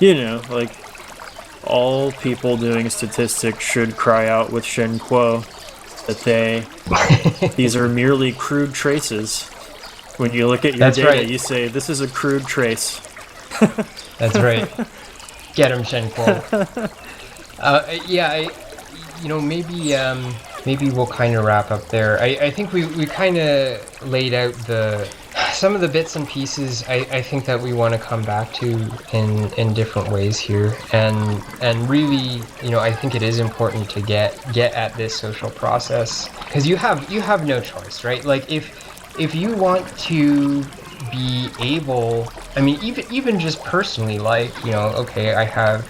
like, all people doing statistics should cry out with Shen Kuo that these are merely crude traces. When you look at your data, you say, this is a crude trace. That's right. Get him, Shen Kuo. Maybe we'll kind of wrap up there. I think we kind of laid out some of the bits and pieces I think that we want to come back to in different ways here, and really, I think it is important to get at this social process, because you have no choice, right? Like if you want to be able, I mean, even just personally, like, okay, I have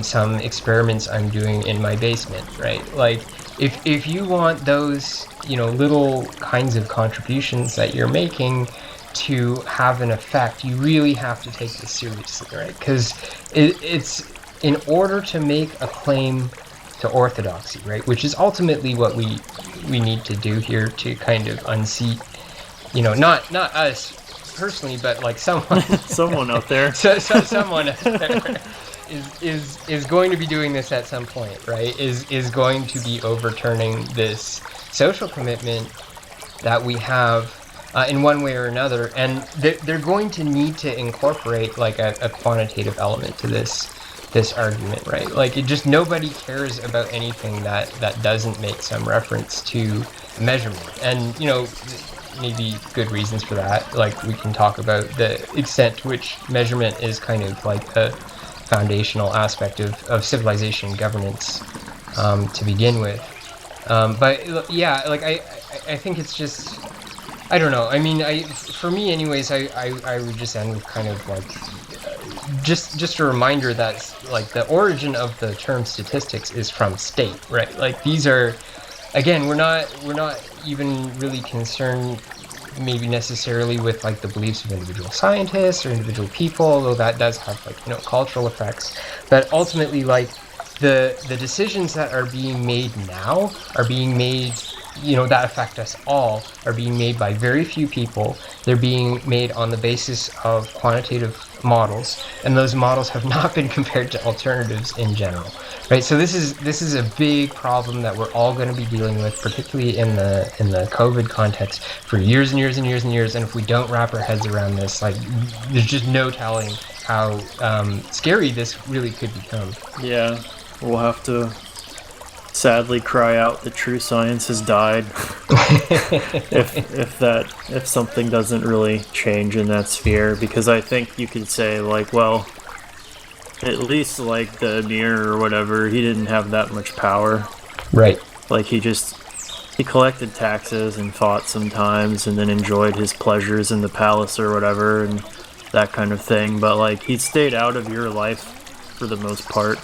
some experiments I'm doing in my basement, right? Like, if you want those, little kinds of contributions that you're making to have an effect, you really have to take this seriously, right? Because it's in order to make a claim to orthodoxy, right, which is ultimately what we need to do here to kind of unseat not us personally, but like someone someone out there. Someone is going to be doing this at some point, right? Is going to be overturning this social commitment that we have in one way or another, and they're going to need to incorporate like a quantitative element to this argument, right? Like nobody cares about anything that doesn't make some reference to measurement, and maybe good reasons for that. Like we can talk about the extent to which measurement is kind of like a foundational aspect of civilization governance to begin with. But yeah, like I think it's just, I don't know. I mean, for me anyways, I would just end with kind of like just a reminder that like the origin of the term statistics is from state, right? Like these are, again, we're not even really concerned maybe necessarily with like the beliefs of individual scientists or individual people, although that does have like cultural effects. But ultimately, like the decisions that are being made now are being made, that affect us all, are being made by very few people. They're being made on the basis of quantitative models, and those models have not been compared to alternatives in general, right? So this is a big problem that we're all going to be dealing with, particularly in the COVID context, for years and years and years and years. And if we don't wrap our heads around this, like there's just no telling how scary this really could become. Yeah, we'll have to sadly cry out that true science has died if something doesn't really change in that sphere, because I think you could say like, well, at least like the emir or whatever, he didn't have that much power, right? Like he collected taxes and fought sometimes and then enjoyed his pleasures in the palace or whatever and that kind of thing, but like he stayed out of your life for the most part.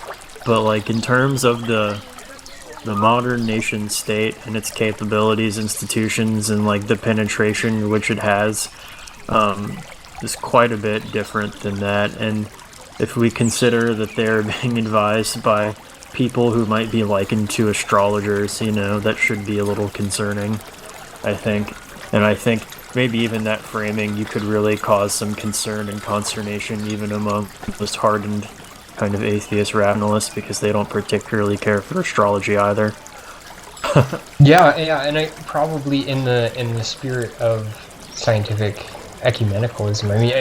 But like in terms of the modern nation state and its capabilities, institutions, and like the penetration which it has, is quite a bit different than that. And if we consider that they're being advised by people who might be likened to astrologers, that should be a little concerning, I think. And I think maybe even that framing, you could really cause some concern and consternation even among the most hardened kind of atheist rationalists, because they don't particularly care for astrology either. yeah, and I probably in the spirit of scientific ecumenicalism. I mean,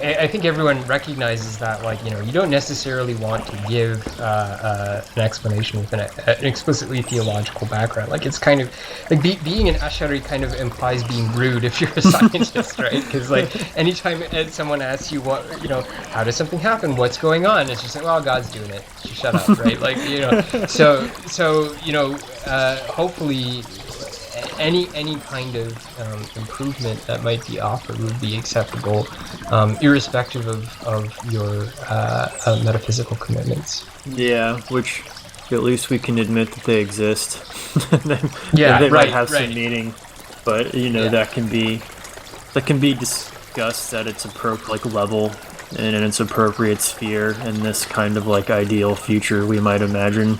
I think everyone recognizes that, like, you don't necessarily want to give an explanation with an explicitly theological background. Like, it's kind of like being an Ash'ari kind of implies being rude if you're a scientist, right? Because like anytime someone asks you how does something happen, what's going on, it's just like, well, God's doing it. Just shut up, right? Like, so hopefully any kind of improvement that might be offered would be acceptable, irrespective of your metaphysical commitments. Yeah, which at least we can admit that they exist. Yeah, they right, might have right. some meaning, but that can be discussed at its level and in its appropriate sphere in this kind of like ideal future we might imagine,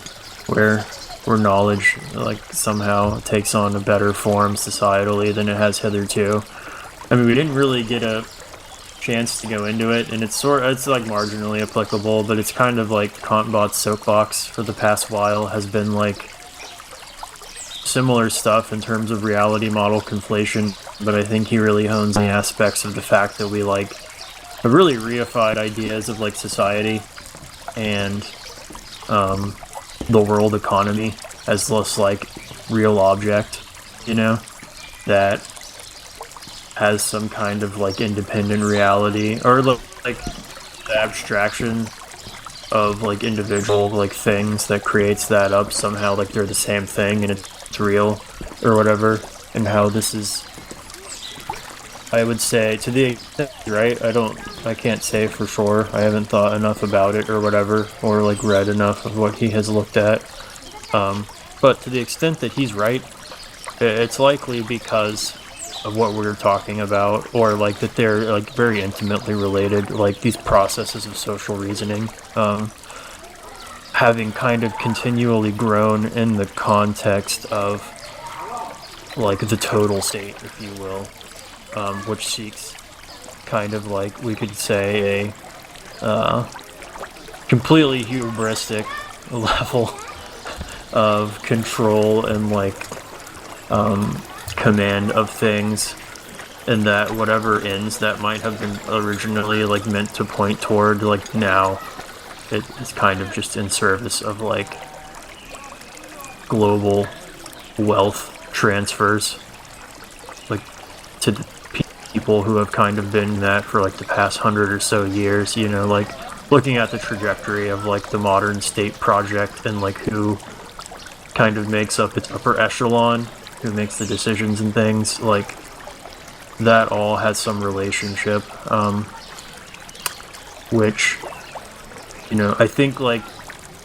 where knowledge like somehow takes on a better form societally than it has hitherto. I mean, we didn't really get a chance to go into it, and it's like marginally applicable, but it's kind of like Kantbot's soapbox for the past while has been like similar stuff in terms of reality model conflation, but I think he really hones the aspects of the fact that we like have really reified ideas of like society and the world economy as less like real object, that has some kind of like independent reality, or like the abstraction of like individual like things that creates that up somehow, like they're the same thing and it's real or whatever. And how this is, I would say, to the extent, right? I can't say for sure. I haven't thought enough about it or whatever, or like read enough of what he has looked at. But to the extent that he's right, it's likely because of what we're talking about, or like that they're like very intimately related, like these processes of social reasoning, having kind of continually grown in the context of like the total state, if you will. which seeks kind of like, we could say, a completely hubristic level of control and like command of things, and that whatever ends that might have been originally like meant to point toward, like now it is kind of just in service of like global wealth transfers, like to the people who have kind of been that for like the past 100 or so years, you know, like looking at the trajectory of like the modern state project and like who kind of makes up its upper echelon, who makes the decisions and things, like that all has some relationship, which, you know, I think like,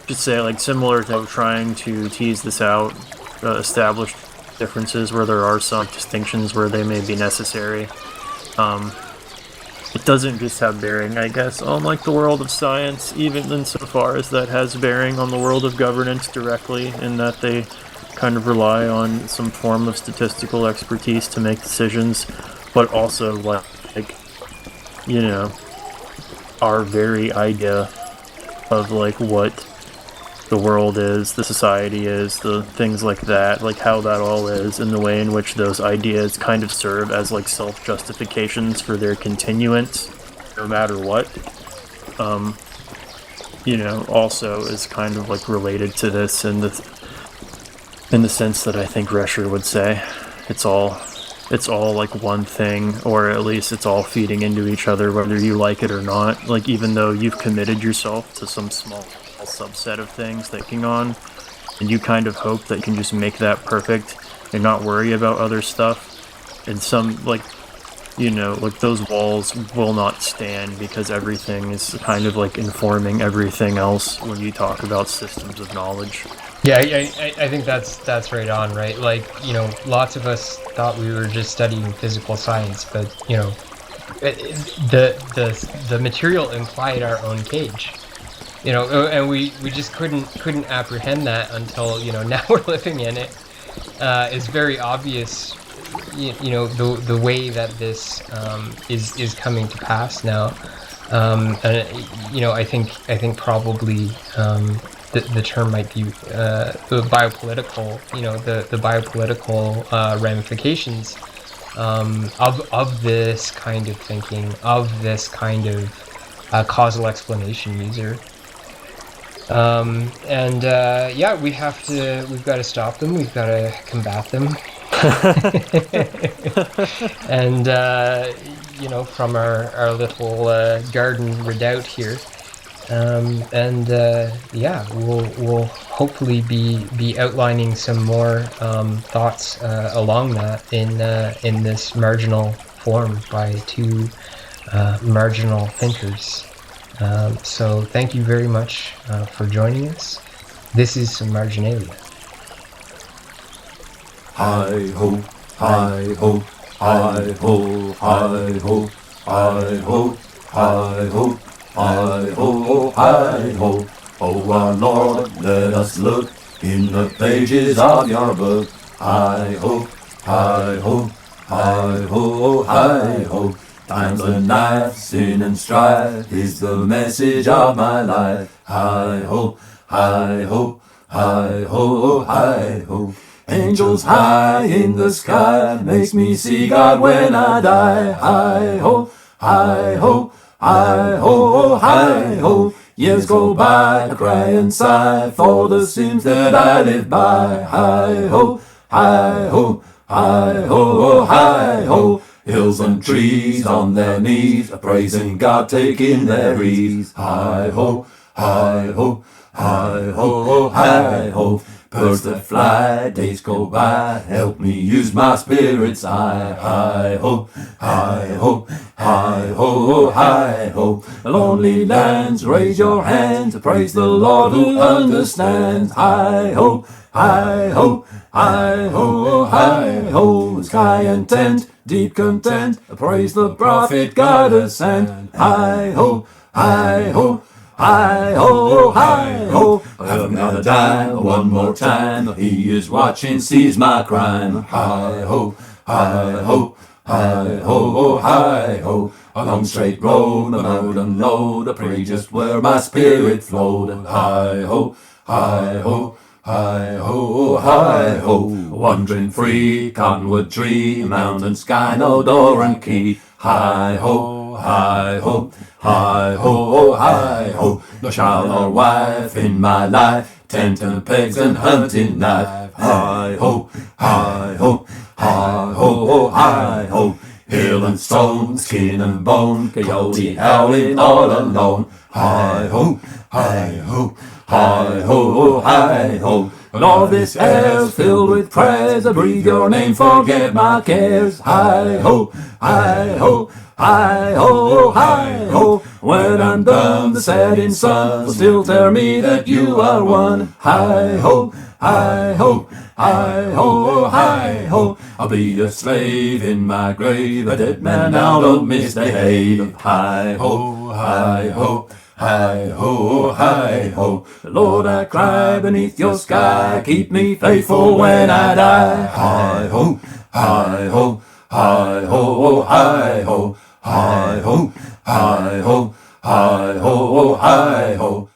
just say like similar to trying to tease this out, establish differences where there are some distinctions where they may be necessary. It doesn't just have bearing, I guess, on like the world of science, even insofar as that has bearing on the world of governance directly, in that they kind of rely on some form of statistical expertise to make decisions, but also like, you know, our very idea of like what the world is, the society is, the things like that, like how that all is, and the way in which those ideas kind of serve as like self-justifications for their continuance, no matter what, you know, also is kind of like related to this in the sense that I think Rescher would say it's all like one thing, or at least it's all feeding into each other, whether you like it or not. Like, even though you've committed yourself to some small subset of things that can on, and you kind of hope that you can just make that perfect and not worry about other stuff, and some, like, you know, like those walls will not stand because everything is kind of like informing everything else when you talk about systems of knowledge. Yeah, I think that's right on, right? Like, you know, lots of us thought we were just studying physical science, but, you know, the material implied our own cage, you know, and we just couldn't apprehend that until, you know, now we're living in it. It's very obvious, you know, the way that this is coming to pass now, and you know, I think probably the term might be the biopolitical, you know, the biopolitical ramifications of this kind of thinking, of this kind of causal explanation user. And yeah, we've got to stop them. We've got to combat them. And you know, from our little garden redoubt here, and yeah, we'll hopefully be outlining some more thoughts along that in this marginal form by two marginal thinkers. So thank you very much for joining us. This is some marginalia. Hi ho, hi ho, hi ho, hi ho, hi ho, hi ho, hi ho, hi ho. Oh our Lord, let us look in the pages of your book. Hi ho, hi ho, hi ho, hi ho. Times of knife, sin and strife is the message of my life. Hi ho, hi ho, hi ho, hi ho. Angels high in the sky makes me see God when I die. Hi ho, hi ho, hi ho, hi ho. Years go by, I cry and sigh for the sins that I live by. Hi ho, hi ho, hi ho, hi ho. Hills and trees on their knees, praising God, taking their ease. Hi ho, hi ho, hi ho, hi ho. Birds that fly, days go by, help me use my spirit's eye. Hi ho, hi ho, hi ho, hi ho. Lonely lands, raise your hands, praise the Lord who understands. Hi ho, hi ho, hi ho, hi ho. Sky and tent, deep content, praise the prophet God has sent. Hi ho, hi ho, hi ho, hi ho. I'm gonna die one more time. He is watching, sees my crime. Hi ho, hi ho, hi ho, hi ho. A long straight road, a mountain load, I pray just where my spirit flowed. Hi ho, hi ho, hi ho, hi ho. Wandering free, cottonwood tree, mountain sky, no door and key. Hi ho, hi ho, hi ho, hi ho. No child nor wife in my life, tending pigs and hunting knife. Hi ho, hi ho, hi ho, hi ho. Hill and stone, skin and bone, coyote howling all alone. Hi ho, hi ho, hi ho, hi ho. And all this air's filled with prayers, I breathe your name, forget my cares. Hi ho, hi ho, hi ho, hi ho. When I'm done, the setting sun will still tell me that you are one. Hi ho, hi ho, hi ho, hi ho. I'll be a slave in my grave, a dead man now, don't misbehave. Hi ho, hi ho, hi ho, hi ho. Lord, I cry beneath your sky, keep me faithful when I die. Hi ho, hi ho, hi ho, hi ho, hi ho, hi ho, hi ho, hi ho.